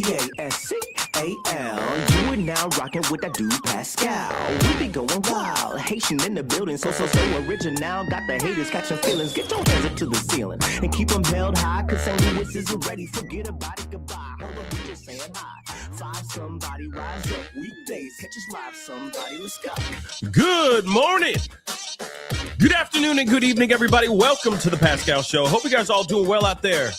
Pascal. You are now rocking with that dude Pascal. We be going wild, Haitian in the building, so original. Got the haters catching feelings. Get your hands up to the ceiling and keep them held high. Cause St. Louis isn't ready. Forget about it, goodbye. Hold on, we just saying hi. Five somebody rise up. Weekdays, catch us live. Somebody, let's go. Good morning. Good afternoon and good evening, everybody. Welcome to the Pascal Show. Hope you guys are all doing well out there.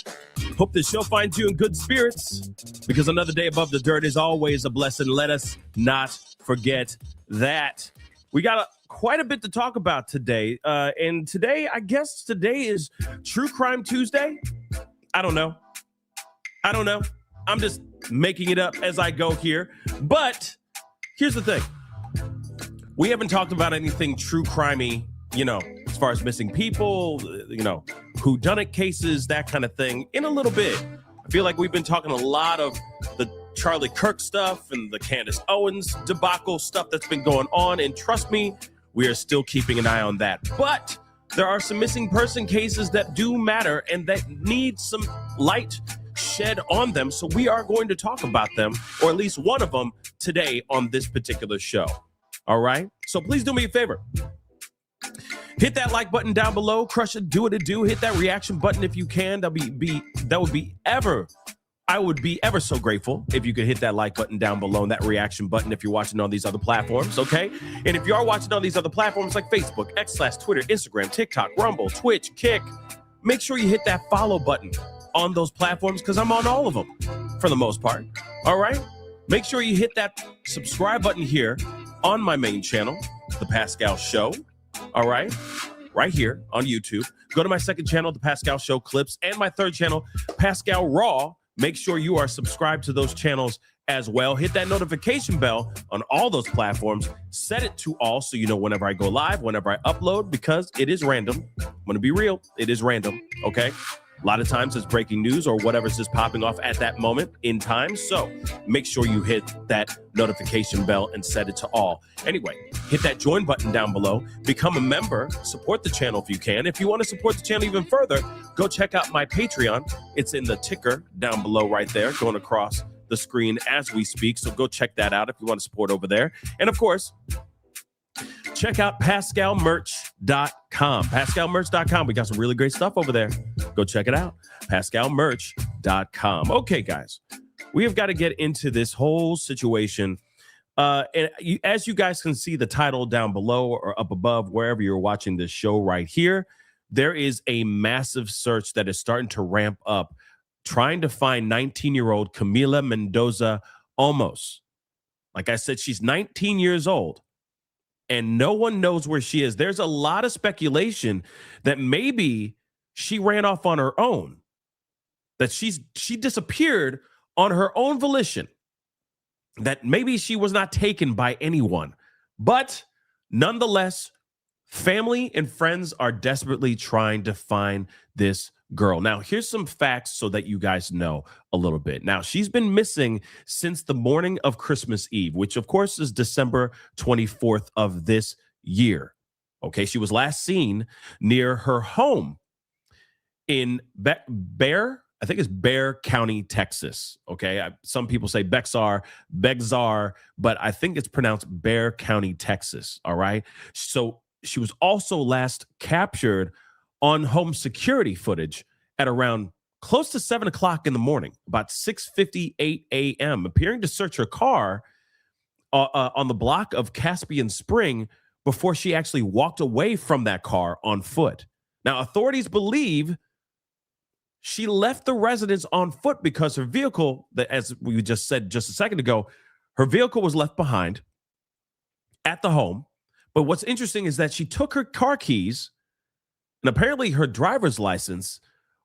Hope this show finds you in good spirits, because another day above the dirt is always a blessing. Let us not forget that. We got quite a bit to talk about today. And today, I guess today is True Crime Tuesday. I don't know. I'm just making it up as I go here. But here's the thing. We haven't talked about anything true crimey, as far as missing people, whodunit cases, that kind of thing, in a little bit. I feel like we've been talking a lot of the Charlie Kirk stuff and the Candace Owens debacle stuff that's been going on. And trust me, we are still keeping an eye on that. But there are some missing person cases that do matter and that need some light shed on them. So we are going to talk about them, or at least one of them, today on this particular show. All right? So please do me a favor. Hit that like button down below. Crush it. Do what it do. Hit that reaction button if you can. I would be ever so grateful if you could hit that like button down below and that reaction button if you're watching on these other platforms, okay? And if you are watching on these other platforms like Facebook, X/Twitter, Instagram, TikTok, Rumble, Twitch, Kick, make sure you hit that follow button on those platforms, because I'm on all of them for the most part, all right? Make sure you hit that subscribe button here on my main channel, The Pascal Show. All right, right here on YouTube. Go to my second channel, The Pascal Show Clips, and my third channel, Pascal Raw. Make sure you are subscribed to those channels as well. Hit that notification bell on all those platforms. Set it to all so you know whenever I go live, whenever I upload, because it is random. I'm going to be real. It is random, okay? A lot of times it's breaking news or whatever's just popping off at that moment in time. So make sure you hit that notification bell and set it to all. Anyway, hit that join button down below. Become a member. Support the channel if you can. If you want to support the channel even further, go check out my Patreon. It's in the ticker down below right there, going across the screen as we speak. So go check that out if you want to support over there. And of course, check out pascalmerch.com. Pascalmerch.com. We got some really great stuff over there. Go check it out. Pascalmerch.com. Okay, guys, we have got to get into this whole situation. As you guys can see the title down below or up above, wherever you're watching this show right here, there is a massive search that is starting to ramp up, trying to find 19-year-old Camila Mendoza Olmos. Like I said, she's 19 years old. And no one knows where she is. There's a lot of speculation that maybe she ran off on her own, that she disappeared on her own volition, that maybe she was not taken by anyone. But nonetheless, family and friends are desperately trying to find this girl. Now, here's some facts so that you guys know a little bit. Now, she's been missing since the morning of Christmas Eve, which of course is December 24th of this year. Okay, she was last seen near her home in Bexar County, Texas. Okay, some people say Bexar, but I think it's pronounced Bexar County, Texas. All right, so she was also last captured on home security footage at around close to 7 o'clock in the morning, about 6:58 a.m., appearing to search her car on the block of Caspian Spring before she actually walked away from that car on foot. Now, authorities believe she left the residence on foot because her vehicle, as we just said just a second ago, her vehicle was left behind at the home. But what's interesting is that she took her car keys and apparently her driver's license,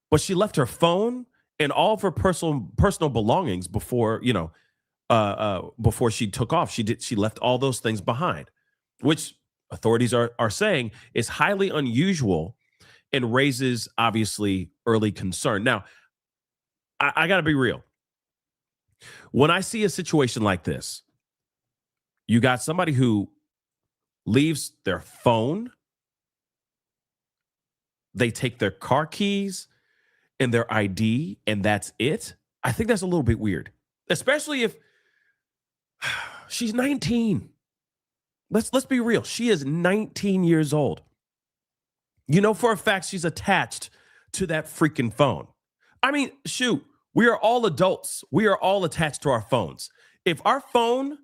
but she left her phone and all of her personal belongings before she took off. She left all those things behind, which authorities are saying is highly unusual and raises obviously early concern. Now, I got to be real. When I see a situation like this, you got somebody who leaves their phone, they take their car keys and their ID, and that's it. I think that's a little bit weird. especially if she's 19. Let's be real. She is 19 years old. You know for a fact she's attached to that freaking phone. I mean, shoot, we are all adults. We are all attached to our phones. If our phone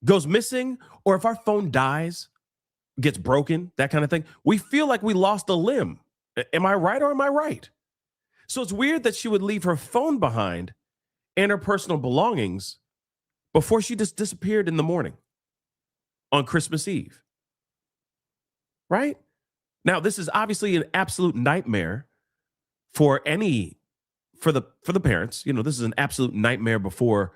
goes missing or if our phone dies, gets broken, that kind of thing, we feel like we lost a limb. Am I right or am I right? So it's weird that she would leave her phone behind and her personal belongings before she just disappeared in the morning on Christmas Eve. Right? Now, this is obviously an absolute nightmare for the parents. You know, this is an absolute nightmare before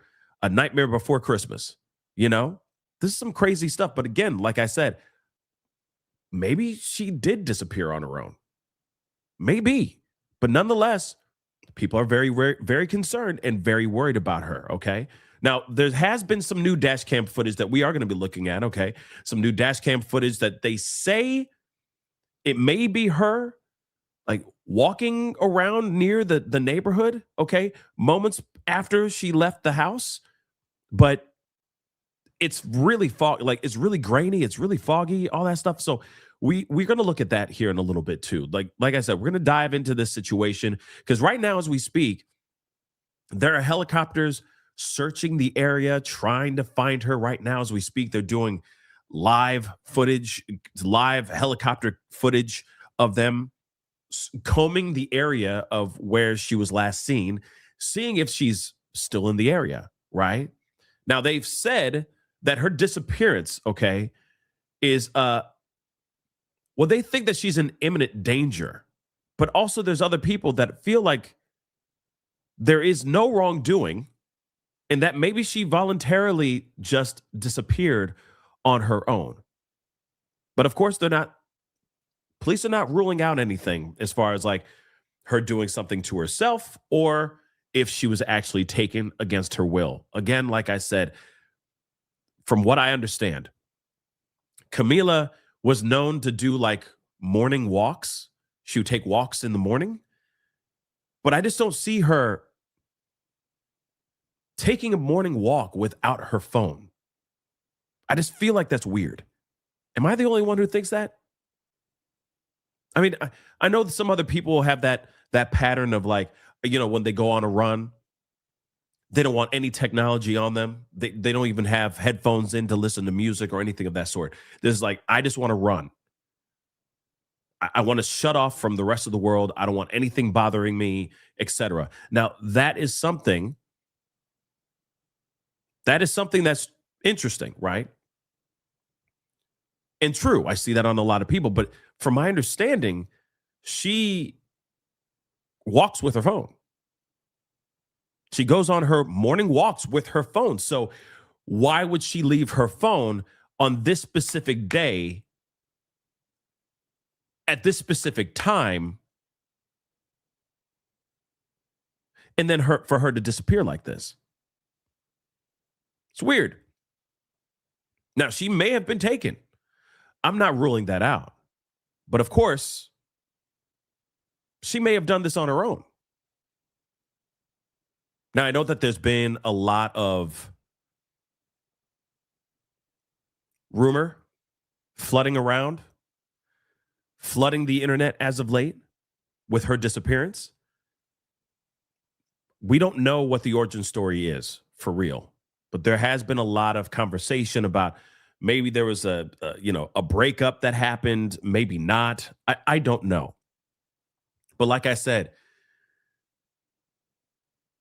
Christmas. You know, this is some crazy stuff. But again, like I said, maybe she did disappear on her own. Maybe. But nonetheless, people are very, very, very concerned and very worried about her. Okay. Now, there has been some new dash cam footage that we are going to be looking at. Okay. Some new dash cam footage that they say it may be her like walking around near the neighborhood. Okay. Moments after she left the house. But it's really it's really grainy. It's really foggy, all that stuff. So we're going to look at that here in a little bit too. Like I said, we're going to dive into this situation because right now, as we speak, there are helicopters searching the area, trying to find her right now as we speak. They're doing live helicopter footage of them combing the area of where she was last seen, seeing if she's still in the area, right? Now, they've said that her disappearance, okay, is well, they think that she's in imminent danger, but also there's other people that feel like there is no wrongdoing and that maybe she voluntarily just disappeared on her own. But of course, police are not ruling out anything as far as like her doing something to herself or if she was actually taken against her will. Again, like I said, from what I understand, Camila was known to do like morning walks. She would take walks in the morning. But I just don't see her taking a morning walk without her phone. I just feel like that's weird. Am I the only one who thinks that? I mean, I know that some other people have that pattern of like, you know, when they go on a run, they don't want any technology on them. They don't even have headphones in to listen to music or anything of that sort. There's like, I just want to run. I want to shut off from the rest of the world. I don't want anything bothering me, etc. Now, that is something that's interesting, right? And true. I see that on a lot of people. But from my understanding, she walks with her phone. She goes on her morning walks with her phone. So why would she leave her phone on this specific day at this specific time and then for her to disappear like this? It's weird. Now, she may have been taken. I'm not ruling that out. But of course, she may have done this on her own. Now, I know that there's been a lot of rumor flooding around, flooding the internet as of late with her disappearance. We don't know what the origin story is for real, but there has been a lot of conversation about maybe there was a breakup that happened, maybe not. I don't know. But like I said,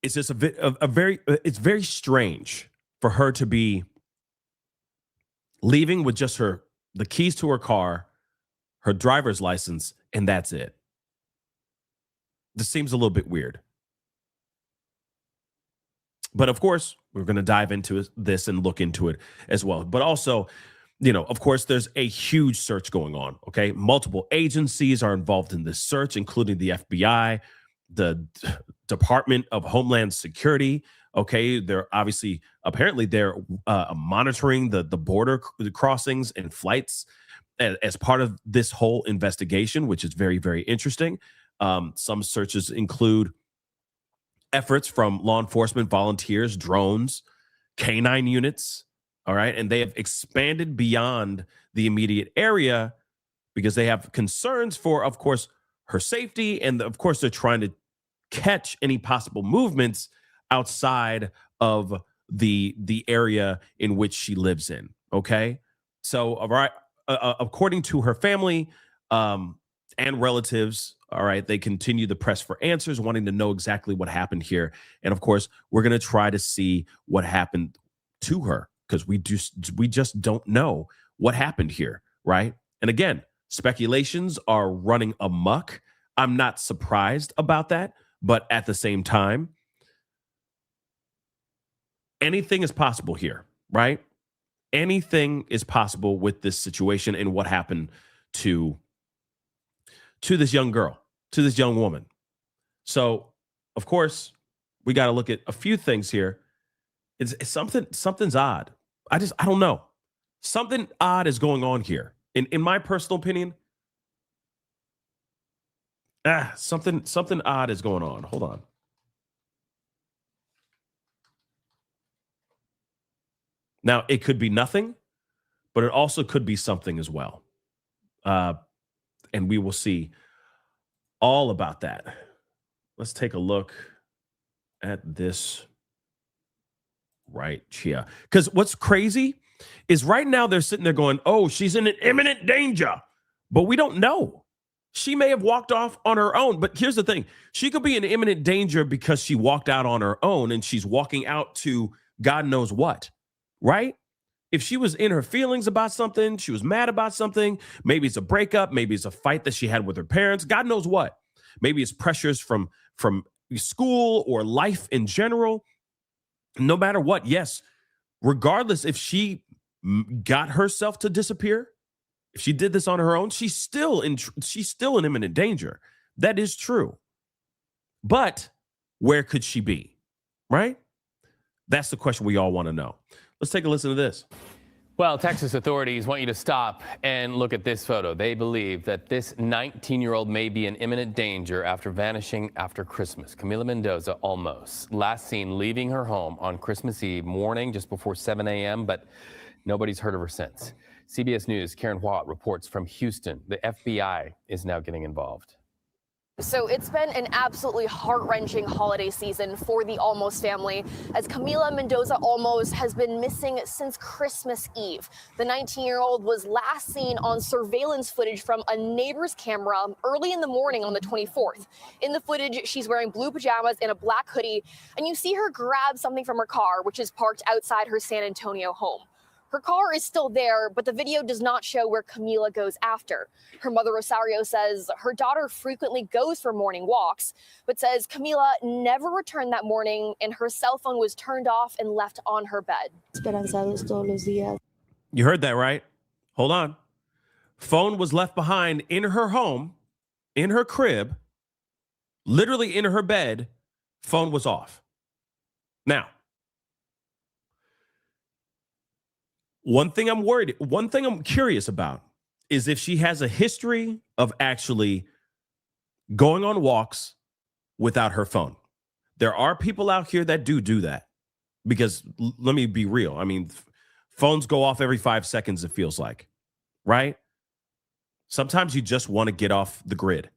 it's just it's very strange for her to be leaving with just the keys to her car, her driver's license, and that's it. This seems a little bit weird. But of course, we're going to dive into this and look into it as well. But also, of course, there's a huge search going on. Okay. Multiple agencies are involved in this search, including the FBI, the Department of Homeland Security. Okay. They're apparently they're monitoring the border crossings and flights as part of this whole investigation, which is very, very interesting. Some searches include efforts from law enforcement, volunteers, drones, canine units. All right. And they have expanded beyond the immediate area because they have concerns for, of course, her safety. And of course, they're trying to catch any possible movements outside of the area in which she lives in. Okay. So, all right, according to her family and relatives, all right, they continue to press for answers, wanting to know exactly what happened here. And of course, we're going to try to see what happened to her because we just don't know what happened here, right? And again, speculations are running amok. I'm not surprised about that, but at the same time, anything is possible here, right? Anything is possible with this situation and what happened to this young girl, to this young woman. So, of course, we got to look at a few things here. It's something's odd. I don't know. Something odd is going on here. In my personal opinion, something odd is going on. Hold on. Now, it could be nothing, but it also could be something as well. And we will see all about that. Let's take a look at this right here. Because what's crazy is right now they're sitting there going, oh, she's in an imminent danger. But we don't know. She may have walked off on her own. But here's the thing. She could be in imminent danger because she walked out on her own and she's walking out to God knows what. Right? If she was in her feelings about something, she was mad about something, maybe it's a breakup, maybe it's a fight that she had with her parents, God knows what. Maybe it's pressures from school or life in general. No matter what, yes, regardless if she got herself to disappear, if she did this on her own, she's still in imminent danger. That is true. But where could she be? Right? That's the question we all want to know. Let's take a listen to this. Well, Texas authorities want you to stop and look at this photo. They believe that this 19-year-old may be in imminent danger after vanishing after Christmas. Camila Mendoza Olmos, last seen leaving her home on Christmas Eve morning just before 7 a.m., but nobody's heard of her since. CBS News' Karen Watt reports from Houston. The FBI is now getting involved. So it's been an absolutely heart-wrenching holiday season for the Olmos family, as Camila Mendoza Olmos has been missing since Christmas Eve. The 19-year-old was last seen on surveillance footage from a neighbor's camera early in the morning on the 24th. In the footage, she's wearing blue pajamas and a black hoodie, and you see her grab something from her car, which is parked outside her San Antonio home. Her car is still there, but the video does not show where Camila goes after. Her mother, Rosario, says her daughter frequently goes for morning walks, but says Camila never returned that morning and her cell phone was turned off and left on her bed. You heard that, right? Hold on. Phone was left behind in her home, in her crib, literally in her bed. Phone was off. Now, one thing I'm curious about is if she has a history of actually going on walks without her phone. There are people out here that do that because let me be real. I mean, phones go off every 5 seconds, it feels like, right? Sometimes you just want to get off the grid,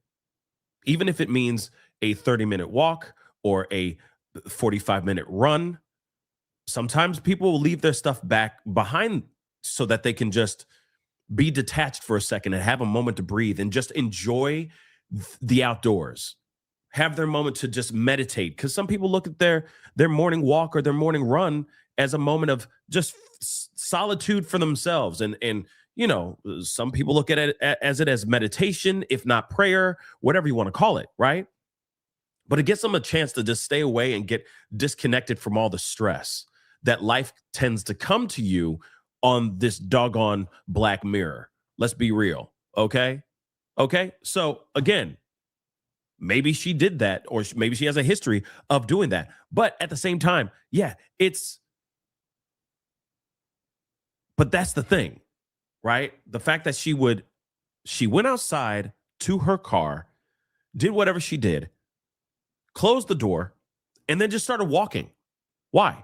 even if it means a 30-minute walk or a 45-minute run. Sometimes people will leave their stuff back behind so that they can just be detached for a second and have a moment to breathe and just enjoy the outdoors. Have their moment to just meditate. Because some people look at their morning walk or their morning run as a moment of just solitude for themselves. And you know, some people look at it as meditation, if not prayer, whatever you want to call it, right? But it gives them a chance to just stay away and get disconnected from all the stress that life tends to come to you on this doggone Black Mirror. Let's be real. Okay. So again, maybe she did that, or maybe she has a history of doing that. But at the same time, yeah, but that's the thing, right? The fact that she went outside to her car, did whatever she did, closed the door, and then just started walking. Why?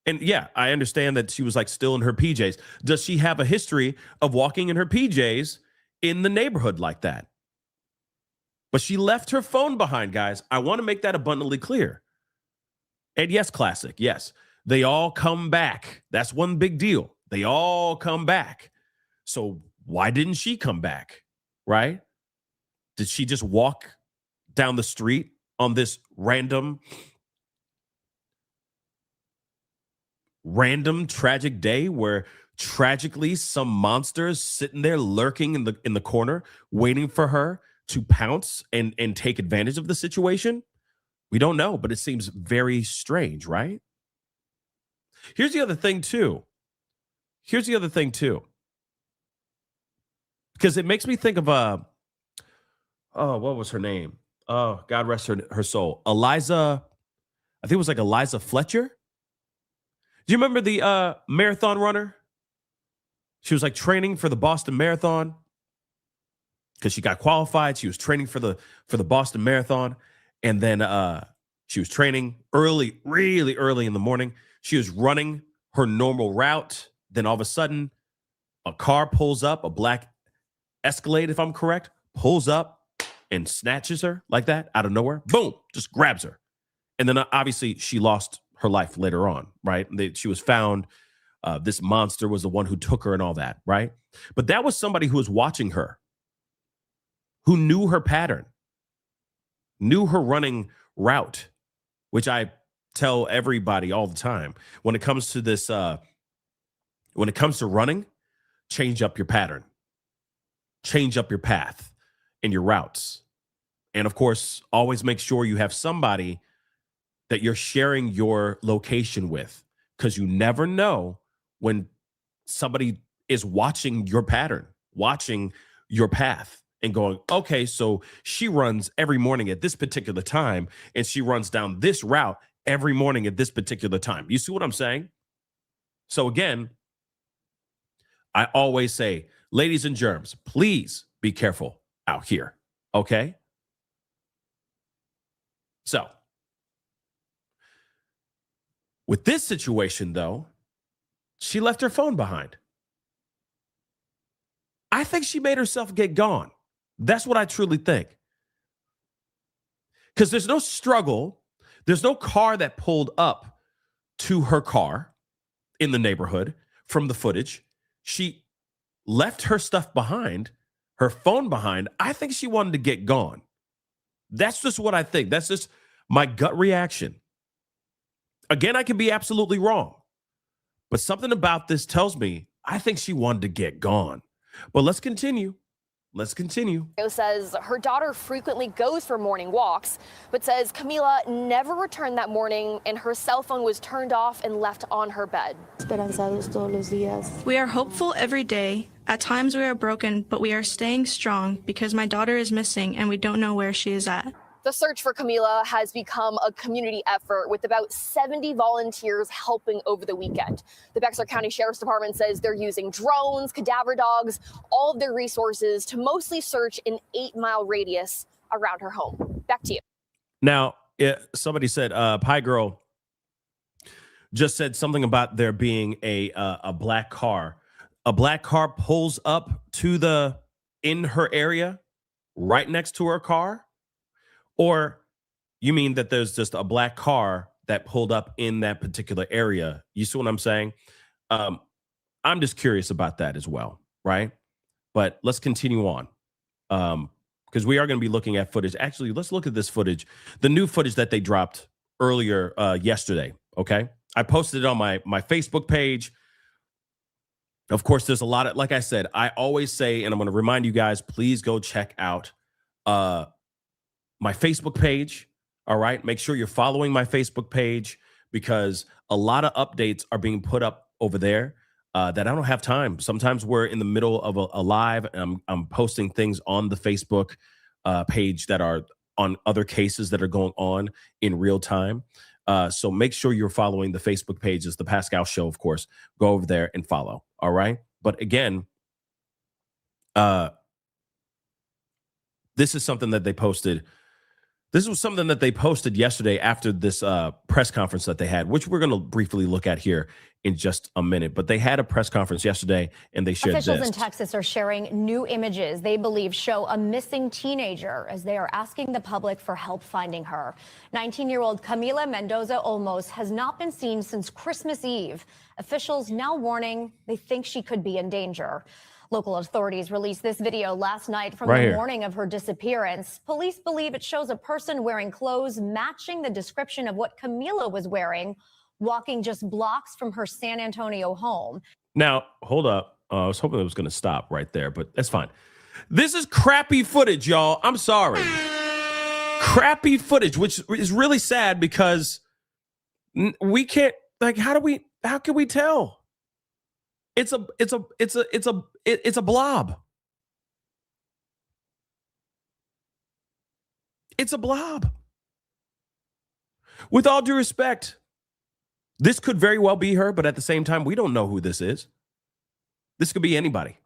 And yeah, I understand that she was like still in her PJs. Does she have a history of walking in her PJs in the neighborhood like that? But she left her phone behind, guys. I want to make that abundantly clear. And yes, classic. Yes, they all come back. That's one big deal. They all come back. So why didn't she come back? Right? Did she just walk down the street on this random tragic day where tragically some monster is sitting there lurking in the corner waiting for her to pounce and take advantage of the situation? We don't know, but it seems very strange, right? Here's the other thing too. Because it makes me think of what was her name? Oh, God rest her soul. Eliza, I think it was like Eliza Fletcher. Do you remember the marathon runner? She was like training for the Boston Marathon because she got qualified. She was training for the Boston Marathon. And then she was training early, really early in the morning. She was running her normal route. Then all of a sudden, a car pulls up, a black Escalade, if I'm correct, pulls up and snatches her like that out of nowhere. Boom, just grabs her. And then obviously she lost her life later on, right? She was found. This monster was the one who took her and all that, right? But that was somebody who was watching her, who knew her pattern, knew her running route, which I tell everybody all the time. When it comes to this, when it comes to running, change up your pattern, change up your path and your routes. And of course, always make sure you have somebody that you're sharing your location with, because you never know when somebody is watching your pattern, watching your path and going, okay, so she runs every morning at this particular time and she runs down this route every morning at this particular time. You see what I'm saying? So again, I always say, ladies and germs, please be careful out here, okay? So, with this situation, though, she left her phone behind. I think she made herself get gone. That's what I truly think. Because there's no struggle. There's no car that pulled up to her car in the neighborhood from the footage. She left her stuff behind, her phone behind. I think she wanted to get gone. That's just what I think. That's just my gut reaction. Again, I can be absolutely wrong, but something about this tells me I think she wanted to get gone. But let's continue. Says her daughter frequently goes for morning walks, but says Camila never returned that morning and her cell phone was turned off and left on her bed. We are hopeful every day. At times we are broken, but we are staying strong because my daughter is missing and we don't know where she is at. The search for Camila has become a community effort with about 70 volunteers helping over the weekend. The Bexar County Sheriff's Department says they're using drones, cadaver dogs, all of their resources to mostly search an 8-mile radius around her home. Back to you. Now, somebody said, Pie Girl just said something about there being a black car. A black car pulls up in her area right next to her car. Or you mean that there's just a black car that pulled up in that particular area? You see what I'm saying? I'm just curious about that as well, right? But let's continue on because we are going to be looking at footage. Actually, let's look at this footage, the new footage that they dropped earlier yesterday, okay? I posted it on my Facebook page. Of course, there's a lot of, like I said, I always say, and I'm going to remind you guys, please go check out my Facebook page. All right. Make sure you're following my Facebook page because a lot of updates are being put up over there that I don't have time. Sometimes we're in the middle of a live and I'm posting things on the Facebook page that are on other cases that are going on in real time. So make sure you're following the Facebook page. It's the Pascal Show, of course. Go over there and follow. All right. But again, this is something that they posted This was something that they posted yesterday after this press conference that they had, which we're going to briefly look at here in just a minute. But they had a press conference yesterday, and they shared Officials this. in Texas are sharing new images they believe show a missing teenager as they are asking the public for help finding her. 19-year-old Camila Mendoza Olmos has not been seen since Christmas Eve. Officials now warning they think she could be in danger. Local authorities released this video last night from the morning of her disappearance. Police believe it shows a person wearing clothes matching the description of what Camila was wearing, walking just blocks from her San Antonio home. Now, hold up. I was hoping it was going to stop right there, but that's fine. This is crappy footage, y'all. I'm sorry. Crappy footage, which is really sad because we can't, like, how can we tell? It's a blob. It's a blob. With all due respect, this could very well be her, but at the same time, we don't know who this is. This could be anybody.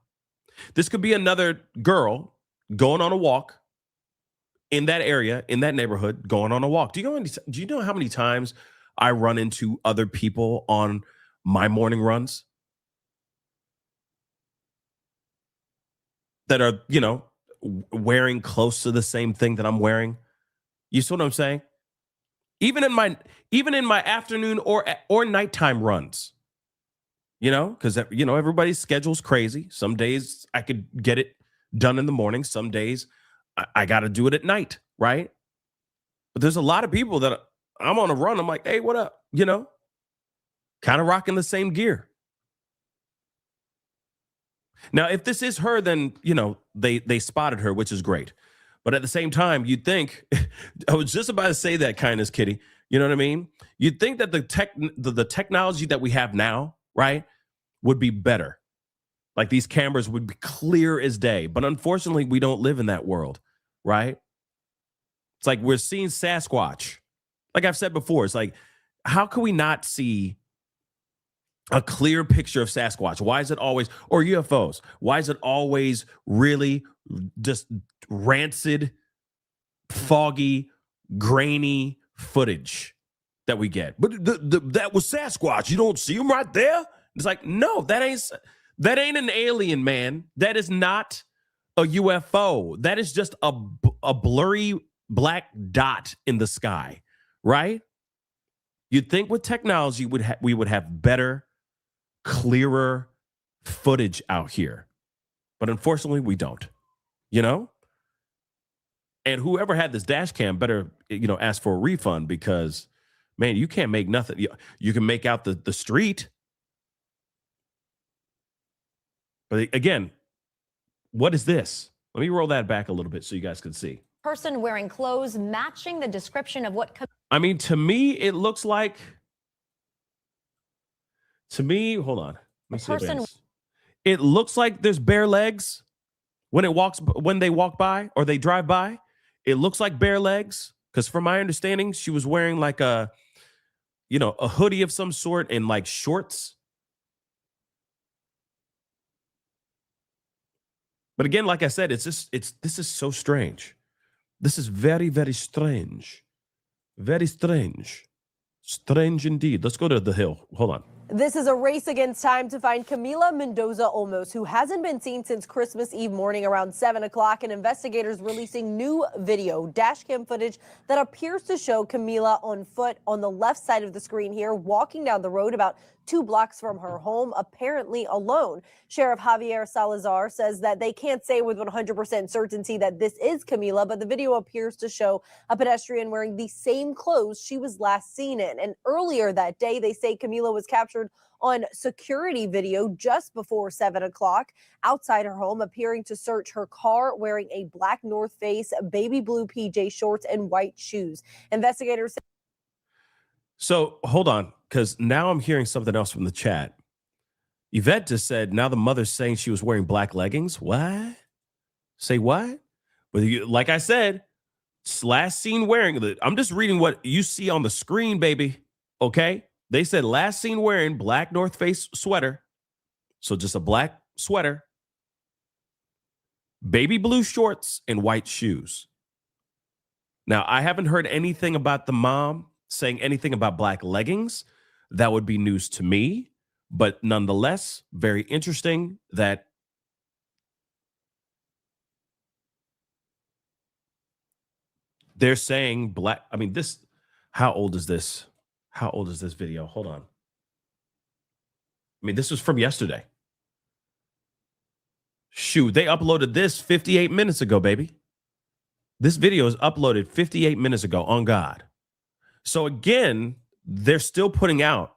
This could be another girl going on a walk in that area, in that neighborhood, going on a walk. Do you know how many times I run into other people on my morning runs that are, wearing close to the same thing that I'm wearing? You see what I'm saying? Even in my afternoon or nighttime runs, because everybody's schedule's crazy. Some days I could get it done in the morning. Some days I got to do it at night, right? But there's a lot of people that I'm on a run. I'm like, hey, what up? Kind of rocking the same gear. Now, if this is her, then, they spotted her, which is great. But at the same time, you'd think, I was just about to say that, kindness kitty. You know what I mean? You'd think that the technology that we have now, right, would be better. Like these cameras would be clear as day. But unfortunately, we don't live in that world, right? It's like we're seeing Sasquatch. Like I've said before, it's like, how can we not see a clear picture of Sasquatch? Why is it always, or UFOs? Why is it always really just rancid, foggy, grainy footage that we get? But that was Sasquatch. You don't see him right there? It's like, no, that ain't an alien, man. That is not a UFO. That is just a blurry black dot in the sky, right? You'd think with technology we would have better, clearer footage out here. But unfortunately, we don't, And whoever had this dash cam better, ask for a refund because, man, you can't make nothing. You can make out the street. But again, what is this? Let me roll that back a little bit so you guys can see. Person wearing clothes matching the description of what... I mean, to me, it looks like... hold on. Let me see it looks like there's bare legs when they walk by or they drive by. It looks like bare legs because from my understanding, she was wearing like a hoodie of some sort and like shorts. But again, like I said, this is so strange. This is very, very strange. Very strange. Strange indeed. Let's go to the Hill. Hold on. This is a race against time to find Camila Mendoza Olmos, who hasn't been seen since Christmas Eve morning around 7 o'clock, and investigators releasing new video, dash cam footage that appears to show Camila on foot on the left side of the screen here, walking down the road about 2 blocks from her home, apparently alone. Sheriff Javier Salazar says that they can't say with 100% certainty that this is Camila, but the video appears to show a pedestrian wearing the same clothes she was last seen in. And earlier that day, they say Camila was captured on security video just before 7 o'clock outside her home, appearing to search her car, wearing a black North Face, baby blue PJ shorts, and white shoes. Investigators. So hold on, because now I'm hearing something else from the chat. Yvette just said, now the mother's saying she was wearing black leggings. What? Say what? But like I said, last seen wearing, I'm just reading what you see on the screen, baby. Okay? They said last seen wearing black North Face sweater. So just a black sweater, baby blue shorts, and white shoes. Now, I haven't heard anything about the mom saying anything about black leggings. That would be news to me, but nonetheless, very interesting that they're saying black. I mean, how old is this? How old is this video? Hold on. I mean, this was from yesterday. Shoot, they uploaded this 58 minutes ago, baby. This video is uploaded 58 minutes ago, on God. So again, they're still putting out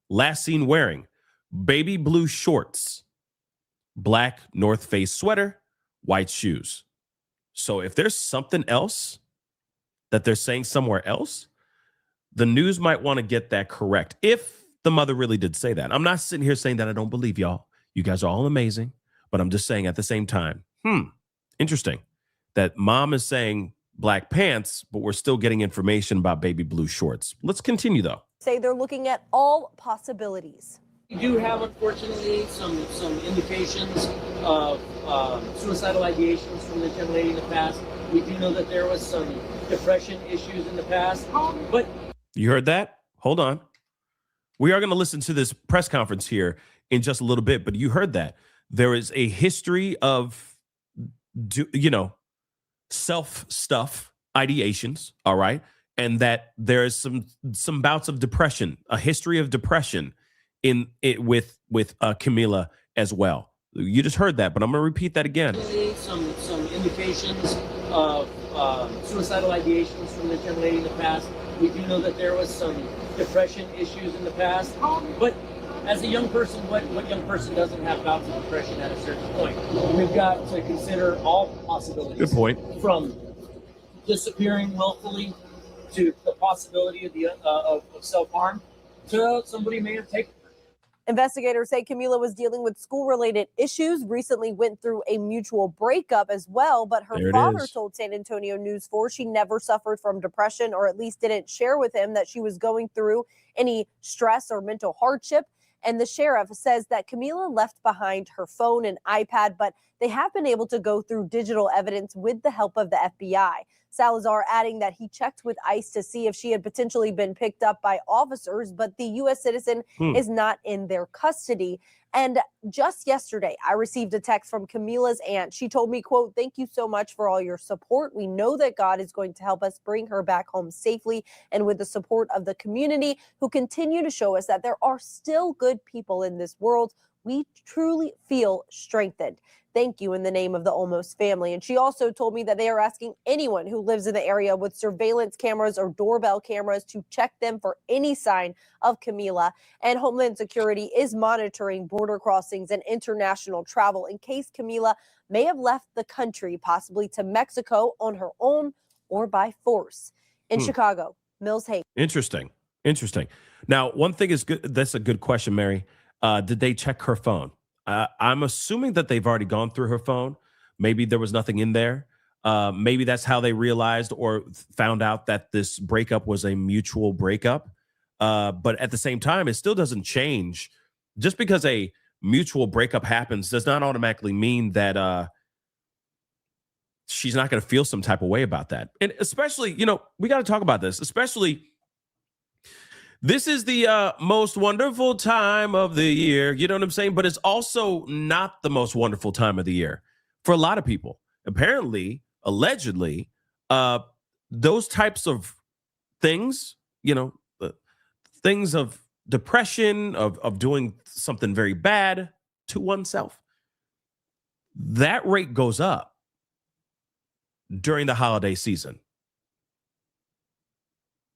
last seen wearing baby blue shorts, black North Face sweater, white shoes. So if there's something else that they're saying somewhere else, the news might want to get that correct. If the mother really did say that. I'm not sitting here saying that I don't believe y'all. You guys are all amazing. But I'm just saying at the same time, interesting that mom is saying black pants, but we're still getting information about baby blue shorts. Let's continue, though. Say they're looking at all possibilities. We do have, unfortunately, some indications of suicidal ideations from the young lady in the past. We do know that there was some depression issues in the past. But you heard that? Hold on. We are going to listen to this press conference here in just a little bit, but you heard that. There is a history of, self stuff, ideations, all right? And that there is some bouts of depression, a history of depression in it with Camila as well. You just heard that, but I'm going to repeat that again. Some indications of suicidal ideations from the young lady in the past. We do know that there was some depression issues in the past. But as a young person, what young person doesn't have bouts of depression at a certain point? We've got to consider all possibilities. Good point. From disappearing willfully to the possibility of self-harm to somebody may have taken. Investigators say Camila was dealing with school-related issues, recently went through a mutual breakup as well, but her father told San Antonio News 4 she never suffered from depression, or at least didn't share with him that she was going through any stress or mental hardship. And the sheriff says that Camila left behind her phone and iPad, but they have been able to go through digital evidence with the help of the FBI. Salazar adding that he checked with ICE to see if she had potentially been picked up by officers, but the U.S. citizen is not in their custody. And just yesterday, I received a text from Camila's aunt. She told me, quote, "Thank you so much for all your support. We know that God is going to help us bring her back home safely, and with the support of the community who continue to show us that there are still good people in this world, we truly feel strengthened. Thank you in the name of the Olmos family." And she also told me that they are asking anyone who lives in the area with surveillance cameras or doorbell cameras to check them for any sign of Camila. And Homeland Security is monitoring border crossings and international travel in case Camila may have left the country, possibly to Mexico on her own or by force. In Chicago, Mills Hay. Interesting. Now, one thing is good. That's a good question, Mary. Did they check her phone? I'm assuming that they've already gone through her phone. Maybe there was nothing in there. Maybe that's how they realized or found out that this breakup was a mutual breakup. But at the same time, it still doesn't change. Just because a mutual breakup happens does not automatically mean that she's not going to feel some type of way about that. And especially, we got to talk about this, especially this is the most wonderful time of the year. You know what I'm saying? But it's also not the most wonderful time of the year for a lot of people. Apparently, allegedly, those types of things, things of depression, of doing something very bad to oneself, that rate goes up during the holiday season.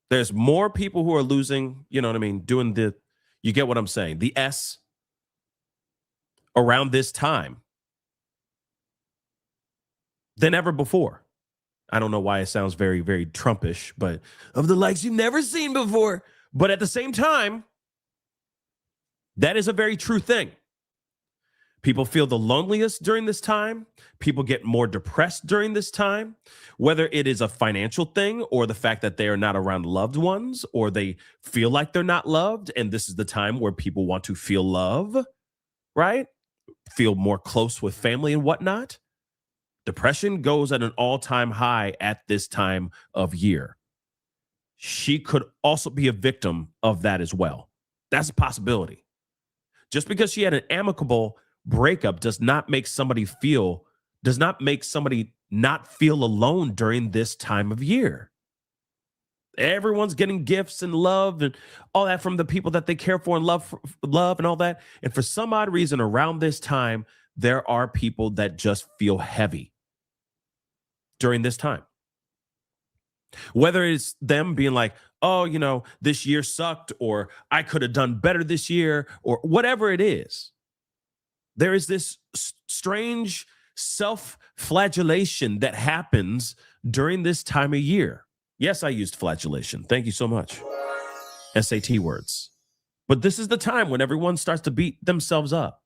There's more people who are losing, doing you get what I'm saying, the S around this time than ever before. I don't know why it sounds very, very Trumpish, but of the likes you've never seen before. But at the same time, that is a very true thing. People feel the loneliest during this time. People get more depressed during this time, whether it is a financial thing or the fact that they are not around loved ones or they feel like they're not loved. And this is the time where people want to feel love, right? Feel more close with family and whatnot. Depression goes at an all-time high at this time of year. She could also be a victim of that as well. That's a possibility. Just because she had an amicable breakup does not make somebody not feel alone during this time of year. Everyone's getting gifts and love and all that from the people that they care for and love and all that. And for some odd reason around this time, there are people that just feel heavy during this time. Whether it's them being like, oh, you know, this year sucked, or I could have done better this year, or whatever it is. There is this strange self-flagellation that happens during this time of year. Yes, I used flagellation. Thank you so much. SAT words. But this is the time when everyone starts to beat themselves up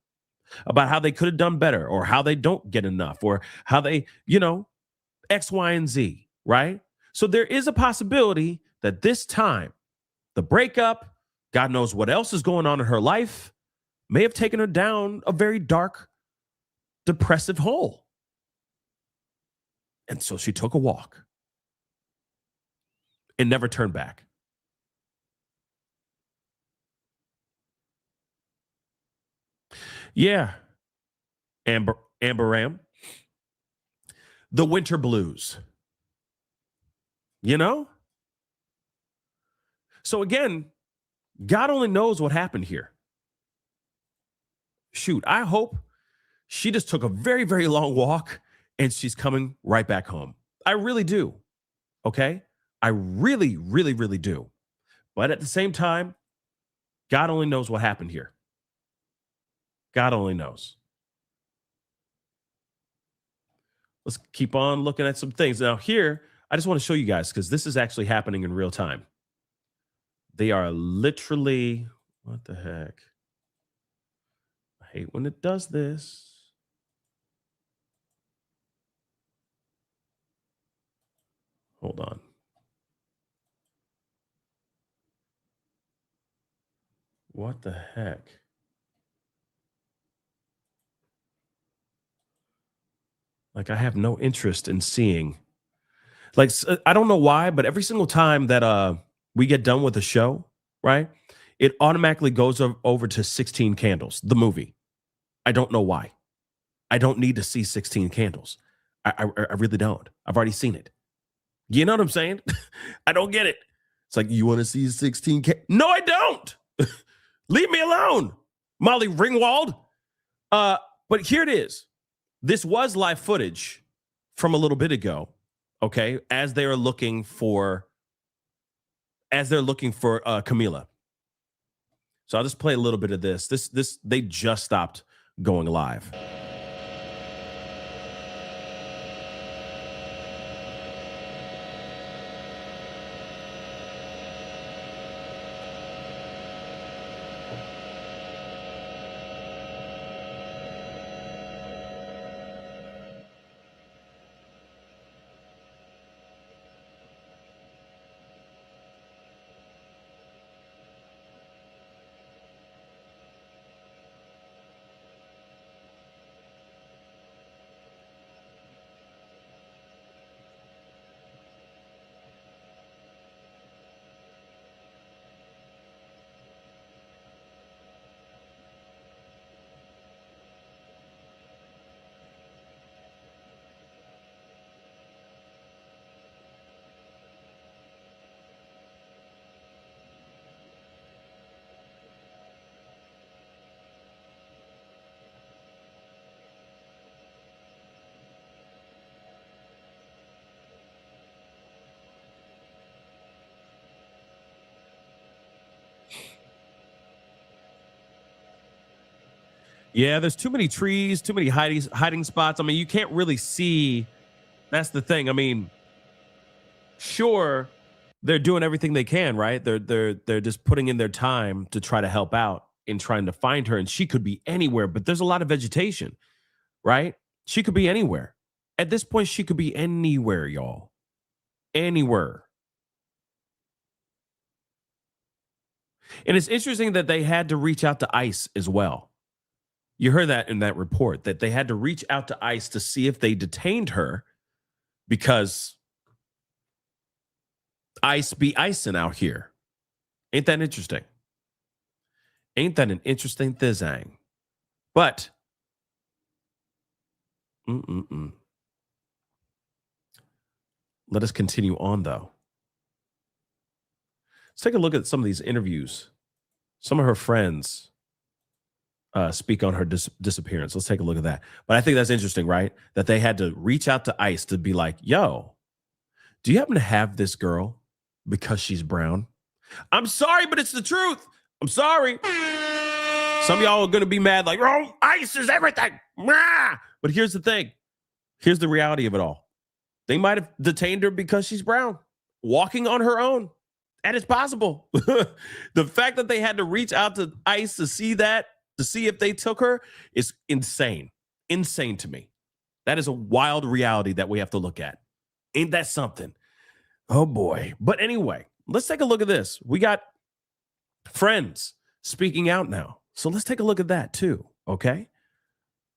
about how they could have done better, or how they don't get enough, or how they, X, Y, and Z, right? So there is a possibility that this time, the breakup, God knows what else is going on in her life, may have taken her down a very dark, depressive hole. And so she took a walk and never turned back. Yeah, Amber Ram, the winter blues. So again, God only knows what happened here. Shoot, I hope she just took a very, very long walk and she's coming right back home. I really do. Okay? I really, really, really do. But at the same time, God only knows what happened here. God only knows. Let's keep on looking at some things. Now here, I just want to show you guys, because this is actually happening in real time. They are literally, what the heck? I hate when it does this. Hold on. What the heck? Like, I have no interest in seeing. Like, I don't know why, but every single time that we get done with a show, right, it automatically goes over to 16 Candles, the movie. I don't know why. I don't need to see 16 Candles. I really don't. I've already seen it. You know what I'm saying? I don't get it. It's like, you want to see 16 Candles? No, I don't. Leave me alone, Molly Ringwald. But here it is. This was live footage from a little bit ago. Okay, as they're looking for Camila. So I'll just play a little bit of this. This they just stopped going live. Yeah, there's too many trees, too many hiding spots. I mean, you can't really see. That's the thing. I mean, sure, they're doing everything they can, right? They're just putting in their time to try to help out in trying to find her, and she could be anywhere, but there's a lot of vegetation, right? She could be anywhere. At this point, she could be anywhere, y'all. Anywhere. And it's interesting that they had to reach out to ICE as well. You heard that in that report, that they had to reach out to ICE to see if they detained her because ICE be icing out here. Ain't that interesting? Ain't that an interesting thing? But let us continue on, though. Let's take a look at some of these interviews. Some of her friends speak on her disappearance. Let's take a look at that. But I think that's interesting, right? That they had to reach out to ICE to be like, yo, do you happen to have this girl because she's brown? I'm sorry, but it's the truth. I'm sorry. Some of y'all are going to be mad like, oh, ICE is everything. But here's the thing. Here's the reality of it all. They might have detained her because she's brown, walking on her own. And it's possible. The fact that they had to reach out to ICE to see that, to see if they took her, is insane. Insane to me. That is a wild reality that we have to look at. Ain't that something? Oh, boy. But anyway, let's take a look at this. We got friends speaking out now. So let's take a look at that too, okay?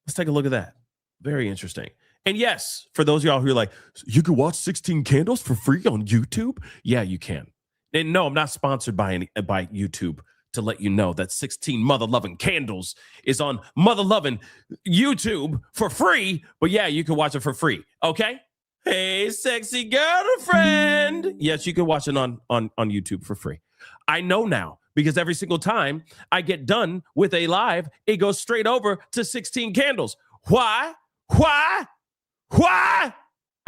Let's take a look at that. Very interesting. And yes, for those of y'all who are like, you can watch 16 Candles for free on YouTube? Yeah, you can. And no, I'm not sponsored by YouTube to let you know that 16 Mother-Loving Candles is on Mother-Loving YouTube for free. But yeah, you can watch it for free, okay? Hey, sexy girlfriend. Yes, you can watch it on YouTube for free. I know now, because every single time I get done with a live, it goes straight over to 16 Candles. Why? I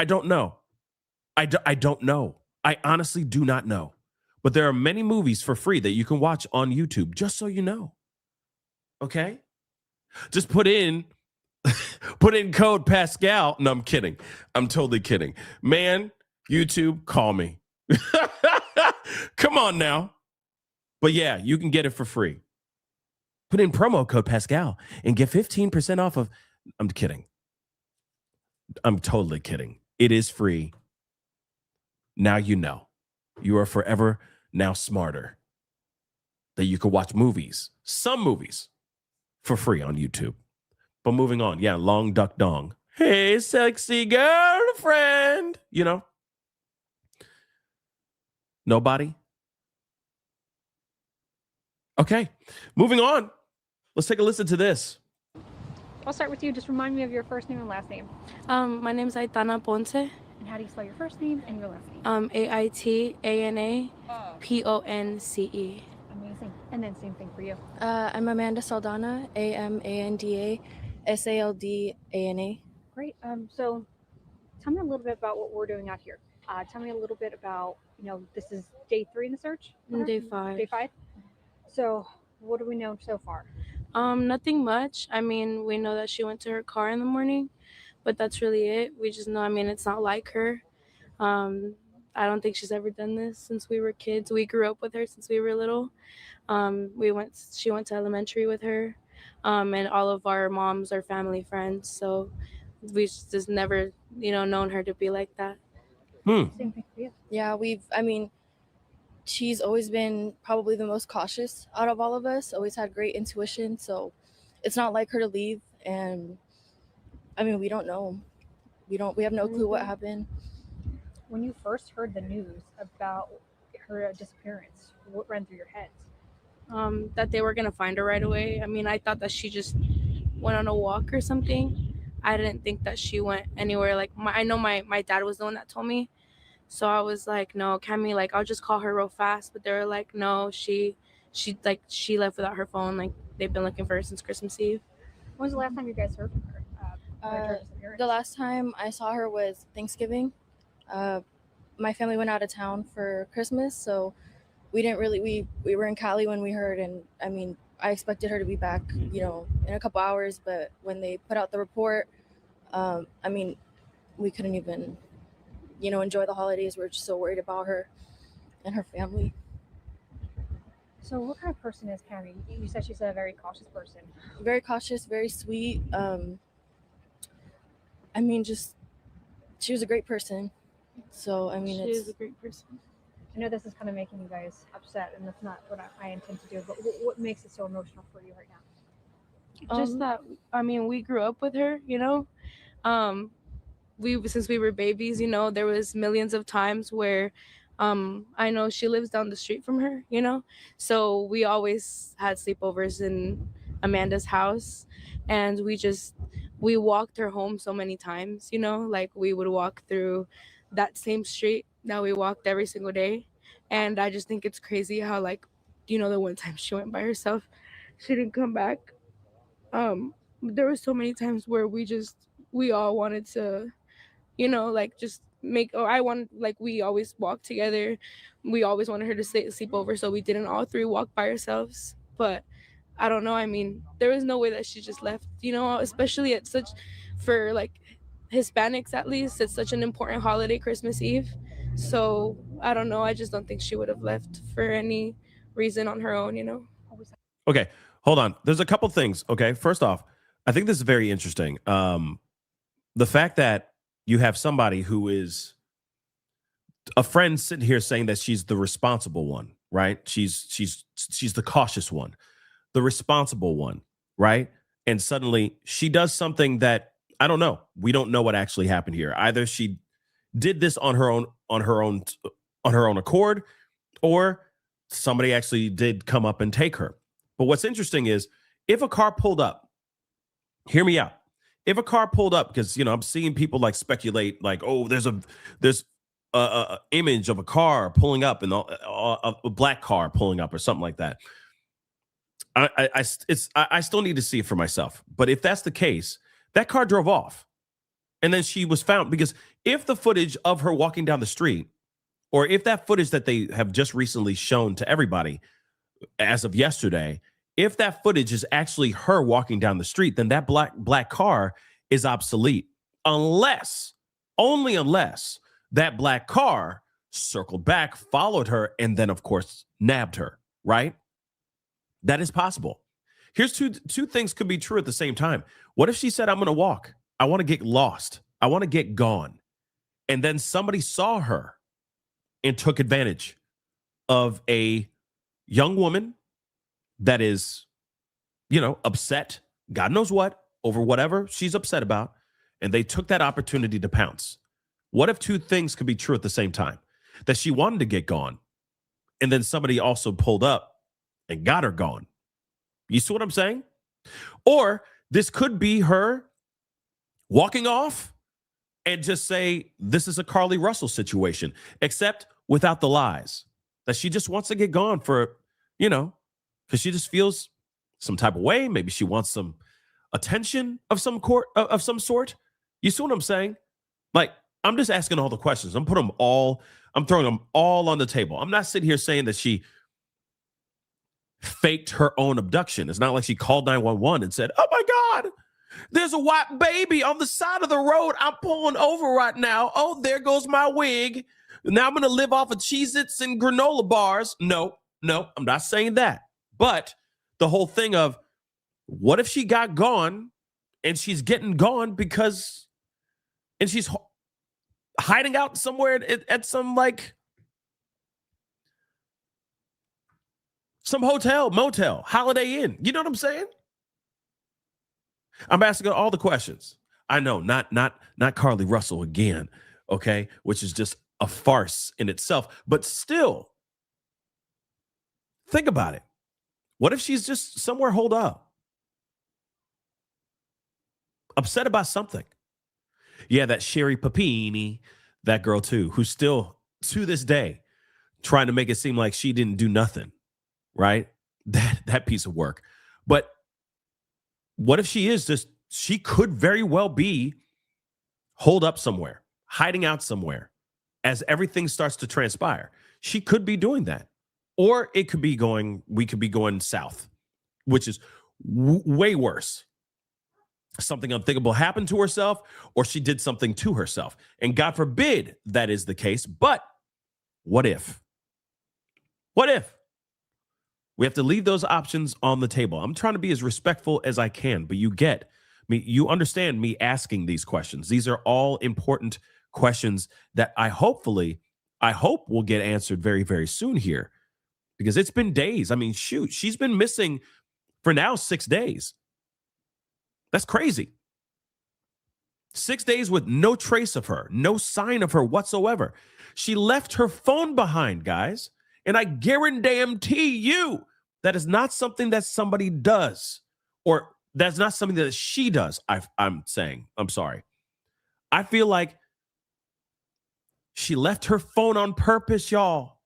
don't know. I don't know. I honestly do not know. But there are many movies for free that you can watch on YouTube, just so you know. Okay? Just put in code Pascal. No, I'm kidding. I'm totally kidding. Man, YouTube, call me. Come on now. But yeah, you can get it for free. Put in promo code Pascal and get 15% off of... I'm kidding. I'm totally kidding. It is free. Now you know. You are forever now smarter that you can watch movies, some movies, for free on YouTube. But moving on. Yeah, Long Duck Dong. Hey, sexy girlfriend. You know? Nobody? Okay, moving on. Let's take a listen to this. I'll start with you. Just remind me of your first name and last name. My name is Aitana Ponce. And how do you spell your first name and your last name? AITANAPONCE. Amazing. And then same thing for you. I'm Amanda Saldana, AMANDA Great. So tell me a little bit about what we're doing out here. Tell me a little bit about, this is day 3 in the search? Day 5. Day 5. So what do we know so far? Nothing much. I mean, we know that she went to her car in the morning, but that's really it. We just know, it's not like her. I don't think she's ever done this since we were kids. We grew up with her since we were little. She went to elementary with her, and all of our moms are family friends. So we just never, known her to be like that. Same thing for you. Yeah, she's always been probably the most cautious out of all of us, always had great intuition. So it's not like her to leave. And we don't know. We have no clue what happened. When you first heard the news about her disappearance, what ran through your head? That they were going to find her right away. I thought that she just went on a walk or something. I didn't think that she went anywhere. I know my dad was the one that told me. So I was like, no, Cammy, I'll just call her real fast. But they were like, no, she left without her phone. They've been looking for her since Christmas Eve. When was the last time you guys heard from her? The last time I saw her was Thanksgiving. My family went out of town for Christmas, so we didn't really, we were in Cali when we heard. And I expected her to be back, in a couple hours. But when they put out the report, we couldn't even, enjoy the holidays. We're just so worried about her and her family. So what kind of person is Cammy? You said she's a very cautious person. Very cautious, very sweet. She was a great person. So, she is a great person. I know this is kind of making you guys upset, and that's not what I intend to do, but what makes it so emotional for you right now? Just that, I mean, we grew up with her, you know. Um, since we were babies, you know, there was millions of times where I know she lives down the street from her, you know. So we always had sleepovers in Amanda's house, and we walked her home so many times, you know, like we would walk through that same street that we walked every single day. And I just think it's crazy how, like, you know, the one time she went by herself, she didn't come back. There were so many times where we all wanted to, you know, like just make, or I wanted, like, we always walked together. We always wanted her to sleep over, so we didn't all three walk by ourselves. But I don't know, I mean, there was no way that she just left, you know, especially at such, for like Hispanics at least, it's such an important holiday, Christmas Eve. So I don't know, I just don't think she would have left for any reason on her own, you know. Okay, hold on. There's a couple things. Okay, first off, I think this is very interesting. The fact that you have somebody who is a friend sitting here saying that she's the responsible one, right? She's the cautious one, the responsible one, right? And suddenly she does something that I don't know. We don't know what actually happened here. Either she did this on her own accord, or somebody actually did come up and take her. But what's interesting is if a car pulled up, hear me out. If a car pulled up, because, you know, I'm seeing people like speculate like, oh, there's a image of a car pulling up and a black car pulling up or something like that. I still need to see it for myself. But if that's the case, that car drove off and then she was found, because if the footage of her walking down the street, or if that footage that they have just recently shown to everybody as of yesterday, if that footage is actually her walking down the street, then that black car is obsolete. Only unless that black car circled back, followed her, and then, of course, nabbed her, right? That is possible. Here's two things could be true at the same time. What if she said, I'm going to walk. I want to get lost. I want to get gone. And then somebody saw her and took advantage of a young woman that is, you know, upset, God knows what, over whatever she's upset about, and they took that opportunity to pounce. What if two things could be true at the same time? That she wanted to get gone, and then somebody also pulled up and got her gone. You see what I'm saying? Or this could be her walking off and just say, this is a Carly Russell situation, except without the lies. That she just wants to get gone for, you know, because she just feels some type of way. Maybe she wants some attention of some sort. You see what I'm saying? Like, I'm just asking all the questions. I'm throwing them all on the table. I'm not sitting here saying that she faked her own abduction. It's not like she called 911 and said, oh my God, there's a white baby on the side of the road. I'm pulling over right now. Oh, there goes my wig. Now I'm going to live off of Cheez-Its and granola bars. No, I'm not saying that. But the whole thing of, what if she got gone and she's getting gone because, and she's hiding out somewhere at some hotel, motel, Holiday Inn. You know what I'm saying? I'm asking all the questions. I know, not Carly Russell again, okay, which is just a farce in itself. But still, think about it. What if she's just somewhere holed up, upset about something? Yeah, that Sherry Papini, that girl too, who's still to this day trying to make it seem like she didn't do nothing, right? That piece of work. But what if she could very well be holed up somewhere, hiding out somewhere as everything starts to transpire. She could be doing that. Or we could be going south, which is way worse. Something unthinkable happened to herself, or she did something to herself. And God forbid that is the case. But what if? What if? We have to leave those options on the table. I'm trying to be as respectful as I can, but you understand me asking these questions. These are all important questions that I hope will get answered very, very soon here, because it's been days. I mean, shoot, she's been missing for now 6 days. That's crazy. 6 days with no trace of her, no sign of her whatsoever. She left her phone behind, guys. And I guarantee you that is not something that somebody does, or that's not something that she does. I'm sorry. I feel like she left her phone on purpose, y'all.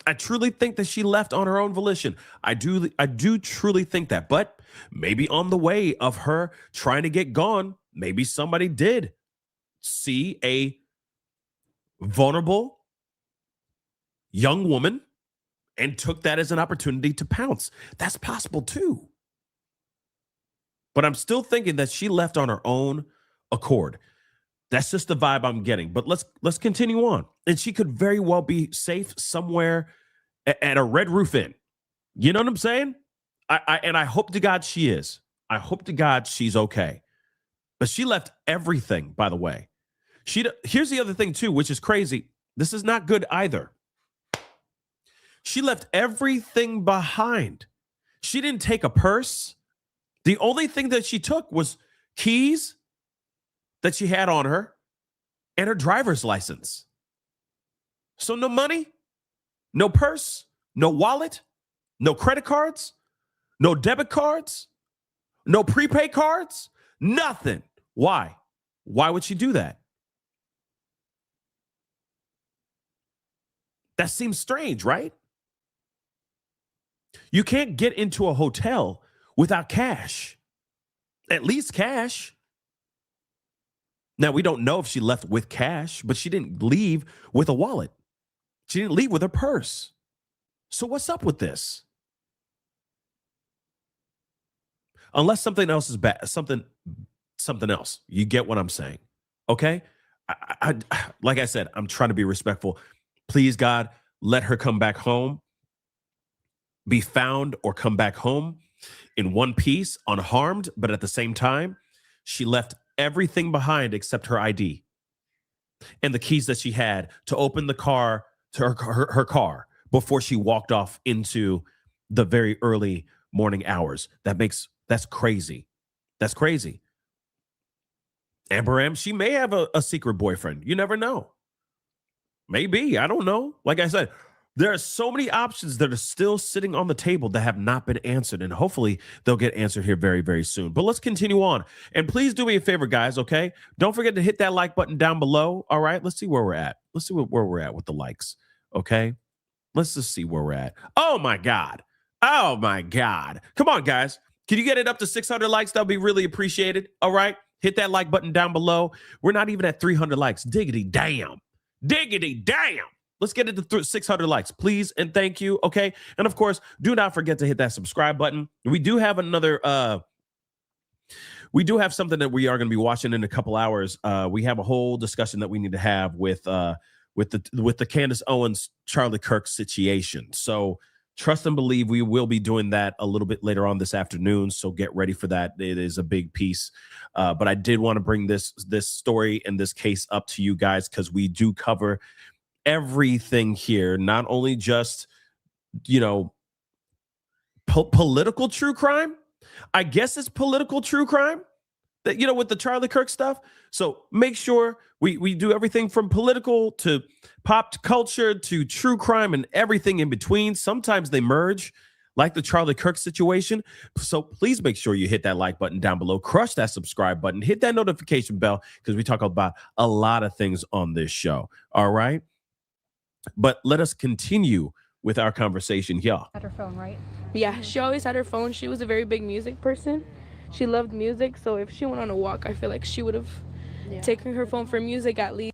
I truly think that she left on her own volition. I do truly think that. But maybe on the way of her trying to get gone, maybe somebody did see a vulnerable young woman and took that as an opportunity to pounce. That's possible too. But I'm still thinking that she left on her own accord. That's just the vibe I'm getting. But let's continue on. And she could very well be safe somewhere at a Red Roof Inn. You know what I'm saying? I hope to God she is. I hope to God she's okay. But she left everything, by the way. Here's the other thing too, which is crazy. This is not good either. She left everything behind. She didn't take a purse. The only thing that she took was keys that she had on her and her driver's license. So no money, no purse, no wallet, no credit cards, no debit cards, no prepaid cards, nothing. Why? Why would she do that? That seems strange, right? You can't get into a hotel without cash. At least cash. Now, we don't know if she left with cash, but she didn't leave with a wallet. She didn't leave with her purse. So what's up with this? Unless something else is bad, something else. You get what I'm saying, okay? I like I said, I'm trying to be respectful. Please, God, let her come back home, be found, or come back home in one piece, unharmed, but at the same time, she left everything behind except her ID and the keys that she had to open the car, to her car, before she walked off into the very early morning hours. That's crazy. That's crazy. Amber M, she may have a secret boyfriend. You never know. Maybe. I don't know. Like I said, there are so many options that are still sitting on the table that have not been answered, and hopefully they'll get answered here very, very soon. But let's continue on. And please do me a favor, guys, okay? Don't forget to hit that like button down below, all right? Let's see where we're at. Let's see where we're at with the likes, okay? Let's just see where we're at. Oh, my God. Oh, my God. Come on, guys. Can you get it up to 600 likes? That'll be really appreciated, all right? Hit that like button down below. We're not even at 300 likes. Diggity damn. Diggity damn. Let's get it to 600 likes, please, and thank you, okay? And, of course, do not forget to hit that subscribe button. We do have something that we are going to be watching in a couple hours. We have a whole discussion that we need to have with the Candace Owens, Charlie Kirk situation. So trust and believe we will be doing that a little bit later on this afternoon, so get ready for that. It is a big piece. But I did want to bring this story and this case up to you guys because we do cover everything here, not only just, political true crime. I guess it's political true crime that, with the Charlie Kirk stuff. So make sure we do everything from political to pop culture to true crime and everything in between. Sometimes they merge, like the Charlie Kirk situation. So please make sure you hit that like button down below, crush that subscribe button, hit that notification bell, because we talk about a lot of things on this show. All right. But let us continue with our conversation here. Had her phone, right? Yeah, she always had her phone. She was a very big music person. She loved music. So if she went on a walk, I feel like she would have taken her phone for music at least,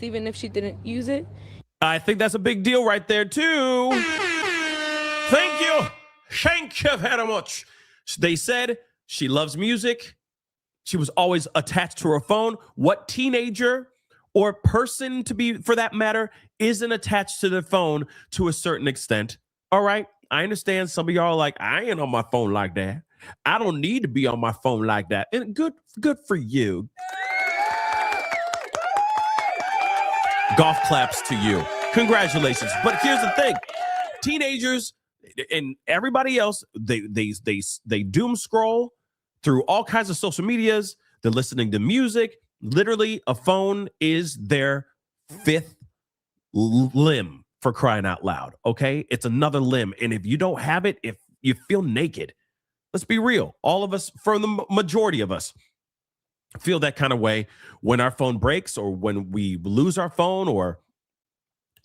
even if she didn't use it. I think that's a big deal right there, too. Thank you. Thank you very much. They said she loves music. She was always attached to her phone. What teenager or person, to be for that matter, isn't attached to their phone to a certain extent? All right. I understand some of y'all are like, I ain't on my phone like that. I don't need to be on my phone like that. And good for you. Golf claps to you. Congratulations. But here's the thing. Teenagers and everybody else, they doom scroll. through all kinds of social medias. They're listening to music. Literally, a phone is their fifth limb, for crying out loud. Okay, it's another limb, and if you don't have it, if you feel naked, let's be real. All of us, for the majority of us, feel that kind of way when our phone breaks or when we lose our phone or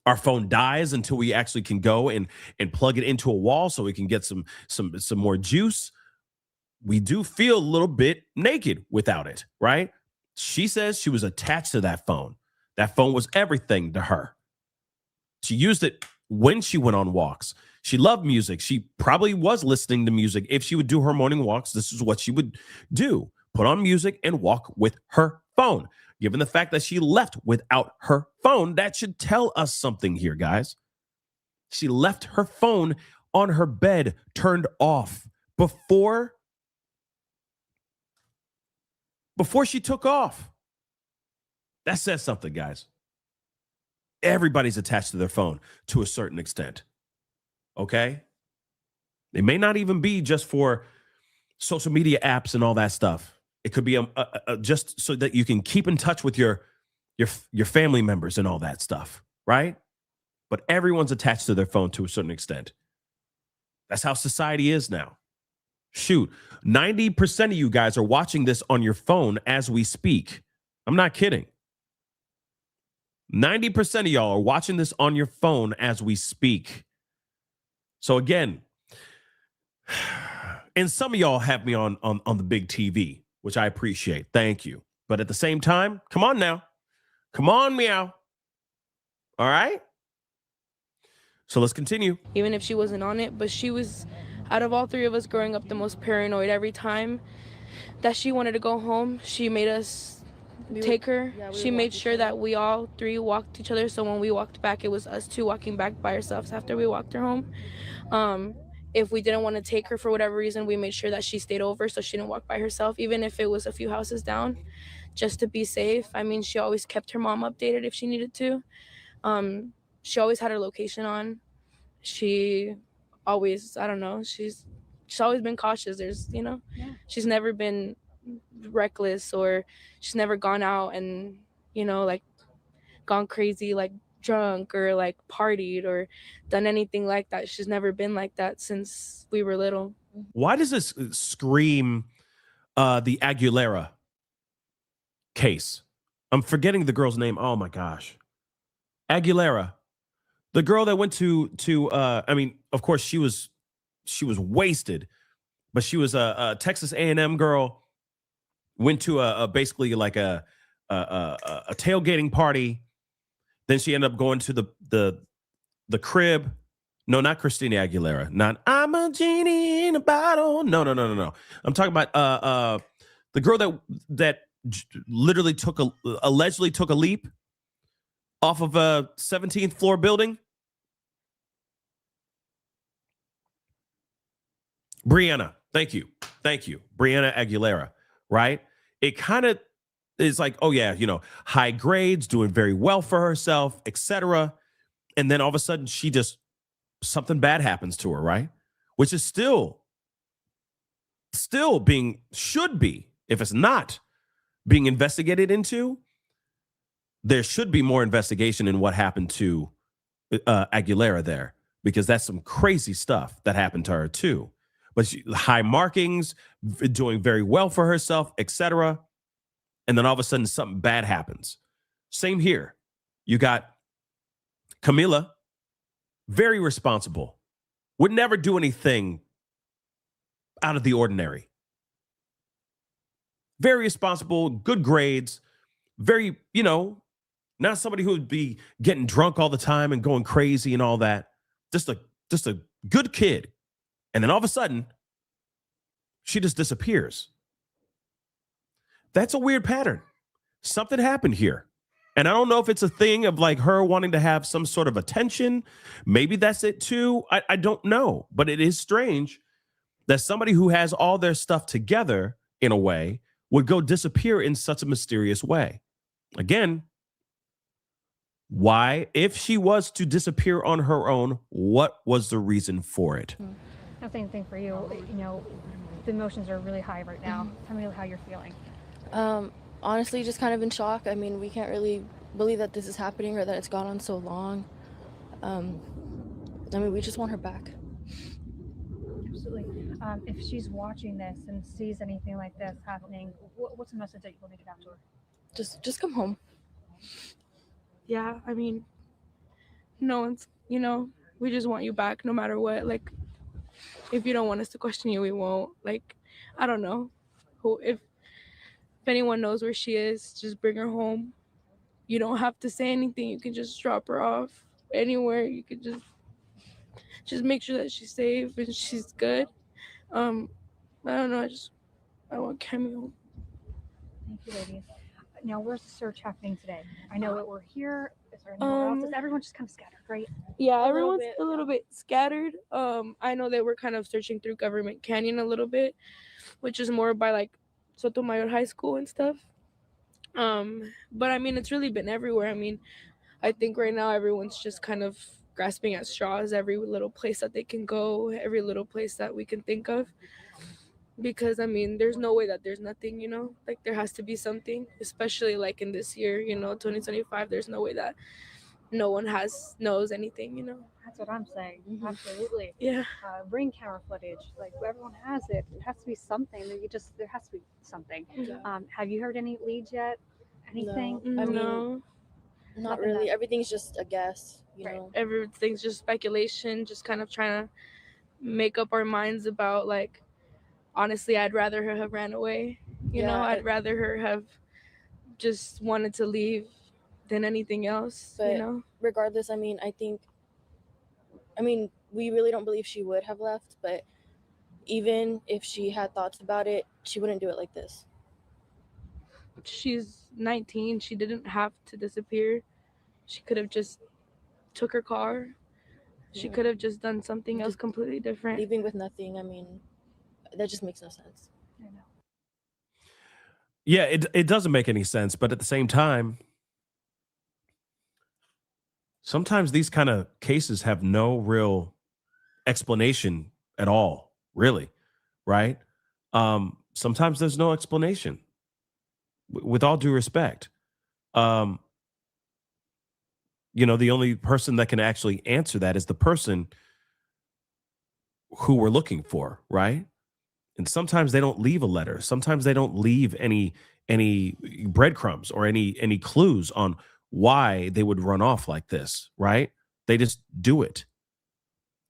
our phone dies until we actually can go and plug it into a wall so we can get some more juice. We do feel a little bit naked without it, right? She says she was attached to that phone. That phone was everything to her. She used it when she went on walks. She loved music. She probably was listening to music. If she would do her morning walks, this is what she would do. Put on music and walk with her phone. Given the fact that she left without her phone, that should tell us something here, guys. She left her phone on her bed, turned off before she took off. That says something, guys. Everybody's attached to their phone to a certain extent. Okay? They may not even be just for social media apps and all that stuff. It could be just so that you can keep in touch with your family members and all that stuff, right? But everyone's attached to their phone to a certain extent. That's how society is now. Shoot, 90% of you guys are watching this on your phone as we speak. I'm not kidding. 90% of y'all are watching this on your phone as we speak. So again, and some of y'all have me on the big TV, which I appreciate. Thank you. But at the same time, come on now. Come on, meow. All right? So let's continue. Even if she wasn't on it, but she was, out of all three of us growing up, the most paranoid. Every time that she wanted to go home, she made us take her. She made sure that we all three walked each other. So when we walked back, it was us two walking back by ourselves after we walked her home. If we didn't want to take her for whatever reason, we made sure that she stayed over so she didn't walk by herself, even if it was a few houses down, just to be safe. I mean, she always kept her mom updated if she needed to. She always had her location on. She always, I don't know, she's always been cautious. She's never been reckless, or she's never gone out and, like gone crazy, like drunk or like partied or done anything like that. She's never been like that since we were little. Why does this scream the Aguilera case? I'm forgetting the girl's name. Oh my gosh. Aguilera. The girl that went to I mean, of course she was wasted, but she was a Texas A&M girl, went to basically like a tailgating party. Then she ended up going to the crib. No, not Christina Aguilera. Not I'm a genie in a bottle. No. I'm talking about the girl that literally allegedly took a leap off of a 17th floor building. Brianna. Thank you. Brianna Aguilera, right? It kind of is like, oh yeah, high grades, doing very well for herself, etc. And then all of a sudden something bad happens to her, right? Which is still should be, if it's not being investigated into, there should be more investigation in what happened to Aguilera there, because that's some crazy stuff that happened to her too. But high markings, doing very well for herself, etc. And then all of a sudden something bad happens. Same here. You got Camila, very responsible, would never do anything out of the ordinary. Very responsible, good grades, very, not somebody who would be getting drunk all the time and going crazy and all that. Just a good kid. And then all of a sudden, she just disappears. That's a weird pattern. Something happened here. And I don't know if it's a thing of like her wanting to have some sort of attention. Maybe that's it too. I don't know. But it is strange that somebody who has all their stuff together in a way would go disappear in such a mysterious way. Again, why, if she was to disappear on her own, what was the reason for it? The same thing for you. the emotions are really high right now. Tell me how you're feeling. Honestly, just kind of in shock. I mean, we can't really believe that this is happening or that it's gone on so long. I mean, we just want her back. Absolutely. If she's watching this and sees anything like this happening, what's the message that you want to get out to her? Just come home. Yeah, I mean, no one's, we just want you back no matter what. Like, if you don't want us to question you, we won't. Like, I don't know. If anyone knows where she is, just bring her home. You don't have to say anything. You can just drop her off anywhere. You could just make sure that she's safe and she's good. I don't know. I want Cammy home. Thank you, ladies. Now, where's the search happening today? I know that we're here. Is there anywhere else? Is everyone just kind of scattered, right? Yeah, everyone's a little bit scattered. I know that we're kind of searching through Government Canyon a little bit, which is more by like Sotomayor High School and stuff. But I mean, it's really been everywhere. I mean, I think right now everyone's just kind of grasping at straws, every little place that they can go, every little place that we can think of. Because I mean, there's no way that there's nothing, like there has to be something, especially like in this year, 2025, there's no way that no one knows anything, That's what I'm saying. Absolutely. Yeah. Ring camera footage, like everyone has it. It has to be something. There has to be something. Yeah. Have you heard any leads yet? Anything? No. I mean, No, not really. Everything's just a guess, Right. know. everything's just speculation, just kind of trying to make up our minds about, like, honestly, I'd rather her have ran away, Yeah, I'd rather her have just wanted to leave than anything else, But regardless, I mean, we really don't believe she would have left, but even if she had thoughts about it, she wouldn't do it like this. She's 19. She didn't have to disappear. She could have just took her car. She Yeah. could have just done something else Just completely different. Leaving with nothing, I mean, that just makes no sense. I know. Yeah, it doesn't make any sense, but at the same time, sometimes these kind of cases have no real explanation at all, really, right? Sometimes there's no explanation. With all due respect, the only person that can actually answer that is the person who we're looking for, right? And sometimes they don't leave a letter. Sometimes they don't leave any breadcrumbs or any clues on why they would run off like this, right? They just do it.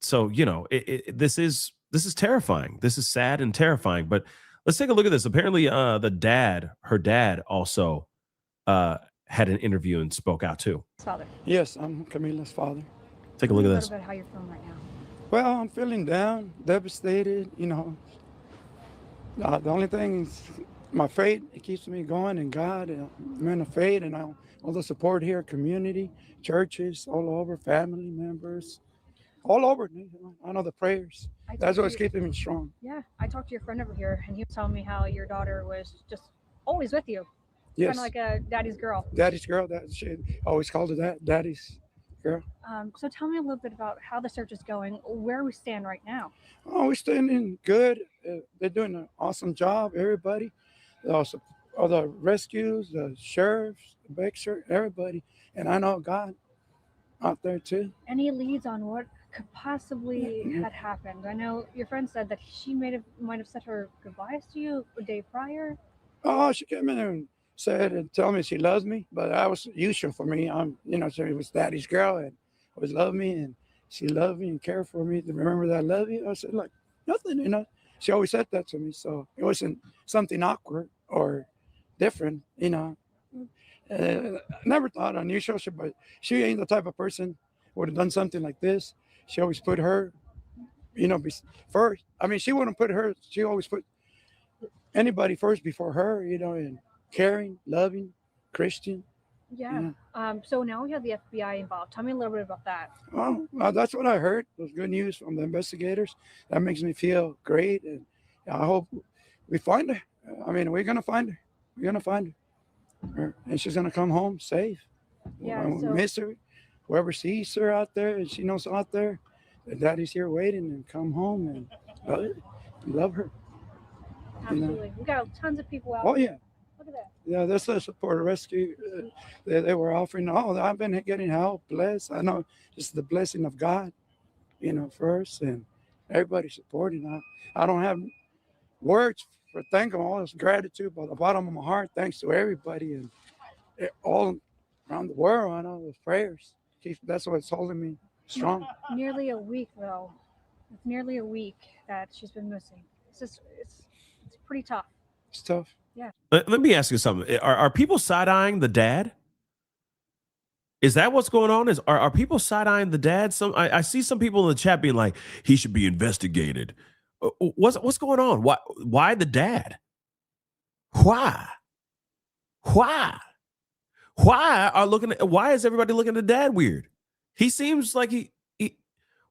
So, this is terrifying. This is sad and terrifying. But let's take a look at this. Apparently, her dad also had an interview and spoke out too. Father. Yes, I'm Camila's father. Take a look at this. A little bit how you're feeling right now. Well, I'm feeling down, devastated, The only thing is my faith. It keeps me going, and God, man of faith, and all the support here, community, churches, all over, family members, all over. I know the prayers. That's what's keeping me strong. Yeah, I talked to your friend over here, and he was telling me how your daughter was just always with you. Yes. Kind of like a daddy's girl. Daddy's girl. She always called her that. Daddy's girl. So tell me a little bit about how the search is going, where we stand right now. Oh, we're standing good. They're doing an awesome job. Everybody, also all the rescues, the sheriffs, the Baxter, everybody, and I know God out there too. Any leads on what could possibly had happened? I know your friend said that she might have said her goodbyes to you a day prior. Oh, she came in and said and told me she loves me, but that was usual for me. She was daddy's girl and always loved me, and she loved me and cared for me. To remember that I love you, I said like nothing, She always said that to me, so it wasn't something awkward or different, I never thought unusual, but she ain't the type of person who would have done something like this. She always put her, first. I mean, she wouldn't put her. She always put anybody first before her, and caring, loving, Christian. Yeah. So now we have the FBI involved. Tell me a little bit about that. Well, that's what I heard. It was good news from the investigators. That makes me feel great, and I hope we find her. I mean, we're gonna find her. We're gonna find her, and she's gonna come home safe. Yeah. We miss her. Whoever sees her out there, and she knows out there, that daddy's here waiting, and come home and love her. Absolutely. We got tons of people out. Oh, yeah. Look at that. Yeah, this is for the rescue. They were offering. Oh, I've been getting help. Blessed. I know it's the blessing of God, first, and everybody supporting. I don't have words for thanking all this gratitude, but the bottom of my heart, thanks to everybody and all around the world. I know with prayers. That's what's holding me strong. Nearly a week, though. It's nearly a week that she's been missing. It's pretty tough. It's tough. Yeah. Let me ask you something. Are people side-eyeing the dad? Is that what's going on? Are people side-eyeing the dad? I see some people in the chat being like, he should be investigated. What's going on? Why the dad? Why is everybody looking at the dad weird? He seems like he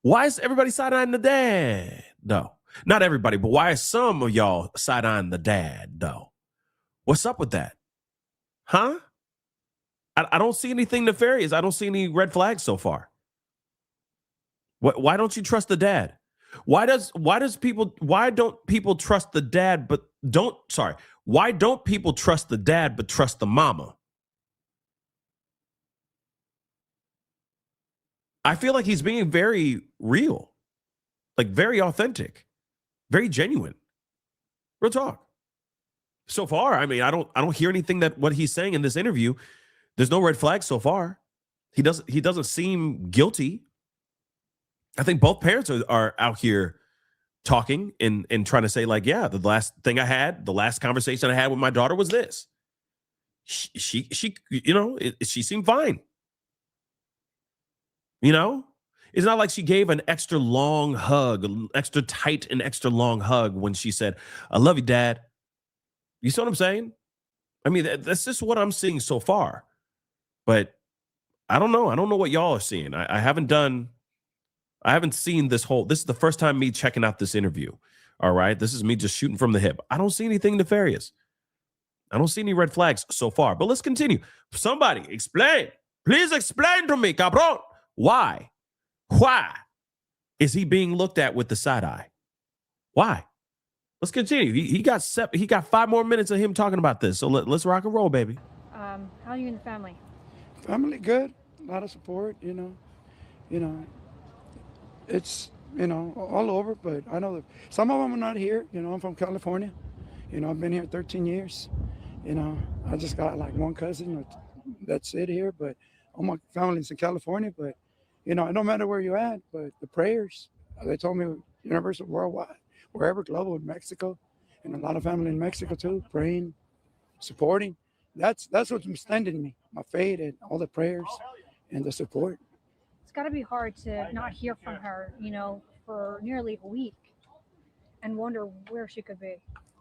why is everybody side-eyeing the dad? No, not everybody, but why is some of y'all side-eyeing the dad though? What's up with that? Huh? I don't see anything nefarious. I don't see any red flags so far. Why don't you trust the dad? Why don't people trust the dad why don't people trust the dad but trust the mama? I feel like he's being very real, like very authentic, very genuine. Real talk. So far, I mean, I don't hear anything that what he's saying in this interview. There's no red flags so far. He doesn't seem guilty. I think both parents are out here talking and trying to say like, yeah, the last conversation I had with my daughter was this. She she seemed fine. It's not like she gave an extra long hug, extra tight and extra long hug when she said, "I love you, Dad." You see what I'm saying? I mean, that's just what I'm seeing so far. But I don't know. I don't know what y'all are seeing. I haven't seen this is the first time me checking out this interview. All right. This is me just shooting from the hip. I don't see anything nefarious. I don't see any red flags so far. But let's continue. Somebody explain. Please explain to me, cabron. Why is he being looked at with the side eye? Why? Let's continue. He got 5 more minutes of him talking about this. So let's rock and roll, baby. How are you and the family? Family good. A lot of support. It's all over. But I know that some of them are not here. I'm from California. I've been here 13 years. I just got like one cousin that's it here. But all my family's in California. But it don't matter where you're at. But the prayers. They told me universal, worldwide, wherever, global, in Mexico, and a lot of family in Mexico too, praying, supporting. That's what's extending me, my faith and all the prayers and the support. It's got to be hard to not hear from her, for nearly a week and wonder where she could be.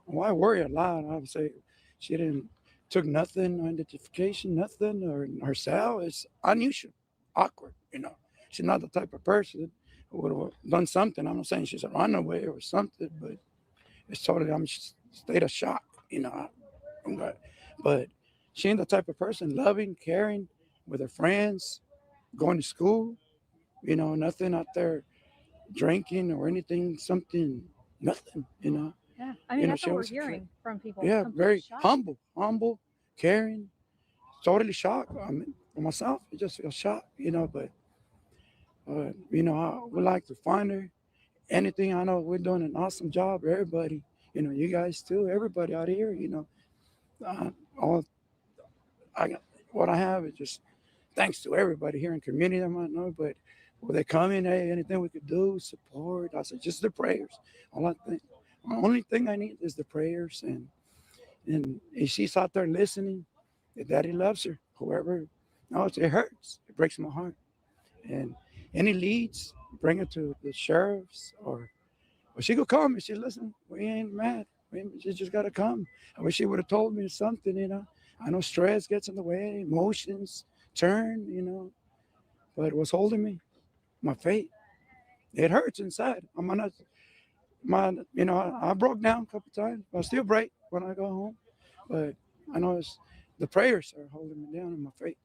Well, I worry a lot. I would say she took nothing, no identification, nothing, or her cell. It's unusual, awkward, She's not the type of person who would have done something. I'm not saying she's a runaway or something, but it's totally, I'm just state of shock, But she ain't the type of person, loving, caring, with her friends, going to school, nothing out there drinking or anything, nothing. Yeah, I mean, that's what we're hearing from people. Yeah, very humble, caring, totally shocked. I mean, for myself, I just feel shocked, but I would like to find her. Anything, I know we're doing an awesome job, everybody, you guys too, everybody out here, what I have is just thanks to everybody here in community. I might know, but will they come in? Hey, anything we could do, support? I said, just the prayers. The only thing I need is the prayers, and if she's out there listening, that Daddy loves her. Whoever knows, it hurts. It breaks my heart. And any leads, bring it to the sheriffs, or she could come and she listen. We ain't mad. She just got to come. I wish she would have told me something, I know stress gets in the way, emotions turn, but what's holding me? My faith. It hurts inside. I broke down a couple times. I still break when I go home, but I know it's the prayers are holding me down in my faith.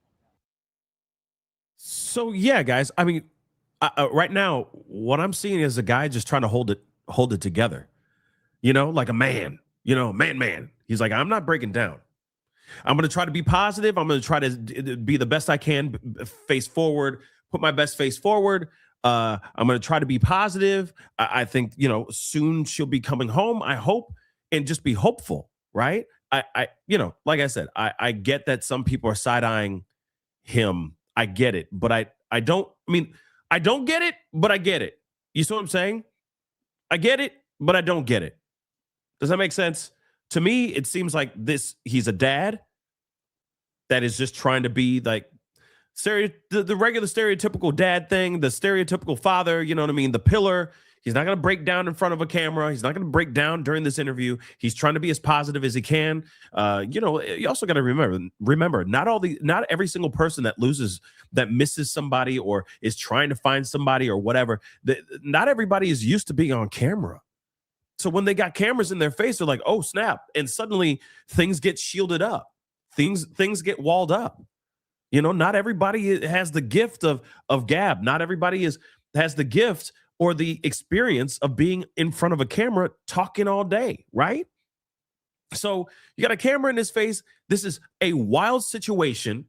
So yeah, guys. I mean, right now, what I'm seeing is a guy just trying to hold it together. Like a man. man. He's like, I'm not breaking down. I'm going to try to be positive. I'm going to try to be the best I can, face forward, put my best face forward. I'm going to try to be positive. I think, soon she'll be coming home, I hope, and just be hopeful, right? Like I said, I get that some people are side-eyeing him. I get it, but I don't get it, but I get it. You see what I'm saying? I get it, but I don't get it. Does that make sense? To me, it seems like he's a dad that is just trying to be like the regular stereotypical dad thing, the stereotypical father, you know what I mean? The pillar. He's not going to break down in front of a camera. He's not going to break down during this interview. He's trying to be as positive as he can. You also got to remember, not every single person that misses somebody or is trying to find somebody or whatever, not everybody is used to being on camera. So when they got cameras in their face, they're like, oh, snap. And suddenly things get shielded up. Things get walled up. Not everybody has the gift of gab. Not everybody has the gift or the experience of being in front of a camera talking all day, right? So you got a camera in his face. This is a wild situation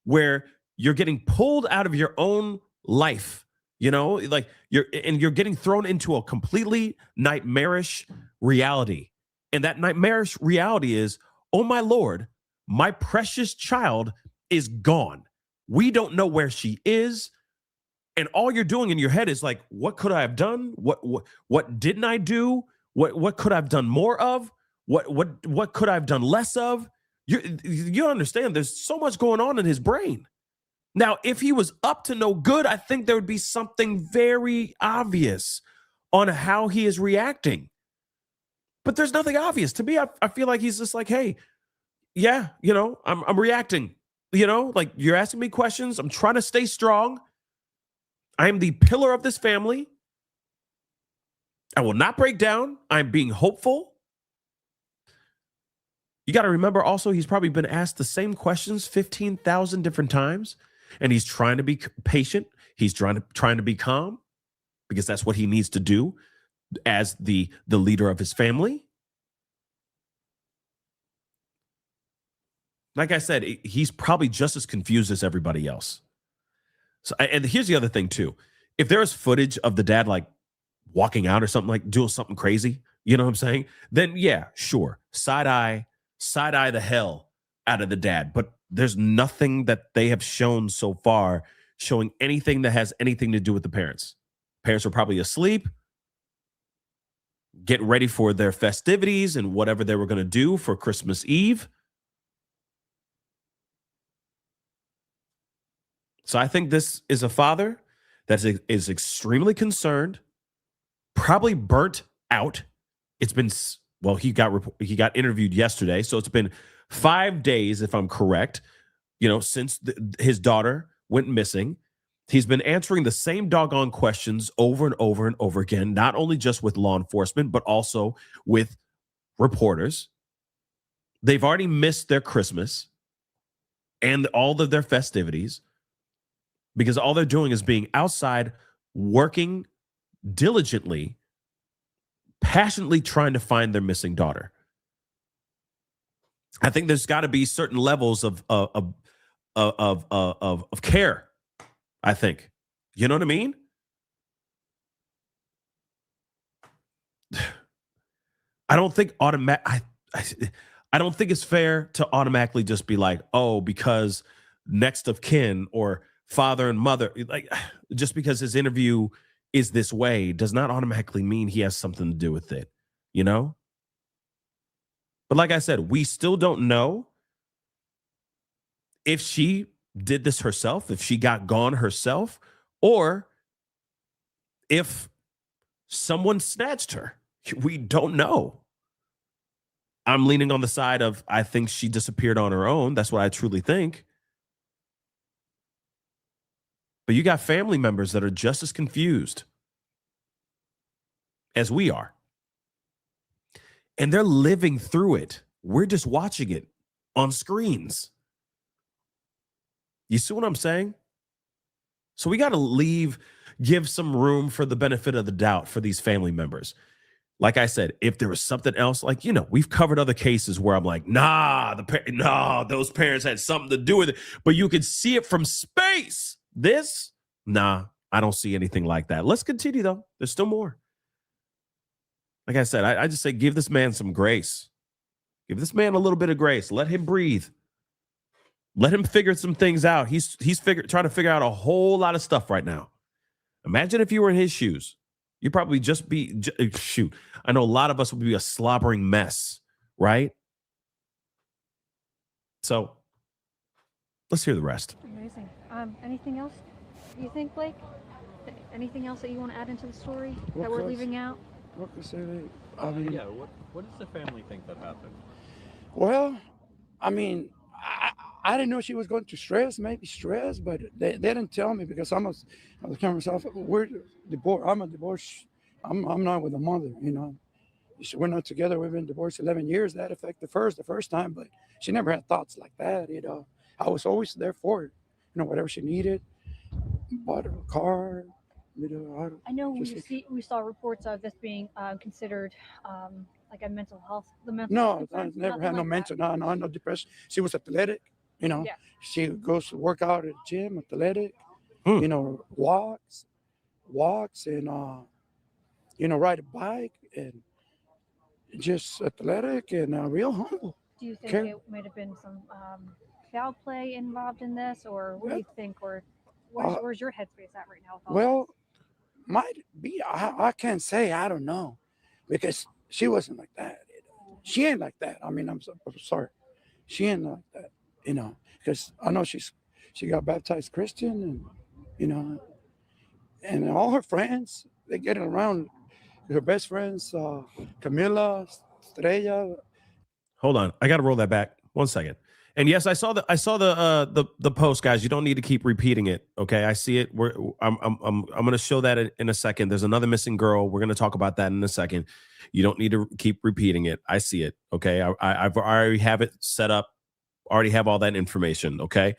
where you're getting pulled out of your own life. Like you're getting thrown into a completely nightmarish reality. And that nightmarish reality is, oh my Lord, my precious child is gone. We don't know where she is. And all you're doing in your head is like, what could I have done? What didn't I do? What could I have done more of? What could I have done less of? You understand, there's so much going on in his brain. Now, if he was up to no good, I think there would be something very obvious on how he is reacting. But there's nothing obvious. To me, I feel like he's just like, hey, yeah, I'm reacting. Like you're asking me questions. I'm trying to stay strong. I am the pillar of this family. I will not break down. I'm being hopeful. You got to remember also, he's probably been asked the same questions 15,000 different times. And he's trying to be patient. He's trying to be calm because that's what he needs to do as the leader of his family. Like I said, he's probably just as confused as everybody else. So, and here's the other thing too. If there is footage of the dad like walking out or something, like doing something crazy, you know what I'm saying? Then yeah, sure. Side eye the hell out of the dad. But there's nothing that they have shown so far showing anything that has anything to do with the parents. Parents are probably asleep, getting ready for their festivities and whatever they were going to do for Christmas Eve. So I think this is a father that is extremely concerned, probably burnt out. It's been, well, he got interviewed yesterday, so it's been 5 days, if I'm correct, since his daughter went missing. He's been answering the same doggone questions over and over and over again, not only just with law enforcement, but also with reporters. They've already missed their Christmas and all of their festivities because all they're doing is being outside, working diligently, passionately trying to find their missing daughter. I think there's got to be certain levels of care. I think, you know what I mean? I don't think I don't think it's fair to automatically just be like, oh, because next of kin or father and mother, like just because his interview is this way does not automatically mean he has something to do with it, But like I said, we still don't know if she did this herself, if she got gone herself, or if someone snatched her. We don't know. I'm leaning on the side of I think she disappeared on her own. That's what I truly think. But you got family members that are just as confused as we are. And they're living through it. We're just watching it on screens. You see what I'm saying? So we got to give some room for the benefit of the doubt for these family members. like I said, if there was something else, like, you know, we've covered other cases where I'm like, nah, those parents had something to do with it, but you can see it from space. This, nah, I don't see anything like that. Let's continue though. There's still more. Like I said, I just say, give this man some grace. Give this man a little bit of grace. Let him breathe. Let him figure some things out. He's trying to figure out a whole lot of stuff right now. Imagine if you were in his shoes. You'd probably just be, shoot, I know a lot of us would be a slobbering mess, right? So let's hear the rest. Amazing. Anything else you think, Blake? Anything else that you want to add into the story that we're leaving out? What can I say? I mean, what does the family think that happened? well, I mean, I didn't know she was going to maybe stress, but they didn't tell me because I was telling myself, we're divorced. I'm a divorce. I'm not with the mother, you know. We're not together. We've been divorced 11 years. That affected the first time, but she never had thoughts like that, you know. I was always there for her, you know, whatever she needed. Bought her a car, you know. I know we saw reports of this being considered like a mental health. No, I never had no mental. No depression. She was athletic, you know. Yeah. She goes to work out at the gym, athletic, you know, walks and you know, ride a bike and just athletic and real humble. Do you think it might have been some foul play involved in this, or what do you think, or where's your headspace at right now? Well, might be. I can't say. I don't know, because she wasn't like that. You know? She ain't like that. I mean, I'm sorry. She ain't like that. You know, because I know she got baptized Christian, and you know, and all her friends, they get around. Her best friends, Camila, Estrella. Hold on, I got to roll that back 1 second. And yes, I saw the post, guys. You don't need to keep repeating it. Okay, I see it. I'm going to show that in a second. There's another missing girl. We're going to talk about that in a second. You don't need to keep repeating it. I see it. Okay, I already have it set up. Already have all that information. Okay,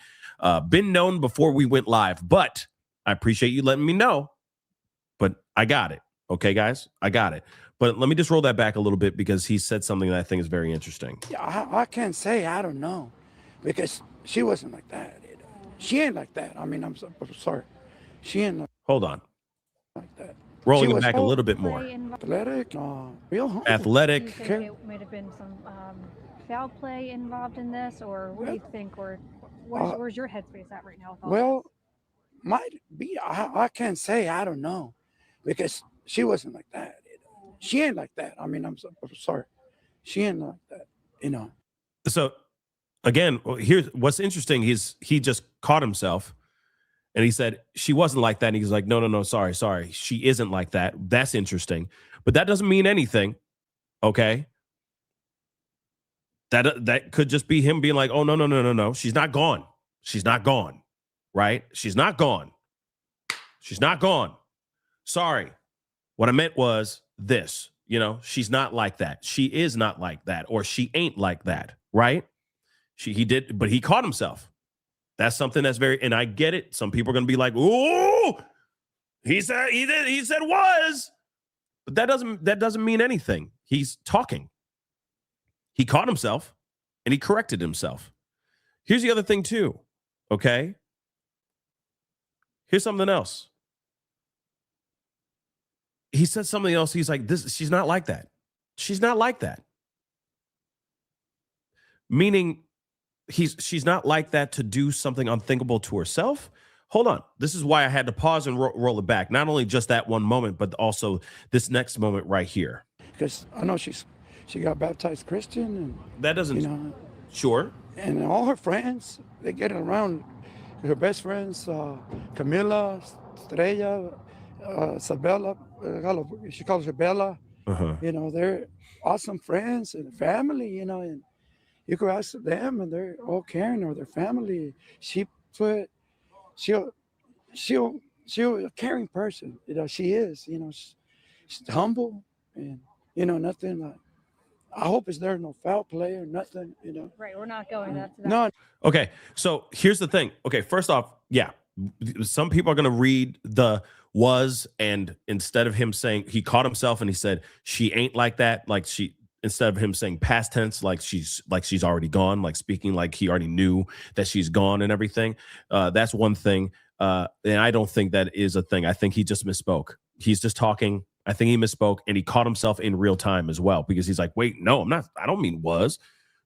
been known before we went live, but I appreciate you letting me know. But I got it. Okay, guys, I got it. But let me just roll that back a little bit because he said something that I think is very interesting. Yeah, I can't say. I don't know, because she wasn't like that. You know? She ain't like that. I mean, I'm sorry. She ain't Hold on. like that. Rolling it back a little bit more. Athletic, real humble. Athletic. Do you think it might have been some foul play involved in this, or what do you think, or where's your headspace at right now? Well, might be. I can't say. I don't know, because she wasn't like that. You know? She ain't like that. I mean, I'm sorry. She ain't like that. You know. So, again, here's what's interesting. He just caught himself, and he said she wasn't like that. And he's like, no, sorry, she isn't like that. That's interesting, but that doesn't mean anything. Okay. That could just be him being like, oh no, she's not gone. She's not gone. Right? She's not gone. She's not gone. Sorry. What I meant was this, you know, she's not like that. She is not like that, or she ain't like that, right? He did, but he caught himself. That's something that's very, and I get it. Some people are going to be like, "Ooh, he said was," but that doesn't mean anything. He's talking. He caught himself, and he corrected himself. Here's the other thing too. Okay. Here's something else. He said something else. He's like, she's not like that. She's not like that. Meaning she's not like that to do something unthinkable to herself. Hold on. This is why I had to pause and roll it back. Not only just that one moment, but also this next moment right here. Because I know she got baptized Christian, and that doesn't, you know, sure. And all her friends, they get around. Her best friends, Camila, Estrella, Isabella, she calls her Bella. You know, they're awesome friends and family, you know, and you go ask them and they're all caring, or their family. She's a caring person, you know, she is, you know, she's humble, and, you know, nothing like, I hope there's no foul play or nothing, you know. Right, we're not going to that. No. Okay, so here's the thing. Okay, first off, yeah, some people are going to read was, and instead of him saying, he caught himself and he said, she ain't like that, like she, instead of him saying past tense, like she's already gone, like speaking like he already knew that she's gone and everything. That's one thing. And I don't think that is a thing. I think he just misspoke. He's just talking. I think he misspoke, and he caught himself in real time as well, because he's like, wait, no, I'm not. I don't mean was.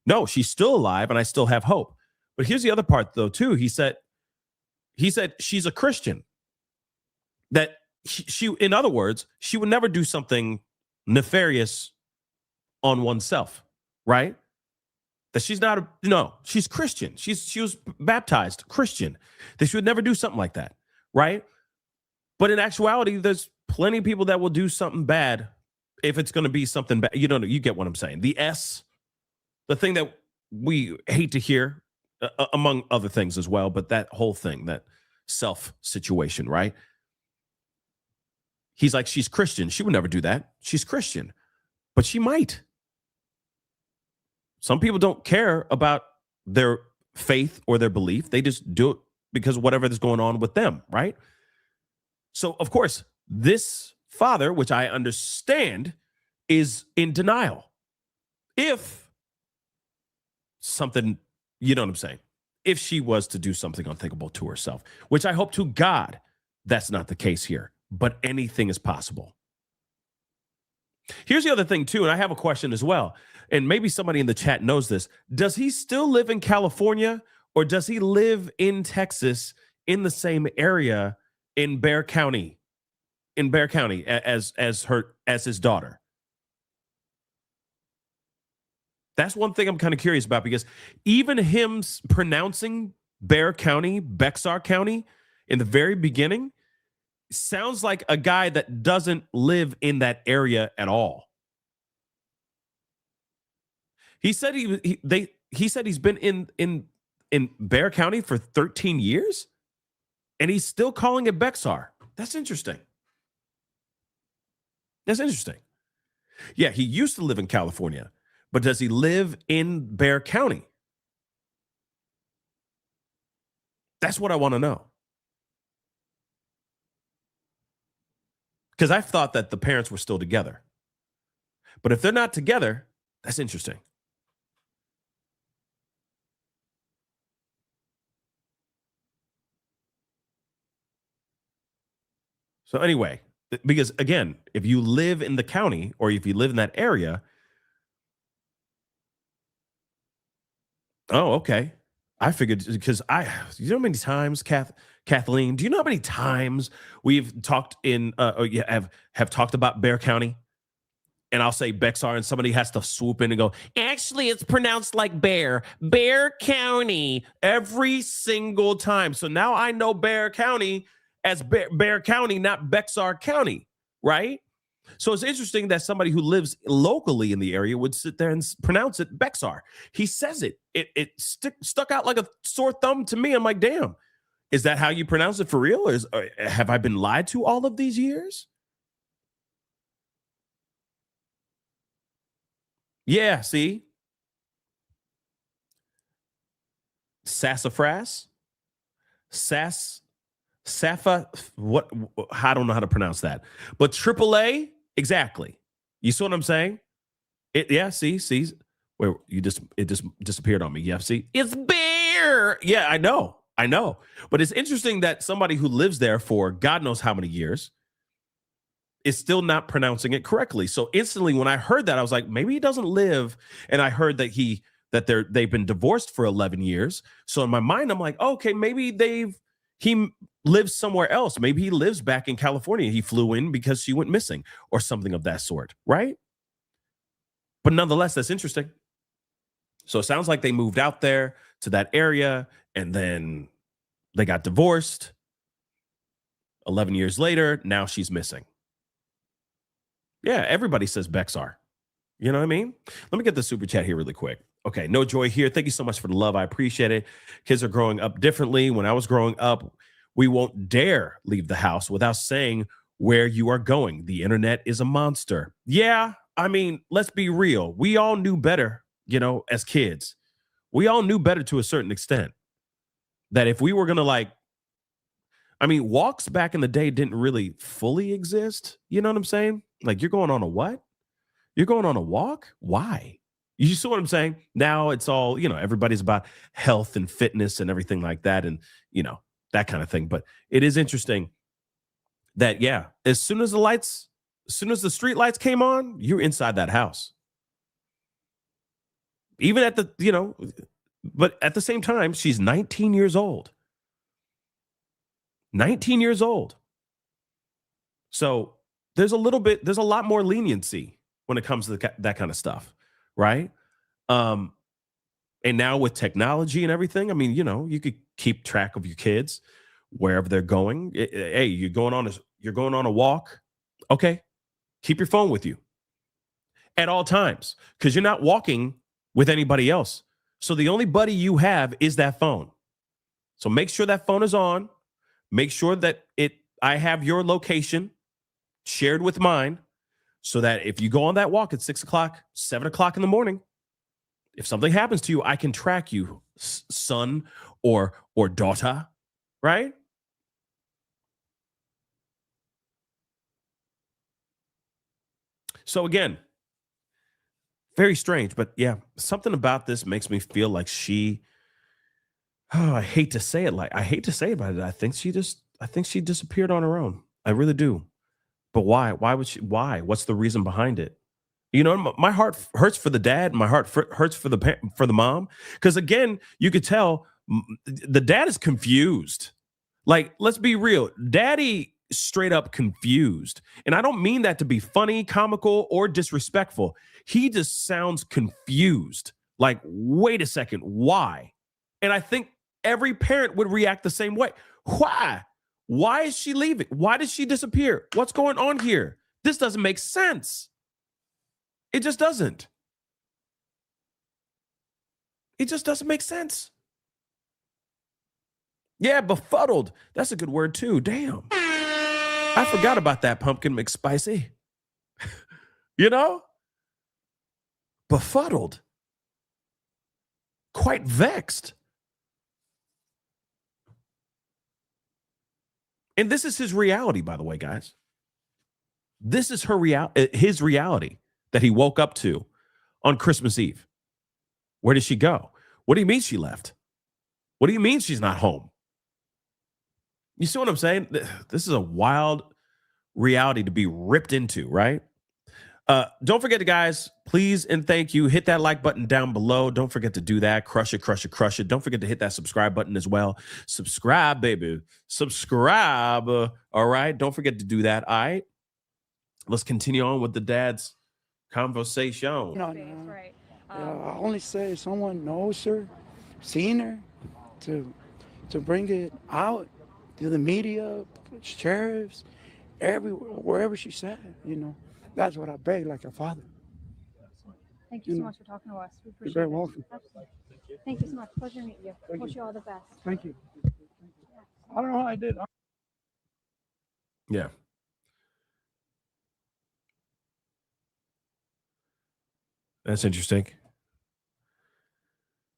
No, she's still alive and I still have hope. But here's the other part though, too. He said she's a Christian. That she, in other words, she would never do something nefarious on oneself, right? That she's not, she's Christian. She was baptized Christian. That she would never do something like that, right? But in actuality, there's plenty of people that will do something bad if it's going to be something bad. You get what I'm saying. The thing that we hate to hear, among other things as well, but that whole thing, that self situation, right? He's like, she's Christian. She would never do that. She's Christian, but she might. Some people don't care about their faith or their belief. They just do it because of whatever is going on with them, right? So, of course, this father, which I understand, is in denial. If something, you know what I'm saying? If she was to do something unthinkable to herself, which I hope to God that's not the case here. But anything is possible. Here's the other thing, too, and I have a question as well, and maybe somebody in the chat knows this. Does he still live in California, or does he live in Texas in the same area in Bexar County, as his daughter? That's one thing I'm kind of curious about, because even him pronouncing Bexar County in the very beginning sounds like a guy that doesn't live in that area at all. He said he said he's been in Bexar County for 13 years, and he's still calling it Bexar. That's interesting. Yeah, he used to live in California, but does he live in Bexar County? That's what I want to know. Because I thought that the parents were still together. But if they're not together, that's interesting. So anyway, because again, if you live in the county or if you live in that area, oh, okay. I figured, because you know how many times, Kathleen, do you know how many times we've talked have talked about Bexar County? And I'll say Bexar, and somebody has to swoop in and go, actually, it's pronounced like Bexar County, every single time. So now I know Bexar County as Bexar County, not Bexar County, right? So it's interesting that somebody who lives locally in the area would sit there and pronounce it Bexar. He says it. It stuck out like a sore thumb to me. I'm like, damn, is that how you pronounce it for real? Or have I been lied to all of these years? Yeah, see? Sassafras? Safa, what? I don't know how to pronounce that. But AAA, exactly. You see what I'm saying? See. Where it just disappeared on me. Yeah, see? It's bear. Yeah, I know. But it's interesting that somebody who lives there for God knows how many years is still not pronouncing it correctly. So instantly when I heard that, I was like, maybe he doesn't live. And I heard that they've been divorced for 11 years. So in my mind, I'm like, okay, maybe he lives somewhere else. Maybe he lives back in California. He flew in because she went missing or something of that sort, right? But nonetheless, that's interesting. So it sounds like they moved out there to that area and then they got divorced. 11 years later, now she's missing. Yeah, everybody says Bexar. You know what I mean? Let me get the super chat here really quick. Okay, No Joy here. Thank you so much for the love. I appreciate it. Kids are growing up differently. When I was growing up, we won't dare leave the house without saying where you are going. The internet is a monster. Yeah, I mean, let's be real. We all knew better, as kids. We all knew better to a certain extent. That if we were going to I mean, walks back in the day didn't really fully exist. You know what I'm saying? Like, you're going on a what? You're going on a walk? Why? You see what I'm saying? Now it's all, everybody's about health and fitness and everything like that. And, that kind of thing. But it is interesting that, yeah, as soon as the street lights came on, you're inside that house. Even at but at the same time, she's 19 years old. 19 years old. So there's a lot more leniency when it comes to that kind of stuff, right? And now with technology and everything, I mean, you could keep track of your kids wherever they're going. Hey, you're going on a walk. Okay, keep your phone with you at all times because you're not walking with anybody else. So the only buddy you have is that phone. So make sure that phone is on. Make sure that I have your location shared with mine so that if you go on that walk at 6 o'clock, 7 o'clock in the morning, if something happens to you, I can track you, son or daughter, right? So again, very strange, but yeah, something about this makes me feel like I hate to say it about it. I think she disappeared on her own. I really do. But why? Why? What's the reason behind it? My heart hurts for the dad. My heart hurts for the mom. Because again, you could tell the dad is confused. Like, let's be real. Daddy straight up confused. And I don't mean that to be funny, comical, or disrespectful. He just sounds confused. Like, wait a second, why? And I think every parent would react the same way. Why? Why is she leaving? Why did she disappear? What's going on here? This doesn't make sense. It just doesn't. It just doesn't make sense. Yeah, befuddled. That's a good word too. Damn. I forgot about that, Pumpkin McSpicy. Befuddled. Quite vexed. And this is his reality, by the way, guys. This is his reality that he woke up to on Christmas Eve. Where did she go? What do you mean she left? What do you mean she's not home? You see what I'm saying? This is a wild reality to be ripped into, right? Don't forget, guys, please and thank you. Hit that like button down below. Don't forget to do that. Crush it, crush it, crush it. Don't forget to hit that subscribe button as well. Subscribe, baby. Subscribe. All right. Don't forget to do that. All right. Let's continue on with the dad's conversation. I only say someone knows her, seen her, to bring it out to the media, sheriffs, everywhere, wherever she's at, That's what I beg, like a father. Thank you so much for talking to us. We appreciate You're very it. welcome. Absolutely. Thank you so much. Pleasure to meet you. Wish you all the best. Thank you. I don't know how I did. Yeah. That's interesting.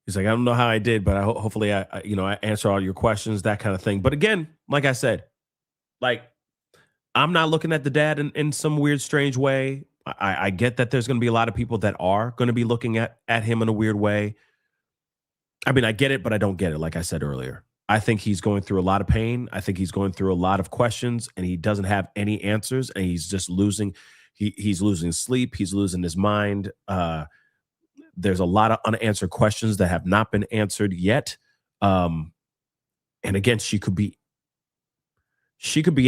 He's like, I don't know how I did, but hopefully I answer all your questions, that kind of thing. But again, like I said, I'm not looking at the dad in some weird, strange way. I get that there's going to be a lot of people that are going to be looking at him in a weird way. I mean, I get it, but I don't get it. Like I said earlier, I think he's going through a lot of pain. I think he's going through a lot of questions, and he doesn't have any answers, and he's just losing. He's losing sleep. He's losing his mind. There's a lot of unanswered questions that have not been answered yet. And again, she could be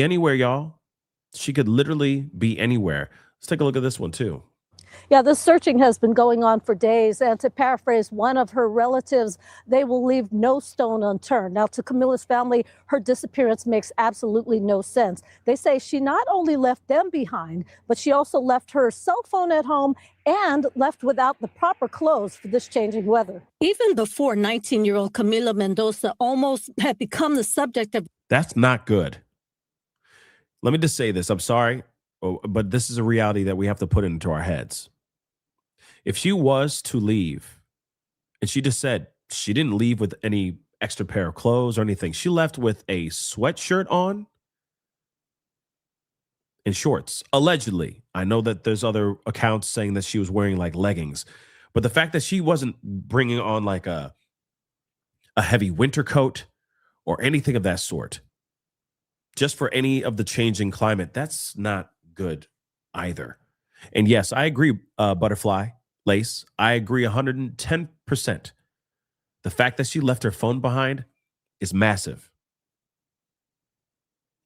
anywhere, y'all. She could literally be anywhere. Let's take a look at this one too. Yeah, this searching has been going on for days. And to paraphrase one of her relatives, they will leave no stone unturned. Now, to Camila's family, her disappearance makes absolutely no sense. They say she not only left them behind, but she also left her cell phone at home and left without the proper clothes for this changing weather. Even before 19-year-old Camila Mendoza Olmos had become the subject of... That's not good. Let me just say this. I'm sorry, but this is a reality that we have to put into our heads. If she was to leave, and she just said she didn't leave with any extra pair of clothes or anything. She left with a sweatshirt on and shorts, allegedly. I know that there's other accounts saying that she was wearing like leggings, but the fact that she wasn't bringing on like a heavy winter coat or anything of that sort, just for any of the changing climate, that's not good either. And yes, I agree, Butterfly Lace. I agree 110%. The fact that she left her phone behind is massive.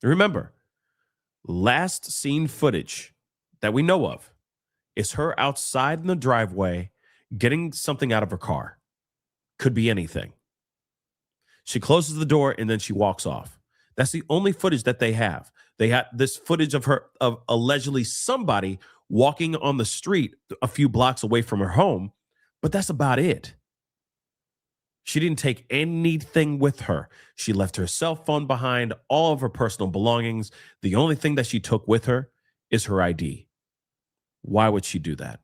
Remember, last seen footage that we know of is her outside in the driveway getting something out of her car. Could be anything. She closes the door and then she walks off. That's the only footage that they have. They had this footage of her, of allegedly somebody walking on the street a few blocks away from her home, but that's about it. She didn't take anything with her. She left her cell phone behind, all of her personal belongings. The only thing that she took with her is her ID. Why would she do that?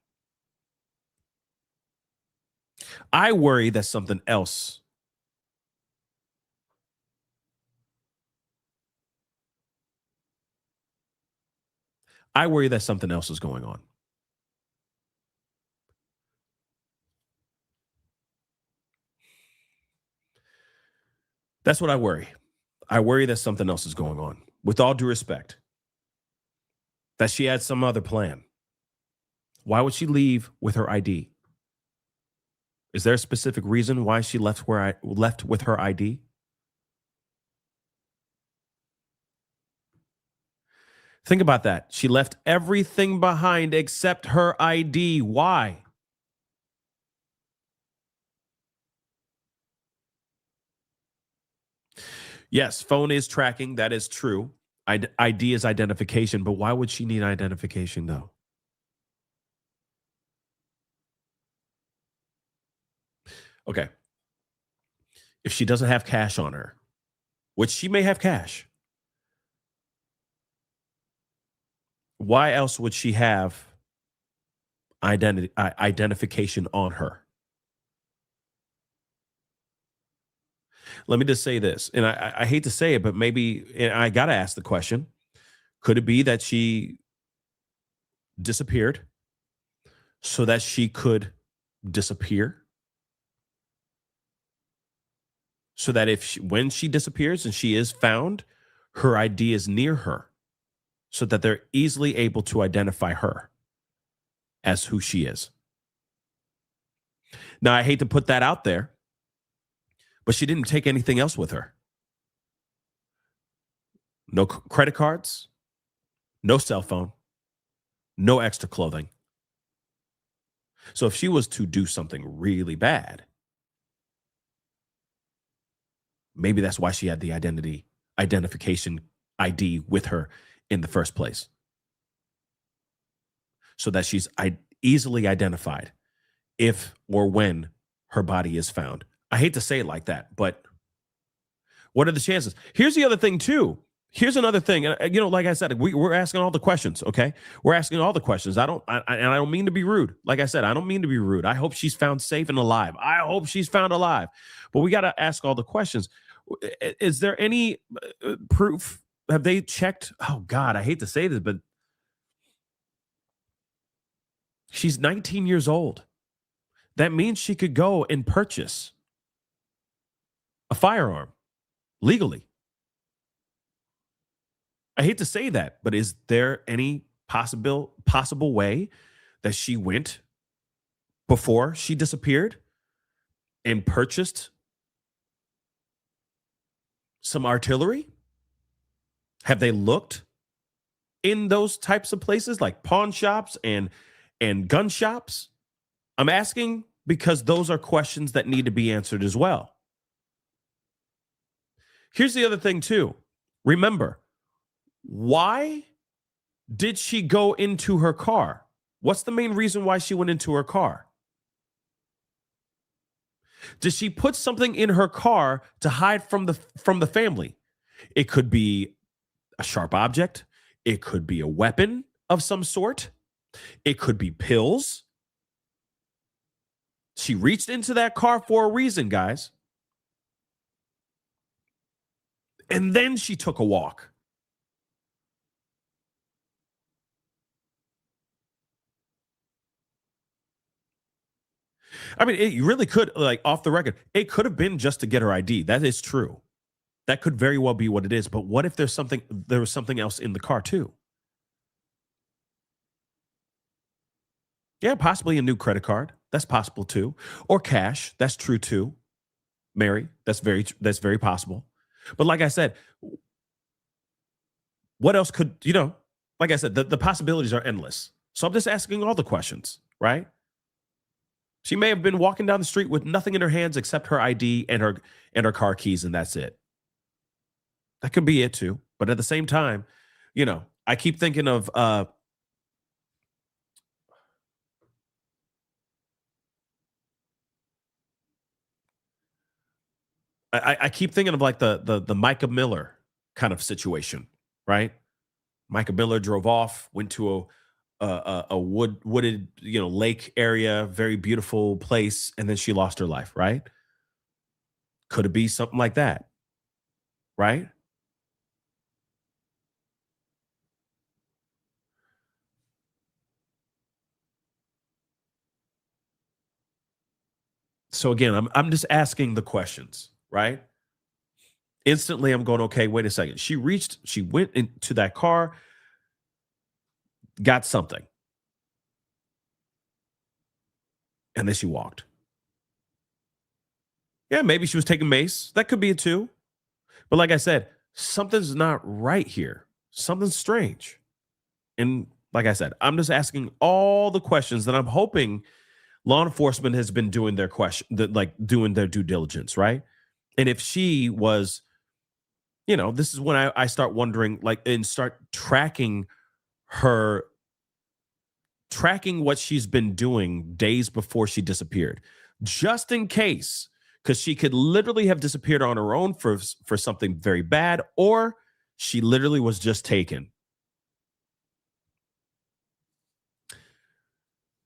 I worry that something else. I worry that something else is going on. That's what I worry. I worry that something else is going on. With all due respect, that she had some other plan. Why would she leave with her ID? Is there a specific reason why she left with her ID? Think about that. She left everything behind except her ID. Why? Yes, phone is tracking. That is true. ID is identification, but why would she need identification though? Okay. If she doesn't have cash on her, which she may have cash, why else would she have identification on her? Let me just say this, and I hate to say it, but maybe, and I got to ask the question, could it be that she disappeared so that she could disappear? So that when she disappears and she is found, her ID is near her so that they're easily able to identify her as who she is. Now, I hate to put that out there, but she didn't take anything else with her. No credit cards, no cell phone, no extra clothing. So if she was to do something really bad, maybe that's why she had the identification ID with her in the first place. So that she's easily identified if or when her body is found. I hate to say it like that, but what are the chances? Here's the other thing too. Here's another thing. Like I said, we're asking all the questions, okay? We're asking all the questions. I don't mean to be rude. Like I said, I don't mean to be rude. I hope she's found safe and alive. I hope she's found alive. But we got to ask all the questions. Is there any proof? Have they checked? Oh, God, I hate to say this, but she's 19 years old. That means she could go and purchase a firearm legally. I hate to say that, but is there any possible way that she went before she disappeared and purchased some artillery? Have they looked in those types of places like pawn shops and gun shops? I'm asking because those are questions that need to be answered as well. Here's the other thing too. Remember, why did she go into her car? What's the main reason why she went into her car? Did she put something in her car to hide from the family? It could be a sharp object. It could be a weapon of some sort. It could be pills. She reached into that car for a reason, guys. And then she took a walk. I mean, it really could, like, off the record, it could have been just to get her ID. That is true. That could very well be what it is. But what if there was something else in the car too? Yeah, possibly a new credit card. That's possible too. Or cash. That's true too. Mary, that's very possible. But like I said, what else could, like I said, the possibilities are endless. So I'm just asking all the questions, right? She may have been walking down the street with nothing in her hands except her ID and her car keys, and that's it. That could be it too. But at the same time, I keep thinking of I keep thinking of like the Micah Miller kind of situation, right? Micah Miller drove off, went to a wooded lake area, very beautiful place, and then she lost her life, right? Could it be something like that, right? So again, I'm just asking the questions, right? Instantly, I'm going, okay, wait a second. She went into that car, got something, and then she walked. Yeah, maybe she was taking mace. That could be it too. But like I said, something's not right here. Something's strange. And like I said, I'm just asking all the questions that I'm hoping law enforcement has been doing their doing their due diligence, right? And if she was, this is when I start wondering, and start tracking what she's been doing days before she disappeared, just in case, because she could literally have disappeared on her own for something very bad, or she literally was just taken.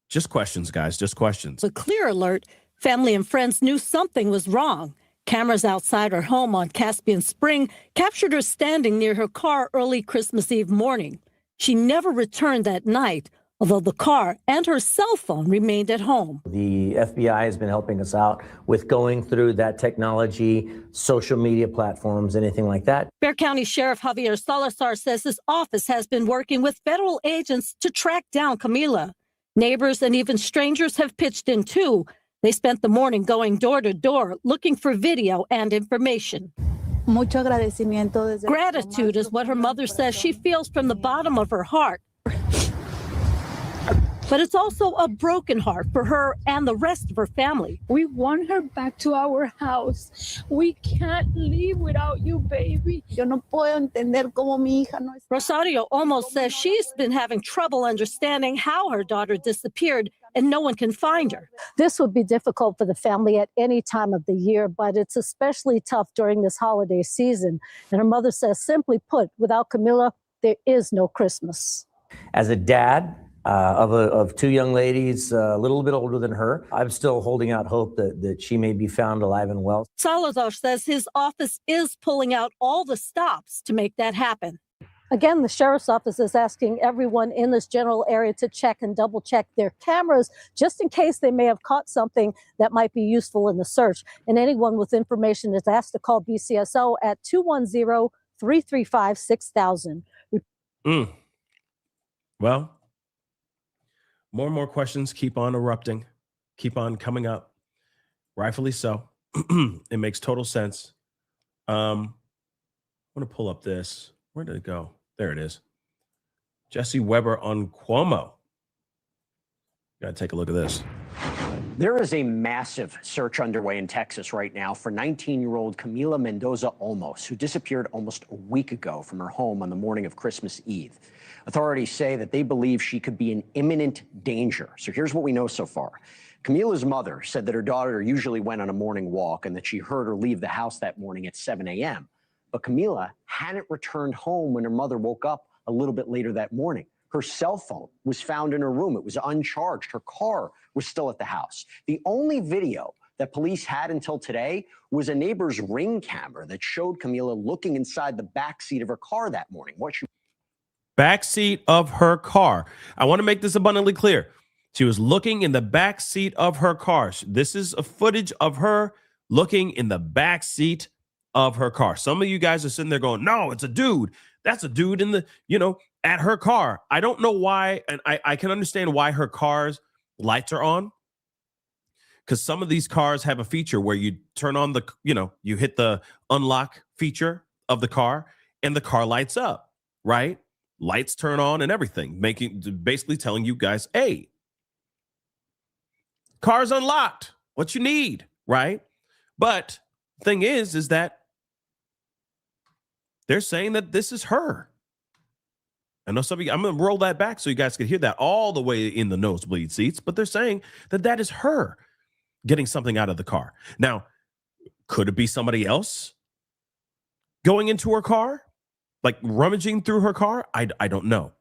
Just questions, guys. Just questions. A clear alert. Family and friends knew something was wrong. Cameras outside her home on Caspian Spring captured her standing near her car early Christmas Eve morning. She never returned that night, although the car and her cell phone remained at home. The FBI has been helping us out with going through that technology, social media platforms, anything like that. Bexar County Sheriff Javier Salazar says his office has been working with federal agents to track down Camila. Neighbors and even strangers have pitched in too. They spent the morning going door to door looking for video and information. Gratitude is what her mother says she feels from the bottom of her heart. But it's also a broken heart for her and the rest of her family. We want her back to our house. We can't leave without you, baby. Yo no puedo entender cómo mi hija no. Rosario Olmos says she's been having trouble understanding how her daughter disappeared and no one can find her. This would be difficult for the family at any time of the year, but it's especially tough during this holiday season. And her mother says, simply put, without Camila, there is no Christmas. As a dad of two young ladies, a little bit older than her, I'm still holding out hope that she may be found alive and well. Salazar says his office is pulling out all the stops to make that happen. Again, the sheriff's office is asking everyone in this general area to check and double check their cameras just in case they may have caught something that might be useful in the search. And anyone with information is asked to call BCSO at 210-335-6000. Well, more and more questions keep on erupting, keep on coming up, rightfully so. It makes total sense. I'm going to pull up this. Where did it go? There it is. Jesse Weber on Cuomo. Got to take a look at this. There is a massive search underway in Texas right now for 19-year-old Camila Mendoza Olmos, who disappeared almost a week ago from her home on the morning of Christmas Eve. Authorities say that they believe she could be in imminent danger. So here's what we know so far. Camila's mother said that her daughter usually went on a morning walk and that she heard her leave the house that morning at 7 a.m. But Camila hadn't returned home when her mother woke up a little bit later that morning. Her cell phone was found in her room. It was uncharged. Her car was still at the house. The only video that police had until today was a neighbor's Ring camera that showed Camila looking inside the backseat of her car that morning. Backseat of her car. I want to make this abundantly clear. She was looking in the backseat of her car. This is a footage of her looking in the backseat of her car. Some of you guys are sitting there going, no, it's a dude. That's a dude in the, at her car. I don't know why. And I can understand why her car's lights are on. Because some of these cars have a feature where you turn on the, you hit the unlock feature of the car and the car lights up, right? Lights turn on and everything, basically telling you guys, hey, car's unlocked. What you need, right? But thing is that they're saying that this is her. I know some of you, I'm going to roll that back so you guys can hear that all the way in the nosebleed seats, but they're saying that that is her getting something out of the car. Now, could it be somebody else going into her car? Like rummaging through her car? I don't know.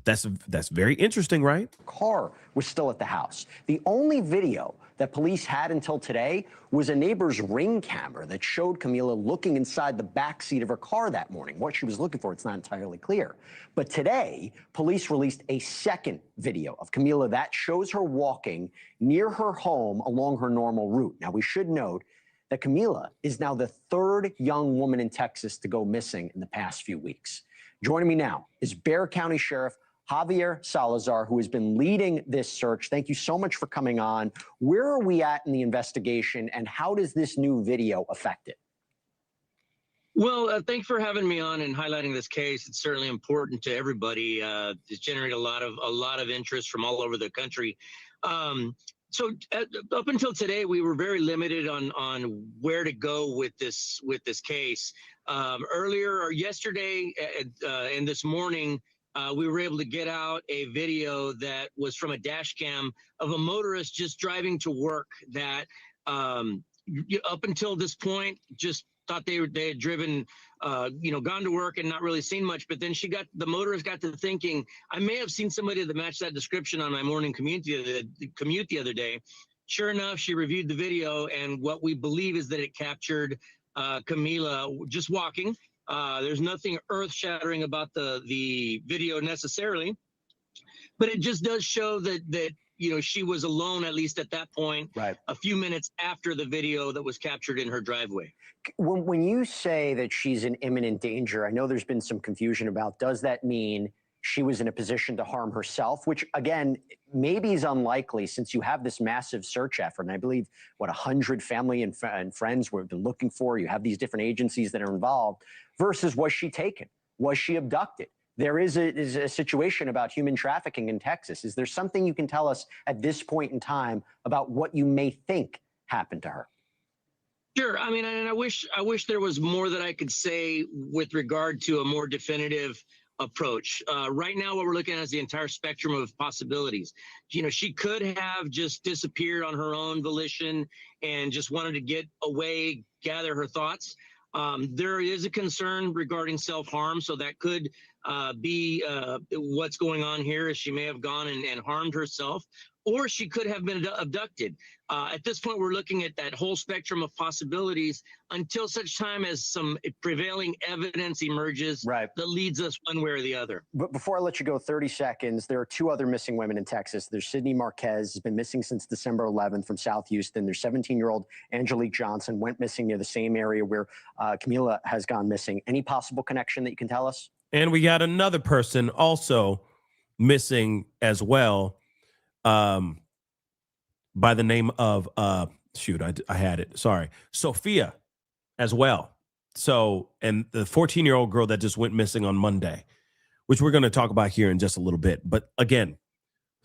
That's very interesting, right? Car was still at the house. The only video that police had until today was a neighbor's Ring camera that showed Camila looking inside the backseat of her car that morning. What she was looking for, it's not entirely clear. But today, police released a second video of Camila that shows her walking near her home along her normal route. Now, we should note that Camila is now the third young woman in Texas to go missing in the past few weeks. Joining me now is Bexar County Sheriff Javier Salazar, who has been leading this search. Thank you so much for coming on. Where are we at in the investigation, and how does this new video affect it? Well, thanks for having me on and highlighting this case. It's certainly important to everybody. It's generated a lot of interest from all over the country. So up until today, we were very limited on where to go with this case. Earlier or yesterday and this morning, we were able to get out a video that was from a dash cam of a motorist just driving to work that up until this point just thought they had driven, gone to work and not really seen much. But then the motorist got to thinking, I may have seen somebody that matched that description on my morning commute the other day. Sure enough, she reviewed the video, and what we believe is that it captured Camila just walking. There's nothing earth-shattering about the video necessarily, but it just does show that she was alone, at least at that point, right, a few minutes after the video that was captured in her driveway. When you say that she's in imminent danger, I know there's been some confusion about, does that mean she was in a position to harm herself, which, again, maybe is unlikely since you have this massive search effort. And I believe, 100 family and friends we've been looking for. You have these different agencies that are involved versus was she taken? Was she abducted? There is a situation about human trafficking in Texas. Is there something you can tell us at this point in time about what you may think happened to her? Sure. I mean, and I wish there was more that I could say with regard to a more definitive approach. Right now, what we're looking at is the entire spectrum of possibilities. She could have just disappeared on her own volition and just wanted to get away, gather her thoughts. There is a concern regarding self-harm, so that could be what's going on here, is she may have gone and harmed herself, or she could have been abducted. At this point, we're looking at that whole spectrum of possibilities until such time as some prevailing evidence emerges that leads us one way or the other. But before I let you go, 30 seconds, there are two other missing women in Texas. There's Sydney Marquez, has been missing since December 11th from South Houston. There's 17-year-old Angelique Johnson, went missing near the same area where Camila has gone missing. Any possible connection that you can tell us? And we got another person also missing as well, by the name of I had it. Sorry, Sophia, as well. So, and the 14-year-old girl that just went missing on Monday, which we're going to talk about here in just a little bit. But again,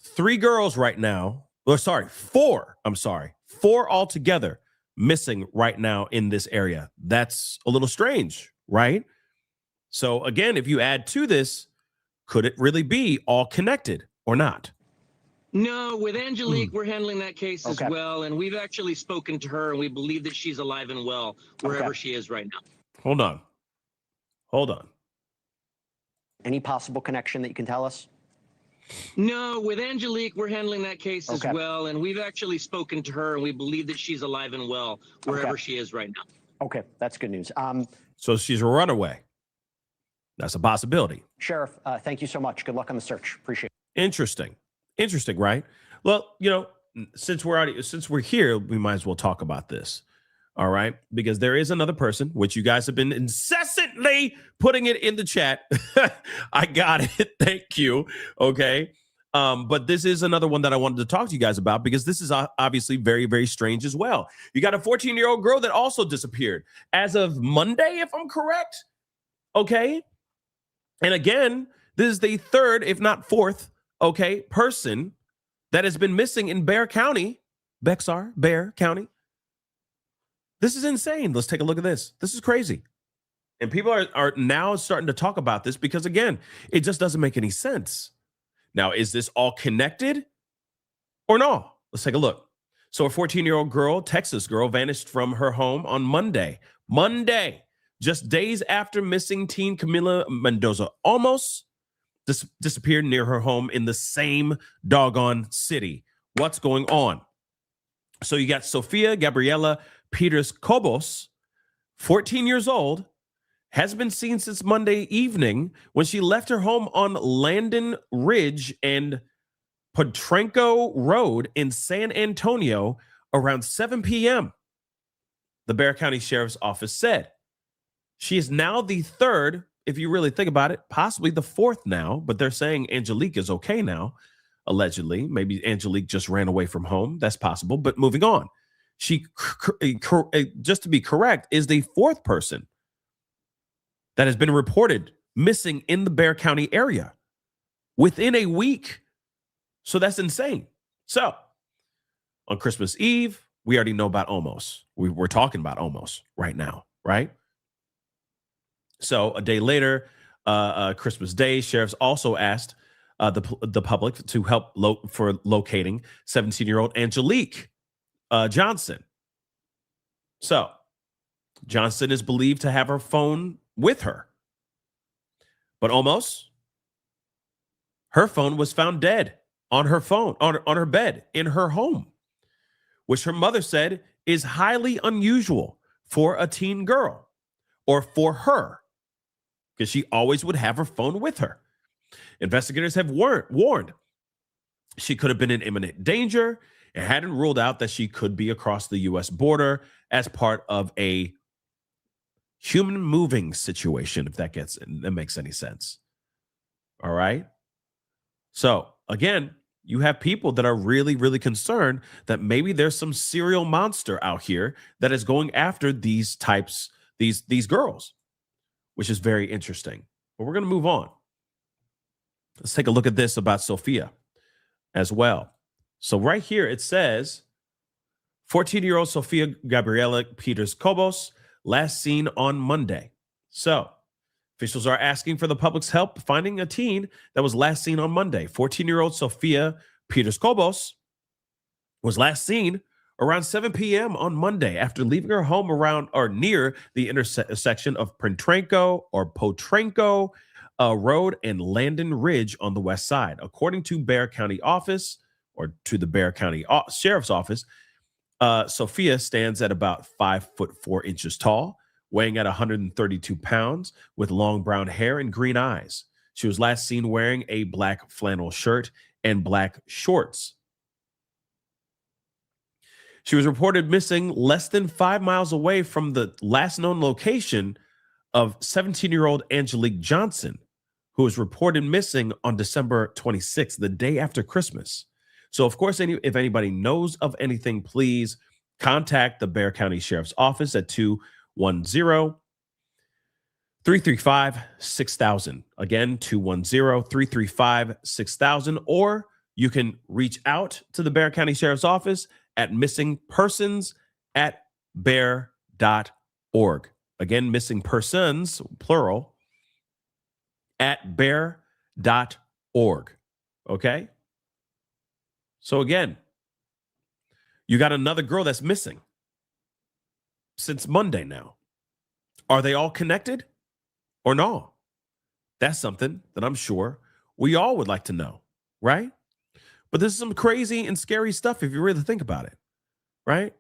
3 girls right now. Or sorry, 4. I'm sorry, 4 altogether missing right now in this area. That's a little strange, right? So again, if you add to this, could it really be all connected or not? No, with Angelique, we're handling that case as well. And we've actually spoken to her, and we believe that she's alive and well wherever she is right now. Hold on. Any possible connection that you can tell us? No, with Angelique, we're handling that case as Okay. well, and we've actually spoken to her, and we believe that she's alive and well wherever Okay. she is right now. Okay, that's good news. So she's a runaway. That's a possibility. Sheriff, thank you so much. Good luck on the search. Appreciate it. Interesting, right? Well, since we're here, we might as well talk about this. All right, because there is another person, which you guys have been incessantly putting it in the chat. I got it. Thank you. Okay. But this is another one that I wanted to talk to you guys about because this is obviously very, very strange as well. You got a 14-year-old girl that also disappeared as of Monday, if I'm correct. Okay. And again, this is the third, if not fourth, person that has been missing in Bexar County. This is insane. Let's take a look at this. This is crazy. And people are now starting to talk about this because, again, it just doesn't make any sense. Now, is this all connected or no? Let's take a look. So a 14-year-old girl, Texas girl, vanished from her home on Monday, just days after missing teen Camila Mendoza Olmos disappeared near her home in the same doggone city. What's going on? So you got Sofia Gabriela Peters Cobos, 14 years old, has been seen since Monday evening when she left her home on Landon Ridge and Potranco Road in San Antonio around 7 p.m. The Bexar County Sheriff's Office said. She is now the third, if you really think about it, possibly the fourth now, but they're saying Angelique is okay now, allegedly. Maybe Angelique just ran away from home. That's possible, but moving on. She, just to be correct, is the fourth person that has been reported missing in the Bexar County area within a week. So that's insane. So on Christmas Eve, we already know about Olmos. We're talking about Olmos right now, right? So a day later, Christmas Day, sheriffs also asked the public to help locating 17-year-old Angelique Johnson. So Johnson is believed to have her phone with her. But almost, her phone was found dead on her phone, on her bed in her home, which her mother said is highly unusual for a teen girl or for her, because she always would have her phone with her. Investigators have warned she could have been in imminent danger and hadn't ruled out that she could be across the U.S. border as part of a human moving situation, if that makes any sense. All right. So again, you have people that are really, really concerned that maybe there's some serial monster out here that is going after these girls, which is very interesting. But we're going to move on. Let's take a look at this about Sophia as well. So right here, it says 14-year-old Sofia Gabriela Peters Cobos, last seen on Monday. So officials are asking for the public's help finding a teen that was last seen on Monday. 14-year-old Sofia Peters Cobos was last seen around 7 p.m. on Monday after leaving her home around or near the intersection of Potranco Road and Landon Ridge on the west side. According to Bexar County Office, or to the Bexar County Sheriff's Office, Sophia stands at about 5'4" tall, weighing at 132 pounds, with long brown hair and green eyes. She was last seen wearing a black flannel shirt and black shorts. She was reported missing less than 5 miles away from the last known location of 17-year-old Angelique Johnson, who was reported missing on December 26th, the day after Christmas. So, of course, if anybody knows of anything, please contact the Bexar County Sheriff's Office at 210-335-6000. Again, 210-335-6000. Or you can reach out to the Bexar County Sheriff's Office at missingpersons@bexar.org. Again, missing persons, plural, at bexar.org. Okay? So again, you got another girl that's missing since Monday now. Are they all connected or no? That's something that I'm sure we all would like to know, right? But this is some crazy and scary stuff if you really think about it, right?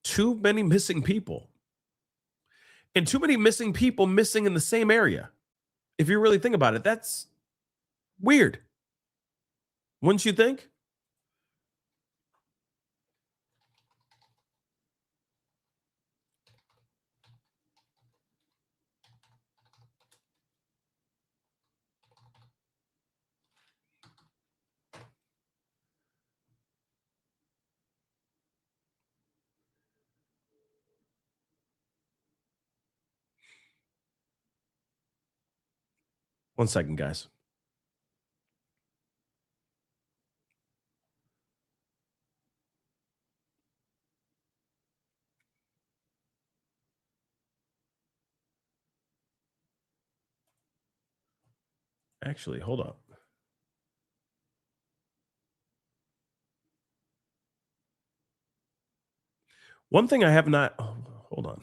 Too many missing people. And too many missing people missing in the same area. If you really think about it, that's weird. Wouldn't you think? One second, guys. Actually, hold up. One thing I have not, hold on.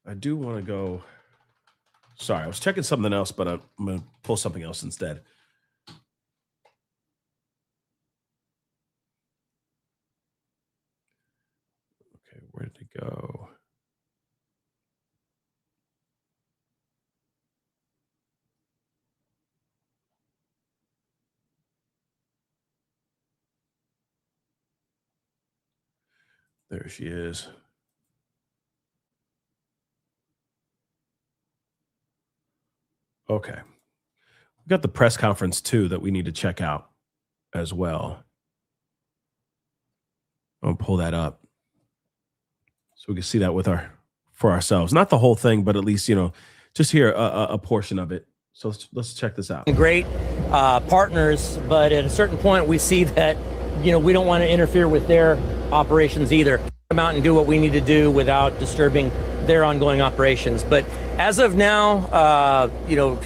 I do want to go. Sorry, I was checking something else, but I'm going to pull something else instead. Okay, where did it go? There she is. Okay. We got the press conference too that we need to check out as well. I'll pull that up so we can see that for ourselves. Not the whole thing, but at least, just hear a portion of it. So let's check this out. Great partners, but at a certain point we see that, we don't want to interfere with their operations either. Come out and do what we need to do without disturbing their ongoing operations. But as of now,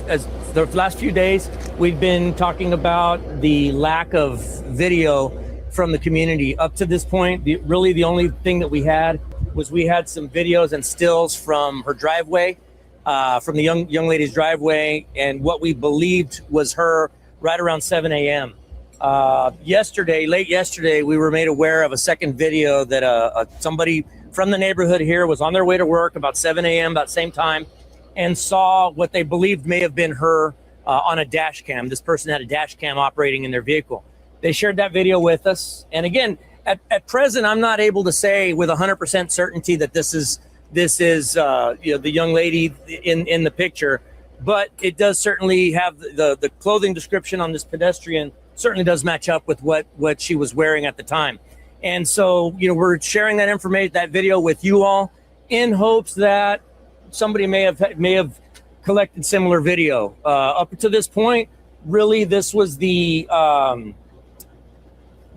as the last few days, we've been talking about the lack of video from the community. Up to this point, really the only thing that we had some videos and stills from her driveway, from the young lady's driveway, and what we believed was her right around 7 a.m. Late yesterday, we were made aware of a second video that somebody from the neighborhood here was on their way to work about 7 a.m., about the same time, and saw what they believed may have been her on a dash cam. This person had a dash cam operating in their vehicle. They shared that video with us. And again, at present, I'm not able to say with 100% certainty that this is the young lady in the picture, but it does certainly have the clothing description on this pedestrian certainly does match up with what she was wearing at the time. And so, we're sharing that information, that video with you all in hopes that somebody may have collected similar video. Up to this point, really, this was the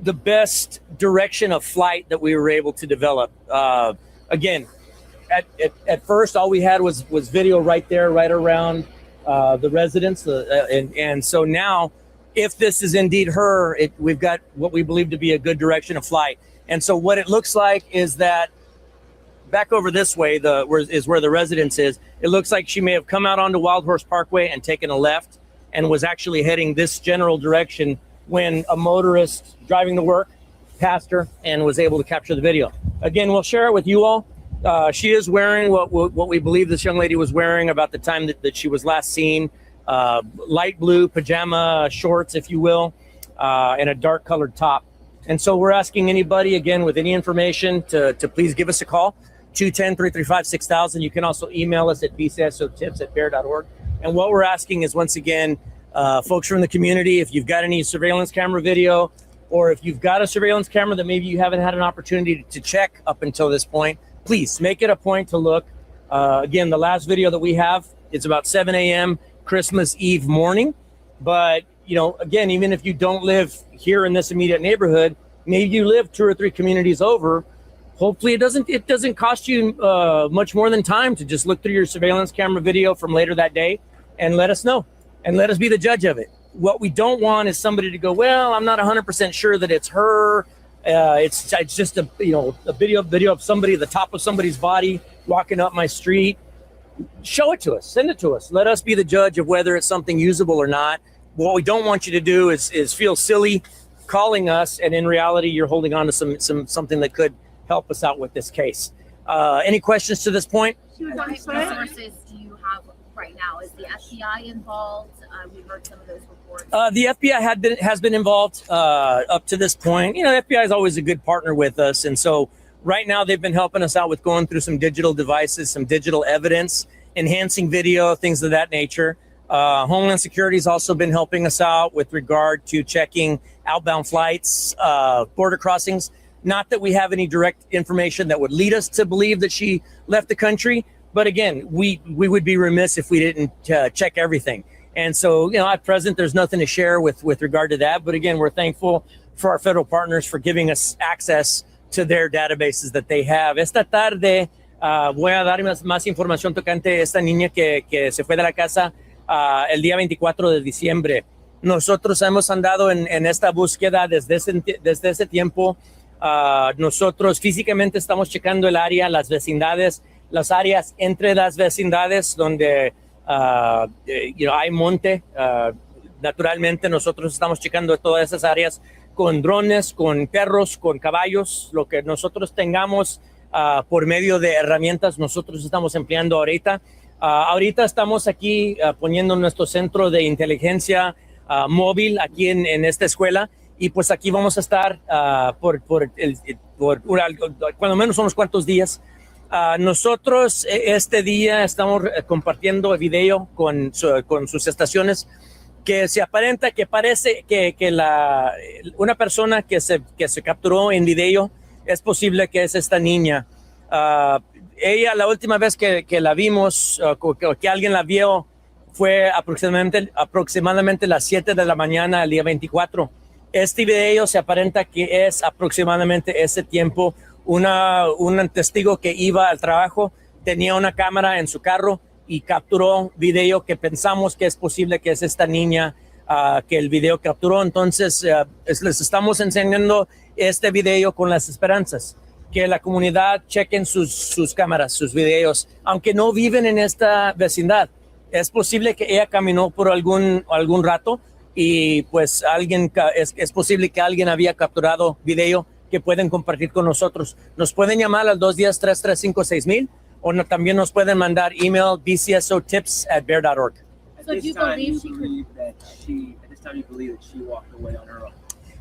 best direction of flight that we were able to develop. Again, at first, all we had was video right there, right around the residence. And so now, if this is indeed her, we've got what we believe to be a good direction of flight. And so what it looks like is that back over this way is where the residence is. It looks like she may have come out onto Wild Horse Parkway and taken a left and was actually heading this general direction when a motorist driving to work passed her and was able to capture the video. Again, we'll share it with you all. She is wearing what we believe this young lady was wearing about the time that she was last seen. Light blue pajama shorts, if you will, and a dark colored top. And so we're asking anybody, again, with any information to please give us a call, 210-335-6000. You can also email us at bcsotips@bear.org. And what we're asking is, once again, folks from the community, if you've got any surveillance camera video, or if you've got a surveillance camera that maybe you haven't had an opportunity to check up until this point, please make it a point to look. Again, the last video that we have is about 7 a.m. Christmas Eve morning. But, again, even if you don't live here in this immediate neighborhood, maybe you live 2 or 3 communities over, hopefully it doesn't cost you much more than time to just look through your surveillance camera video from later that day and let us know and let us be the judge of it. What we don't want is somebody to go, well, I'm not 100% sure that it's her. It's just a video of somebody, the top of somebody's body walking up my street. Show it to us, send it to us. Let us be the judge of whether it's something usable or not. What we don't want you to do is feel silly calling us, and in reality, you're holding on to something that could help us out with this case. Any questions to this point? What resources do you have right now? Is the FBI involved? We heard some of those reports. The FBI has been involved up to this point. You know, the FBI is always a good partner with us, and so right now they've been helping us out with going through some digital devices, some digital evidence, enhancing video, things of that nature. Homeland Security has also been helping us out with regard to checking outbound flights, border crossings. Not that we have any direct information that would lead us to believe that she left the country, but again, we would be remiss if we didn't check everything. And so, you know, at present, there's nothing to share with regard to that. But again, we're thankful for our federal partners for giving us access to their databases that they have. Esta tarde voy a dar más información tocante esta niña que se fue de la casa el día 24 de diciembre. Nosotros hemos andado en esta búsqueda desde ese tiempo. Nosotros físicamente estamos checando el área, las vecindades, las áreas entre las vecindades donde hay monte. Naturalmente nosotros estamos checando todas esas áreas con drones, con perros, con caballos, lo que nosotros tengamos por medio de herramientas nosotros estamos empleando ahorita. Ahorita estamos aquí poniendo nuestro centro de inteligencia móvil aquí en esta escuela, y pues aquí vamos a estar por cuando menos unos cuantos días. Nosotros este día estamos compartiendo video con sus estaciones que se aparenta que parece que una persona que se capturó en video es posible que es esta niña. Ella, la última vez que la vimos, que alguien la vio, fue aproximadamente las 7 de la mañana el día 24. Este video se aparenta que es aproximadamente ese tiempo. Un testigo que iba al trabajo tenía una cámara en su carro y capturó video que pensamos que es posible que es esta niña que el video capturó. Entonces, les estamos enseñando este video con las esperanzas que la comunidad chequen sus cámaras, sus videos, aunque no viven en esta vecindad. Es posible que ella caminó por algún rato y pues es posible que alguien había capturado video que pueden compartir con nosotros. Nos pueden llamar al 210-335-6000 o también nos pueden mandar email bcsotips@bear.org. So do you believe she could? At this time, you believe that she walked away on her own?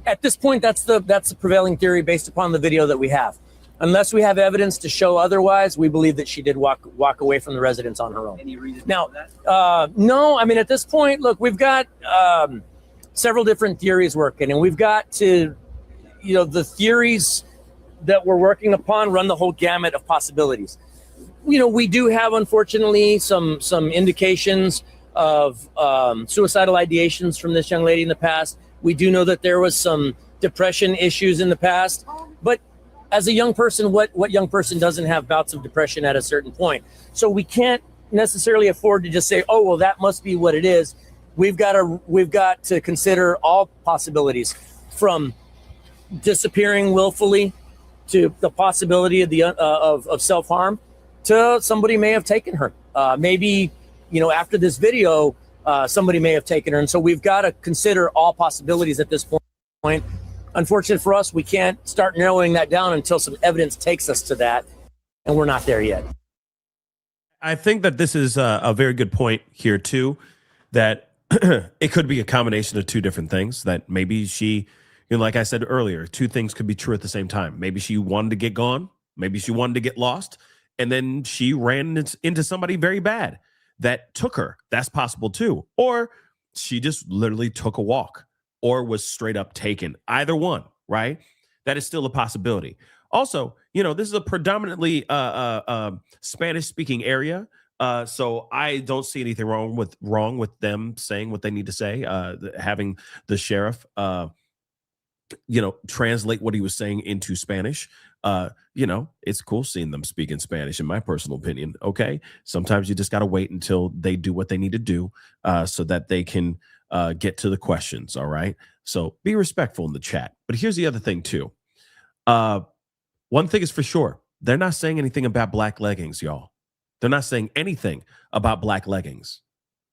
At this point, that's the prevailing theory based upon the video that we have. Unless we have evidence to show otherwise, we believe that she did walk away from the residence on her own. Any reason Now, for that? no, I mean, at this point, look, we've got several different theories working, and we've got to, the theories that we're working upon run the whole gamut of possibilities. We do have, unfortunately, some indications of suicidal ideations from this young lady in the past. We do know that there was some depression issues in the past, but as a young person, what young person doesn't have bouts of depression at a certain point? So we can't necessarily afford to just say, oh, well, that must be what it is. We've got to consider all possibilities, from disappearing willfully to the possibility of self-harm to somebody may have taken her. Maybe, after this video, somebody may have taken her. And so we've got to consider all possibilities at this point. Unfortunately for us, we can't start narrowing that down until some evidence takes us to that, and we're not there yet. I think that this is a very good point here, too, that it could be a combination of two different things, that maybe she, like I said earlier, two things could be true at the same time. Maybe she wanted to get gone. Maybe she wanted to get lost. And then she ran into somebody very bad that took her. That's possible, too. Or she just literally took a walk or was straight up taken. Either one, right? That is still a possibility. Also, this is a predominantly Spanish-speaking area. So I don't see anything wrong with them saying what they need to say, having the sheriff translate what he was saying into Spanish. It's cool seeing them speak in Spanish, in my personal opinion. Okay. Sometimes you just got to wait until they do what they need to do so that they can get to the questions. All right. So be respectful in the chat. But here's the other thing too. One thing is for sure. They're not saying anything about black leggings, y'all. They're not saying anything about black leggings.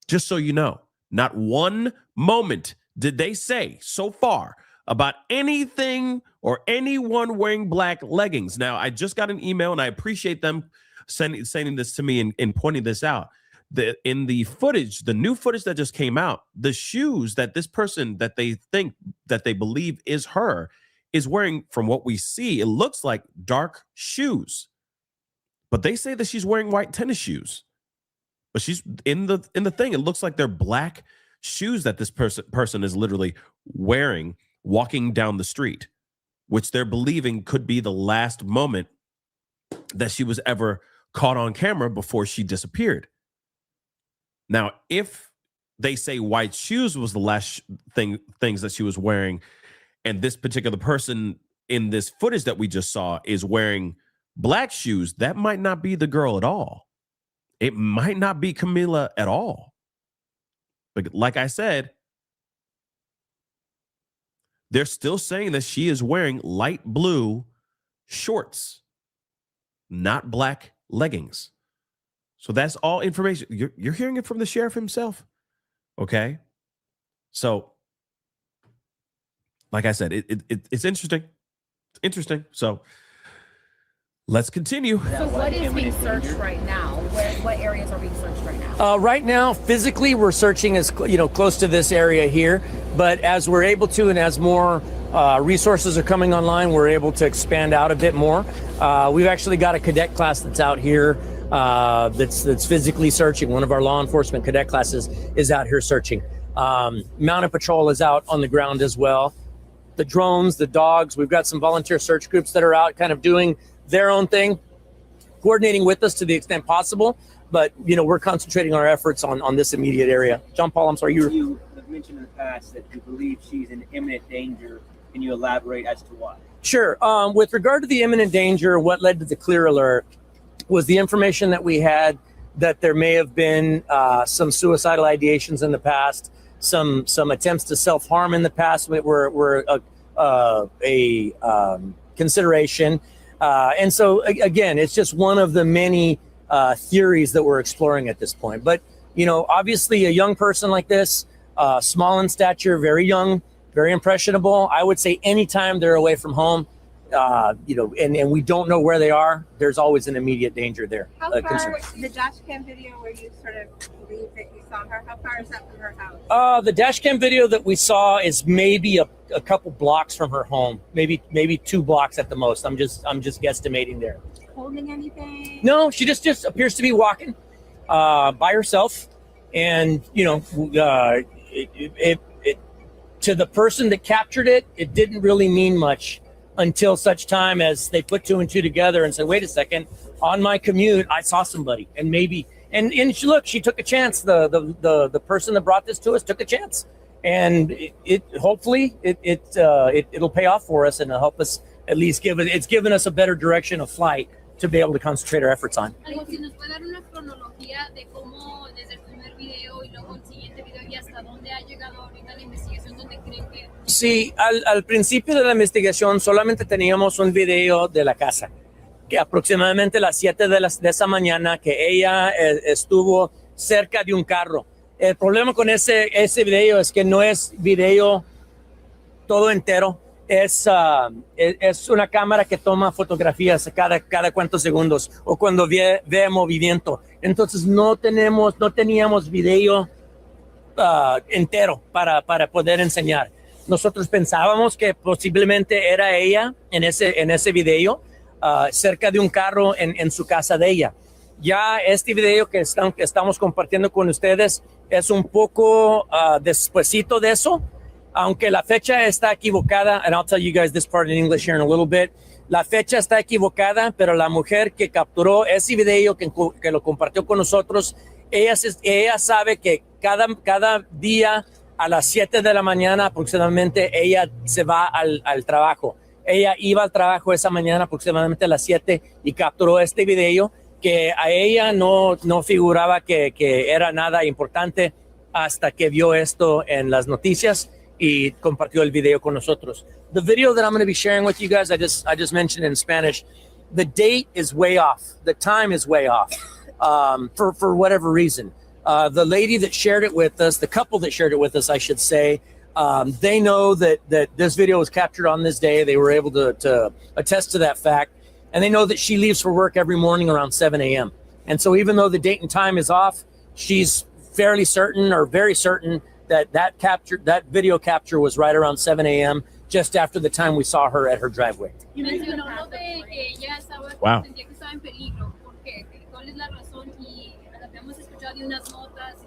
Just so you know, not one moment did they say so far about anything or anyone wearing black leggings. Now, I just got an email, and I appreciate them sending this to me and pointing this out. In the footage, the new footage that just came out, the shoes that this person that they believe is her is wearing, from what we see, it looks like dark shoes. But they say that she's wearing white tennis shoes. But she's in the thing. It looks like they're black shoes that this person is literally wearing, walking down the street, which they're believing could be the last moment that she was ever caught on camera before she disappeared. Now, if they say white shoes was the last things that she was wearing, and this particular person in this footage that we just saw is wearing black shoes, that might not be the girl at all. It might not be Camila at all. But like I said, they're still saying that she is wearing light blue shorts, not black leggings. So that's all information. You're hearing it from the sheriff himself. Okay. So, like I said, it's interesting. It's interesting. So let's continue. So what is being searched right now? What areas are being searched right now? Right now, physically, we're searching as close to this area here. But as we're able to, and as more resources are coming online, we're able to expand out a bit more. We've actually got a cadet class that's out here that's physically searching. One of our law enforcement cadet classes is out here searching. Mounted Patrol is out on the ground as well. The drones, the dogs, we've got some volunteer search groups that are out kind of doing their own thing, coordinating with us to the extent possible. But, we're concentrating our efforts on this immediate area. John Paul, I'm sorry. You have mentioned in the past that you believe she's in imminent danger. Can you elaborate as to why? Sure. With regard to the imminent danger, what led to the clear alert was the information that we had that there may have been some suicidal ideations in the past, some attempts to self-harm in the past were a consideration. And so, again, it's just one of the many theories that we're exploring at this point. But, obviously a young person like this, small in stature, very young, very impressionable. I would say anytime they're away from home, and we don't know where they are, there's always an immediate danger there. How far, the dash cam video where you sort of believe that you saw her, how far is that from her house? The dash cam video that we saw is maybe a couple blocks from her home, maybe 2 blocks at the most. I'm just guesstimating there. Holding anything? No, she just appears to be walking by herself, and to the person that captured it, it didn't really mean much until such time as they put 2 and 2 together and said, wait a second, on my commute, I saw somebody, and maybe, and she took a chance. The person that brought this to us took a chance, and hopefully it'll pay off for us, and it'll help us at least it's given us a better direction of flight to be able to concentrate our efforts on. Sí, al principio de la investigación solamente teníamos un video de la casa, que aproximadamente a las 7 de esa mañana que ella estuvo cerca de un carro. El problema con ese video es que no es video todo entero, es una cámara que toma fotografías cada cuantos segundos o cuando ve movimiento. Entonces no teníamos video entero para poder enseñar. Nosotros pensábamos que posiblemente era ella en ese video, cerca de un carro en su casa de ella. Ya este video que estamos compartiendo con ustedes es un poco despuesito de eso, aunque la fecha está equivocada, and I'll tell you guys this part in English here in a little bit. La fecha está equivocada, pero la mujer que capturó ese video, que lo compartió con nosotros, ella sabe que cada día a las 7 de la mañana aproximadamente ella se va al trabajo. Ella iba al trabajo esa mañana aproximadamente a las 7 y capturó este video que a ella no figuraba que era nada importante hasta que vio esto en las noticias y compartió el video con nosotros. The video that I'm going to be sharing with you guys, I just mentioned in Spanish, the date is way off. The time is way off for whatever reason. The lady that shared it with us, the couple that shared it with us, I should say, they know that this video was captured on this day. They were able to attest to that fact. And they know that she leaves for work every morning around 7 a.m. And so even though the date and time is off, she's fairly certain or very certain that video capture was right around 7 a.m. just after the time we saw her at her driveway. Wow.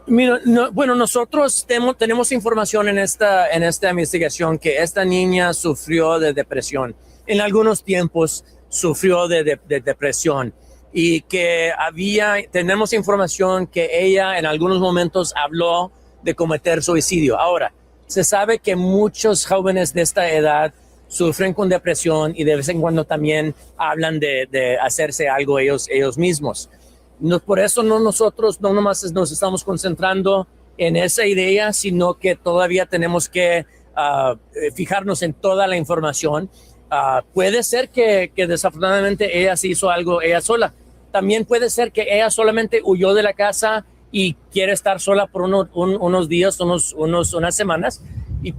Mira, bueno, nosotros tenemos información en esta investigación que esta niña sufrió de depresión. En algunos tiempos sufrió de depresión y que tenemos información que ella en algunos momentos habló de cometer suicidio. Ahora, se sabe que muchos jóvenes de esta edad sufren con depresión y de vez en cuando también hablan de hacerse algo ellos mismos. Por eso nosotros no nomás nos estamos concentrando en esa idea, sino que todavía tenemos que fijarnos en toda la información. Puede ser que desafortunadamente ella se hizo algo ella sola. También puede ser que ella solamente huyó de la casa y quiere estar sola por unos días, unas semanas.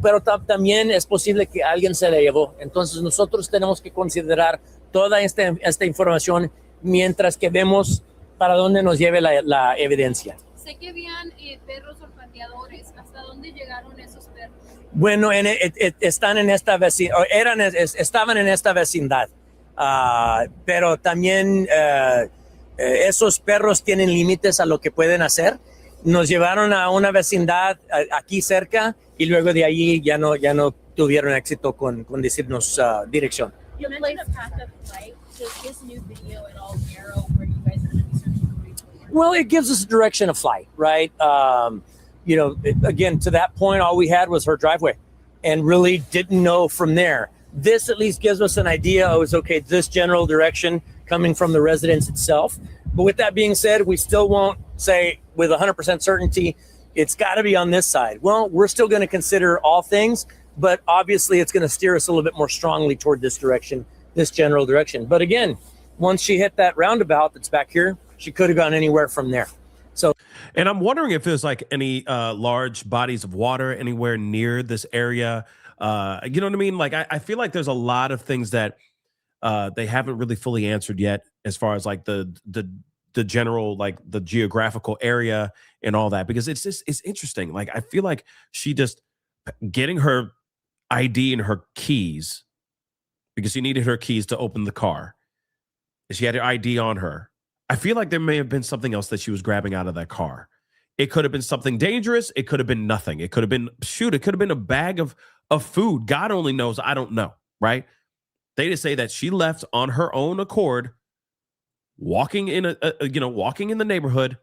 Pero también es posible que alguien se la llevó. Entonces nosotros tenemos que considerar toda esta información mientras que vemos para dónde nos lleve la evidencia. Sé que habían perros olfateadores. ¿Hasta dónde llegaron esos perros? Bueno, están en esta estaban en esta vecindad, pero también esos perros tienen límites a lo que pueden hacer. Nos llevaron a una vecindad aquí cerca y luego de allí ya no tuvieron éxito con decirnos dirección. You mentioned a path of flight. Does this new video at all narrow where you guys are going to be searching for? Well, it gives us a direction of flight, right? Again, to that point, all we had was her driveway and really didn't know from there. This at least gives us an idea. It was okay, this general direction coming from the residence itself. But with that being said, we still won't say with 100% certainty, it's got to be on this side. Well, we're still going to consider all things, but obviously it's going to steer us a little bit more strongly toward this direction, this general direction. But again, once she hit that roundabout that's back here, she could have gone anywhere from there. So, and I'm wondering if there's like any large bodies of water anywhere near this area. You know what I mean? Like, I feel like there's a lot of things that they haven't really fully answered yet, as far as like the general, like the geographical area and all that, because it's interesting. Like, I feel like she just getting her ID and her keys, because she needed her keys to open the car. She had her ID on her. I feel like there may have been something else that she was grabbing out of that car. It could have been something dangerous. It could have been nothing. It could have been, it could have been a bag of food. God only knows. I don't know, right? They just say that she left on her own accord, walking in walking in the neighborhood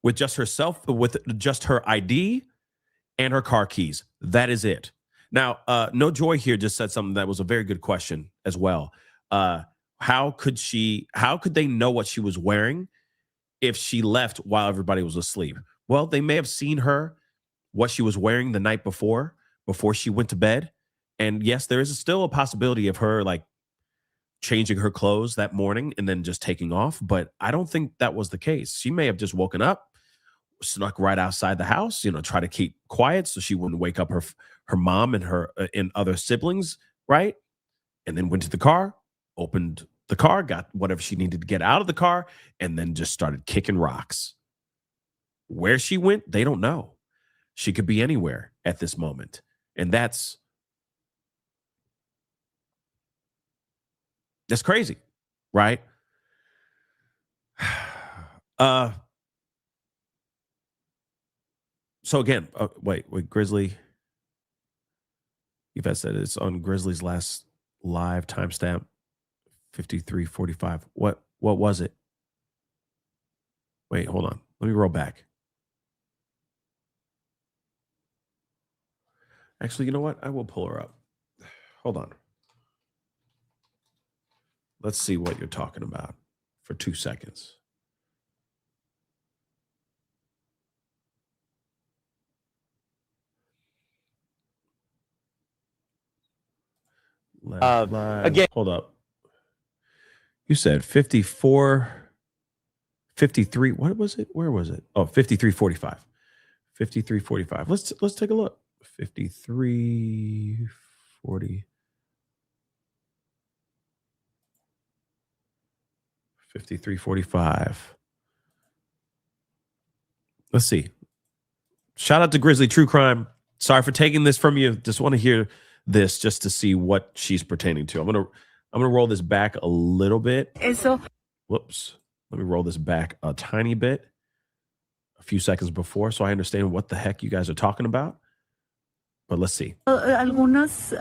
with just herself, with just her ID and her car keys. That is it. Now, No Joy here just said something that was a very good question as well. How could they know what she was wearing if she left while everybody was asleep? Well, they may have seen her, what she was wearing the night before she went to bed. And yes, there is still a possibility of her like changing her clothes that morning and then just taking off. But I don't think that was the case. She may have just woken up, snuck right outside the house, try to keep quiet so she wouldn't wake up her mom and her and other siblings, right? And then went to the car, opened the car, got whatever she needed to get out of the car, and then just started kicking rocks. Where she went, they don't know. She could be anywhere at this moment. And that's crazy, right? So again, wait, Grizzly. Yvette said it's on Grizzly's last live timestamp, 53:45. What was it? Wait, hold on. Let me roll back. Actually, you know what? I will pull her up. Hold on. Let's see what you're talking about for 2 seconds. Again, hold up. You said 54, 53. What was it? Where was it? Oh, 53:45. 53:45. Let's take a look. 53:40. 53:45. Let's see. Shout out to Grizzly True Crime. Sorry for taking this from you. Just want to hear this just to see what she's pertaining to. I'm gonna roll this back a little bit. Whoops. Let me roll this back a tiny bit. A few seconds before, so I understand what the heck you guys are talking about. But let's see. Algunos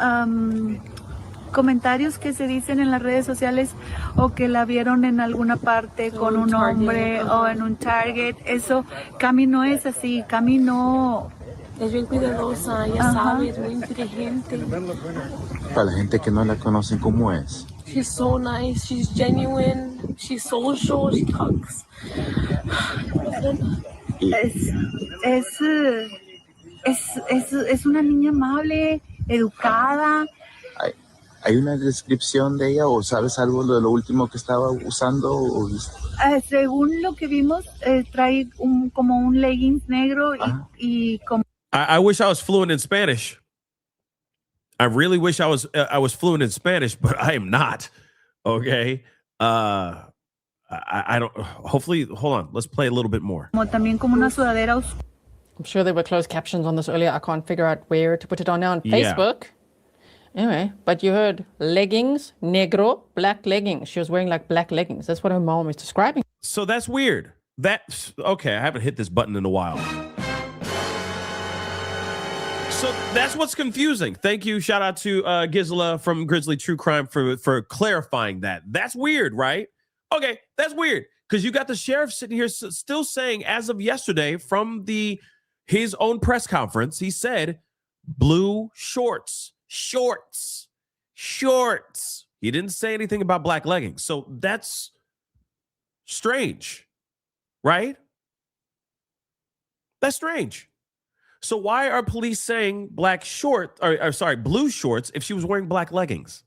comentarios que se dicen en las redes sociales o que la vieron en alguna parte con un hombre o en un Target. Eso, Cami no es así. Cami no. Es bien cuidadosa, ella sabe, es muy inteligente. Para la gente que no la conocen, ¿cómo es? She's so nice, she's genuine, she's social, she talks. Es una niña amable, educada. ¿Hay una descripción de ella o sabes algo de lo último que estaba usando? Según lo que vimos, trae como un leggings negro y como... I wish I was fluent in Spanish. I really wish I was fluent in Spanish, but I am not. Okay. I don't. Hopefully, hold on. Let's play a little bit more. También como una sudadera. I'm sure there were closed captions on this earlier. I can't figure out where to put it on now on Facebook. Anyway, but you heard leggings, negro, black leggings. She was wearing like black leggings. That's what her mom is describing. So that's weird. That's okay. I haven't hit this button in a while. So that's what's confusing. Thank you. Shout out to Gisela from Grizzly True Crime for clarifying that. That's weird, right? Okay, that's weird because you got the sheriff sitting here still saying, as of yesterday, from his own press conference, he said blue shorts. He didn't say anything about black leggings. So that's strange, right? That's strange. So why are police saying blue shorts if she was wearing black leggings?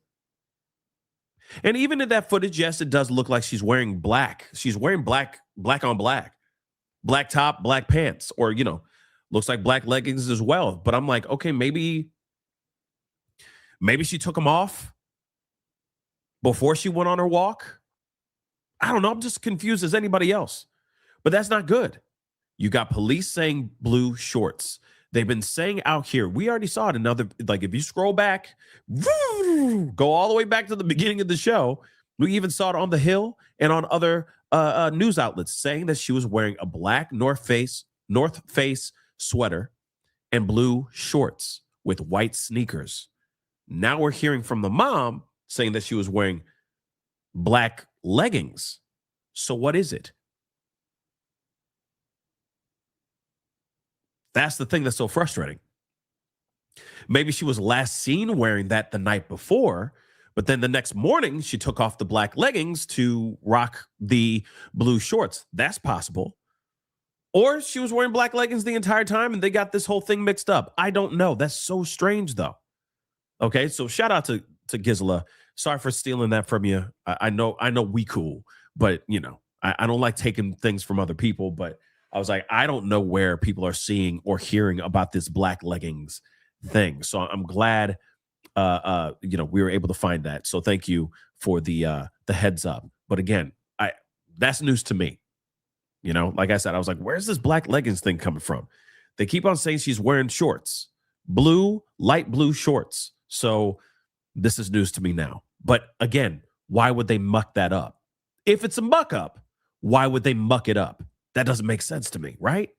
And even in that footage, yes, it does look like she's wearing black. She's wearing black on black top, black pants, or, looks like black leggings as well. But I'm like, okay, maybe she took them off before she went on her walk. I don't know. I'm just confused as anybody else. But that's not good. You got police saying blue shorts. They've been saying out here, we already saw it another, like if you scroll back, go all the way back to the beginning of the show, we even saw it on The Hill and on other news outlets saying that she was wearing a black North Face sweater and blue shorts with white sneakers. Now we're hearing from the mom saying that she was wearing black leggings. So what is it? That's the thing that's so frustrating. Maybe she was last seen wearing that the night before, but then the next morning she took off the black leggings to rock the blue shorts. That's possible. Or she was wearing black leggings the entire time and they got this whole thing mixed up. I don't know. That's so strange, though. Okay, so shout out to Gisela. Sorry for stealing that from you. I know we cool, but, I don't like taking things from other people, but I was like, I don't know where people are seeing or hearing about this black leggings thing. So I'm glad, we were able to find that. So thank you for the heads up. But again, that's news to me. Like I said, I was like, where's this black leggings thing coming from? They keep on saying she's wearing shorts, light blue shorts. So this is news to me now. But again, why would they muck that up? If it's a muck up, why would they muck it up? That doesn't make sense to me, right?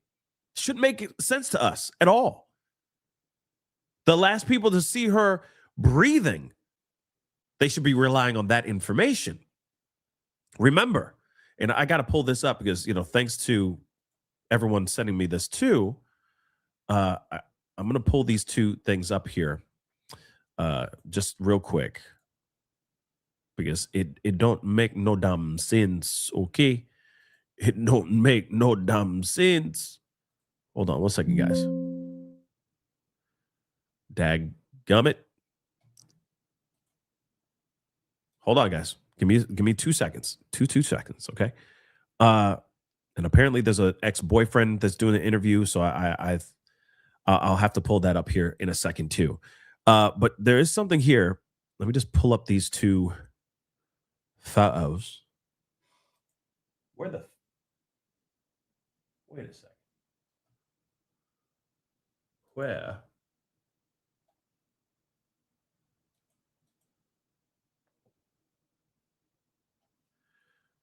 Shouldn't make sense to us at all. The last people to see her breathing, they should be relying on that information. Remember, and I got to pull this up because, thanks to everyone sending me this too, I'm gonna pull these two things up here, just real quick, because it don't make no damn sense. Okay, it don't make no damn sense. Hold on 1 second, guys. Dadgummit. Hold on, guys. Give me 2 seconds. Two seconds, okay? And apparently there's an ex-boyfriend that's doing an interview, so I'll have to pull that up here in a second too. But there is something here. Let me just pull up these two photos. Wait a second. Where?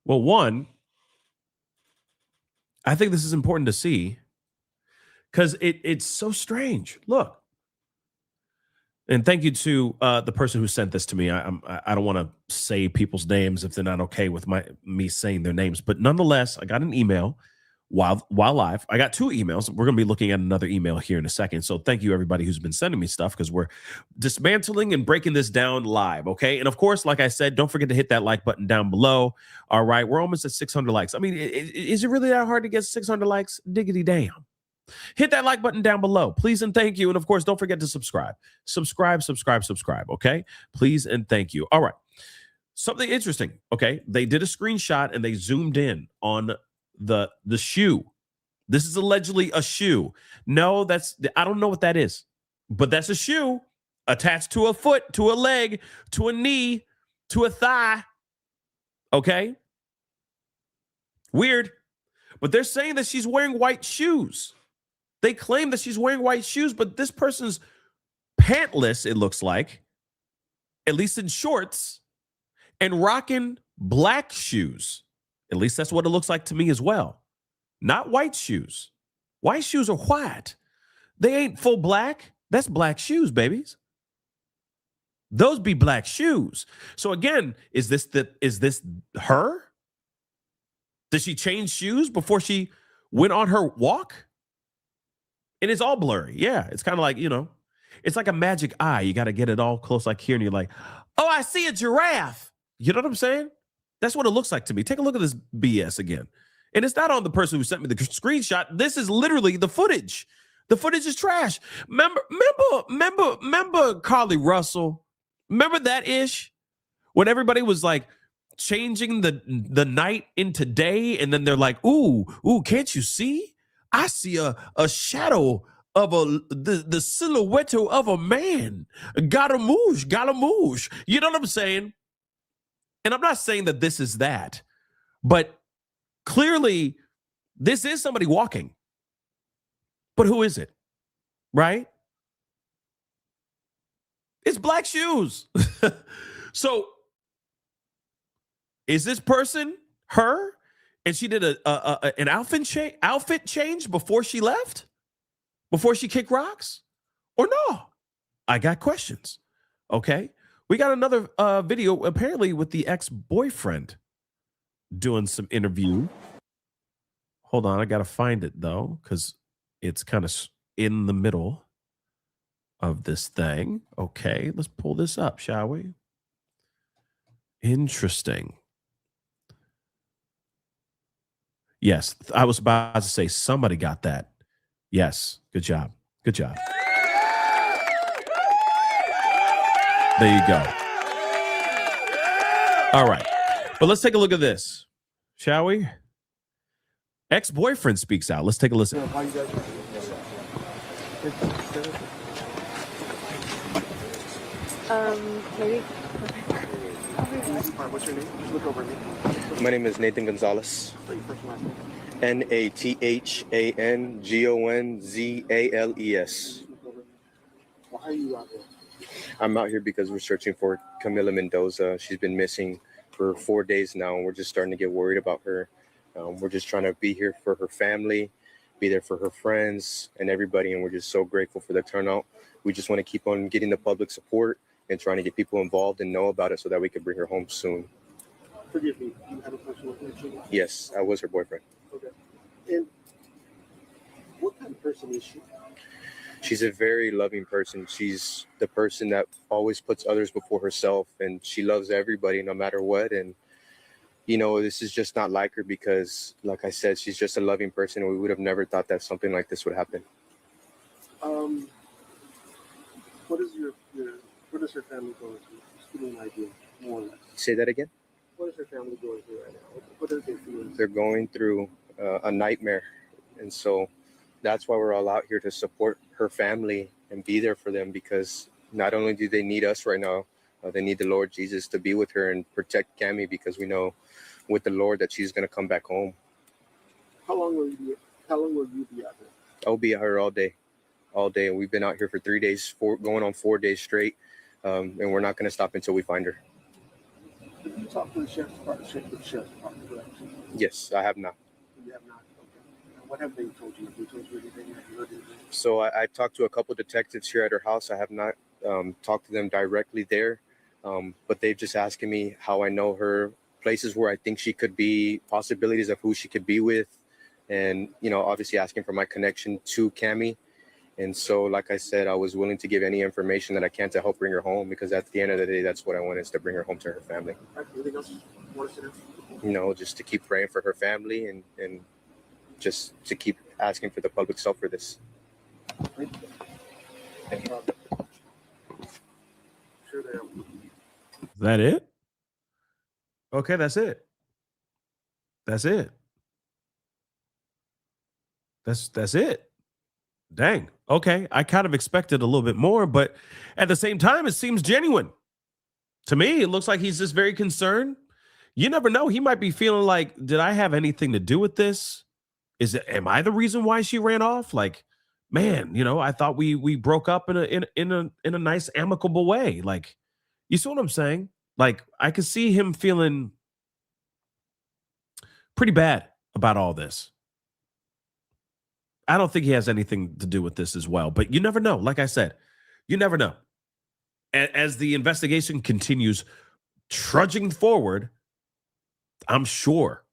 Well, one, I think this is important to see because it's so strange. Look. And thank you to the person who sent this to me. I don't want to say people's names if they're not okay with me saying their names. But nonetheless, I got an email while live. I got 2 emails. We're going to be looking at another email here in a second. So thank you, everybody who's been sending me stuff, because we're dismantling and breaking this down live, okay? And, of course, like I said, don't forget to hit that like button down below. All right? We're almost at 600 likes. I mean, is it really that hard to get 600 likes? Diggity damn. Hit that like button down below, please and thank you. And, of course, don't forget to subscribe. Subscribe, okay? Please and thank you. All right. Something interesting, okay? They did a screenshot and they zoomed in on the shoe. This is allegedly a shoe. No, I don't know what that is, but that's a shoe attached to a foot, to a leg, to a knee, to a thigh. Okay? Weird. But they're saying that she's wearing white shoes. They claim that she's wearing white shoes, but this person's pantless, it looks like, at least in shorts, and rocking black shoes. At least that's what it looks like to me as well. Not white shoes. White shoes are white. They ain't full black. That's black shoes, babies. Those be black shoes. So again, is this her? Did she change shoes before she went on her walk? And it's all blurry. Yeah, it's kind of like, it's like a magic eye. You got to get it all close like here, and you're like, oh, I see a giraffe. You know what I'm saying? That's what it looks like to me. Take a look at this BS again. And it's not on the person who sent me the screenshot. This is literally the footage. The footage is trash. Remember Carly Russell? Remember that ish? When everybody was like changing the night into day, and then they're like, ooh, can't you see? I see a shadow of the silhouette of a man. Garamouche. You know what I'm saying? And I'm not saying that this is that, but clearly this is somebody walking. But who is it? Right? It's black shoes. So is this person her? And she did an outfit change before she left? Before she kicked rocks? Or no? I got questions. Okay. We got another video apparently with the ex-boyfriend doing some interview. Hold on. I got to find it though, because it's kind of in the middle of this thing. Okay. Let's pull this up, shall we? Interesting. Yes, I was about to say somebody got that. Yes, good job. Good job. There you go. All right. But let's take a look at this, shall we? Ex-boyfriend speaks out. Let's take a listen. Maybe. What's your name? Just look over me. My name is Nathan Gonzalez. NATHANGONZALES. Why are you out here? I'm out here because we're searching for Camila Mendoza. She's been missing for 4 days now, and we're just starting to get worried about her. We're just trying to be here for her family, be there for her friends and everybody, and we're just so grateful for the turnout. We just want to keep on getting the public support and trying to get people involved and know about it so that we can bring her home soon. Forgive me, you have a personal connection? Yes, I was her boyfriend. Okay. And what kind of person is she? She's a very loving person. She's the person that always puts others before herself, and she loves everybody no matter what. And, you know, this is just not like her because, like I said, she's just a loving person, and we would have never thought that something like this would happen. What is what is her family going through? Just give me an idea, more or less. Say that again? What is her family going through right now? What are they feeling? They're going through a nightmare. And so that's why we're all out here to support her family and be there for them, because not only do they need us right now, they need the Lord Jesus to be with her and protect Cammy, because we know with the Lord that she's going to come back home. How long will you be out there? I'll be at her all day. And we've been out here for 3 days, going on 4 days straight. And we're not going to stop until we find her. Did you talk to the sheriff's department? Correct? Yes, I have not. You have not? Okay. And what have they told you? Have they told you anything? Have you heard anything? So I talked to a couple detectives here at her house. I have not talked to them directly there, but they've just asking me how I know her, places where I think she could be, possibilities of who she could be with, and, you know, obviously asking for my connection to Cammy. And so, like I said, I was willing to give any information that I can to help bring her home, because at the end of the day, that's what I want, is to bring her home to her family. Anything else you want us to do? You know, just to keep praying for her family and just to keep asking for the public's help for this. Sure they are. Is that it? Okay, that's it. That's it. That's it. Dang. Okay. I kind of expected a little bit more, but at the same time, it seems genuine. To me, it looks like he's just very concerned. You never know. He might be feeling like, did I have anything to do with this? Am I the reason why she ran off? Like, man, you know, I thought we broke up in a nice, amicable way. Like, you see what I'm saying? Like, I could see him feeling pretty bad about all this. I don't think he has anything to do with this as well, but you never know. Like I said, you never know. As the investigation continues trudging forward, I'm sure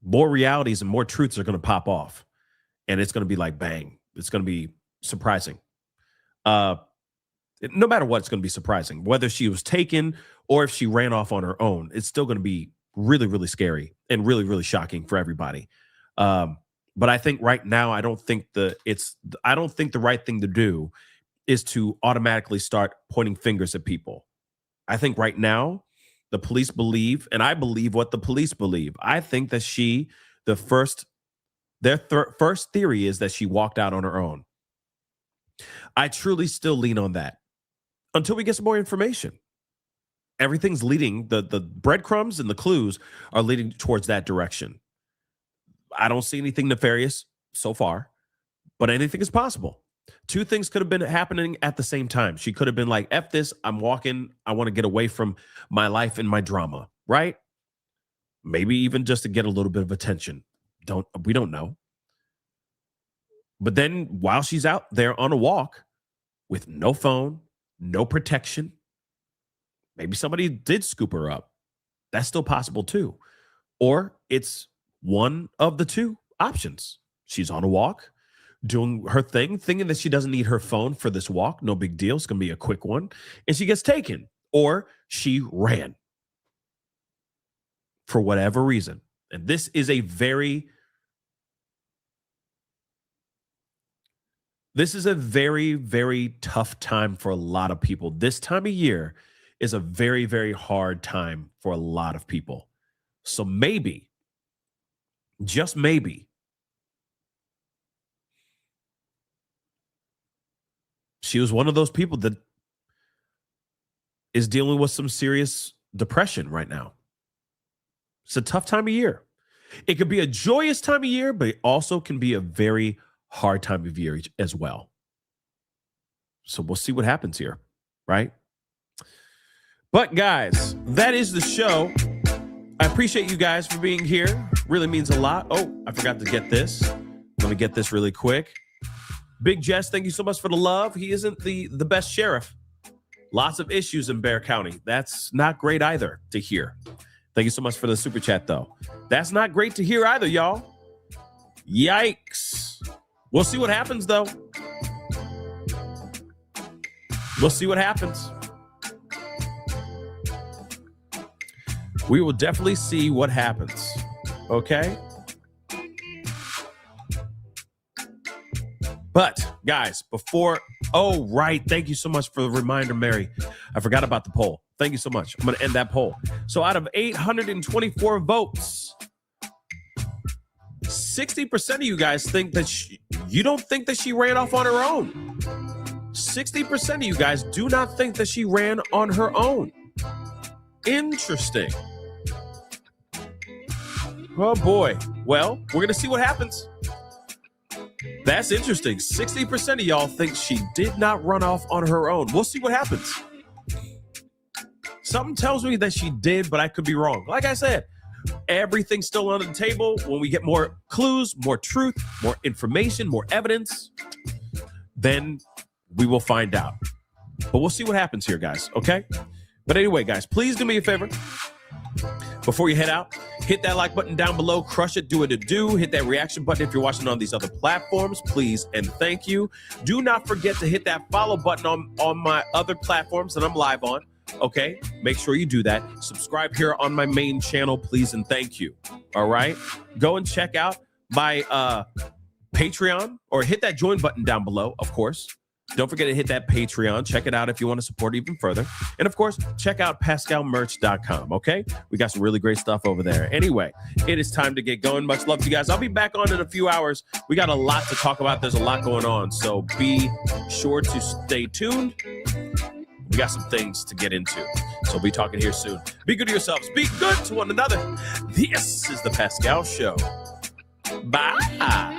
more realities and more truths are going to pop off, and it's going to be like, bang. It's going to be surprising. No matter what, it's going to be surprising. Whether she was taken or if she ran off on her own, it's still going to be really, really scary and really, really shocking for everybody. But I think right now, I don't think the right thing to do is to automatically start pointing fingers at people. I think right now, the police believe, and I believe what the police believe. I think that their first theory is that she walked out on her own. I truly still lean on that until we get some more information. Everything's leading, the breadcrumbs and the clues are leading towards that direction. I don't see anything nefarious so far, but anything is possible. Two things could have been happening at the same time. She could have been like, F this, I'm walking. I want to get away from my life and my drama, right? Maybe even just to get a little bit of attention. We don't know. But then while she's out there on a walk with no phone, no protection, maybe somebody did scoop her up. That's still possible too. Or it's one of the two options. She's on a walk, doing her thing, thinking that she doesn't need her phone for this walk. No big deal. It's going to be a quick one. And she gets taken. Or she ran for whatever reason. And this is a very very tough time for a lot of people. This time of year is a very, very hard time for a lot of people. So maybe, just maybe, she was one of those people that is dealing with some serious depression right now. It's a tough time of year. It could be a joyous time of year, but it also can be a very hard time of year as well. So we'll see what happens here, right? But guys, that is the show. I appreciate you guys for being here. Really means a lot. Oh, I forgot to get this. Let me get this really quick. Big Jess, thank you so much for the love. He isn't the best sheriff. Lots of issues in Bexar County. That's not great either to hear. Thank you so much for the super chat, though. That's not great to hear either, y'all. Yikes. We'll see what happens, though. We'll see what happens. We will definitely see what happens. Okay? But, guys, before... Oh, right. Thank you so much for the reminder, Mary. I forgot about the poll. Thank you so much. I'm going to end that poll. So out of 824 votes, 60% of you guys think that you don't think that she ran off on her own. 60% of you guys do not think that she ran on her own. Interesting. Oh, boy. Well, we're going to see what happens. That's interesting. 60% of y'all think she did not run off on her own. We'll see what happens. Something tells me that she did, but I could be wrong. Like I said, everything's still on the table. When we get more clues, more truth, more information, more evidence, then we will find out. But we'll see what happens here, guys, okay? But anyway, guys, please do me a favor. Before you head out, hit that like button down below. Crush it, do it a do. Hit that reaction button if you're watching on these other platforms, please and thank you. Do not forget to hit that follow button on my other platforms that I'm live on. Okay, make sure you do that. Subscribe here on my main channel, please and thank you. All right, go and check out my Patreon, or hit that join button down below, of course. Don't forget to hit that Patreon. Check it out if you want to support even further. And of course, check out pascalmerch.com, okay? We got some really great stuff over there. Anyway, it is time to get going. Much love to you guys. I'll be back on in a few hours. We got a lot to talk about. There's a lot going on, so be sure to stay tuned. We got some things to get into, so we'll be talking here soon. Be good to yourselves. Be good to one another. This is The Pascal Show. Bye.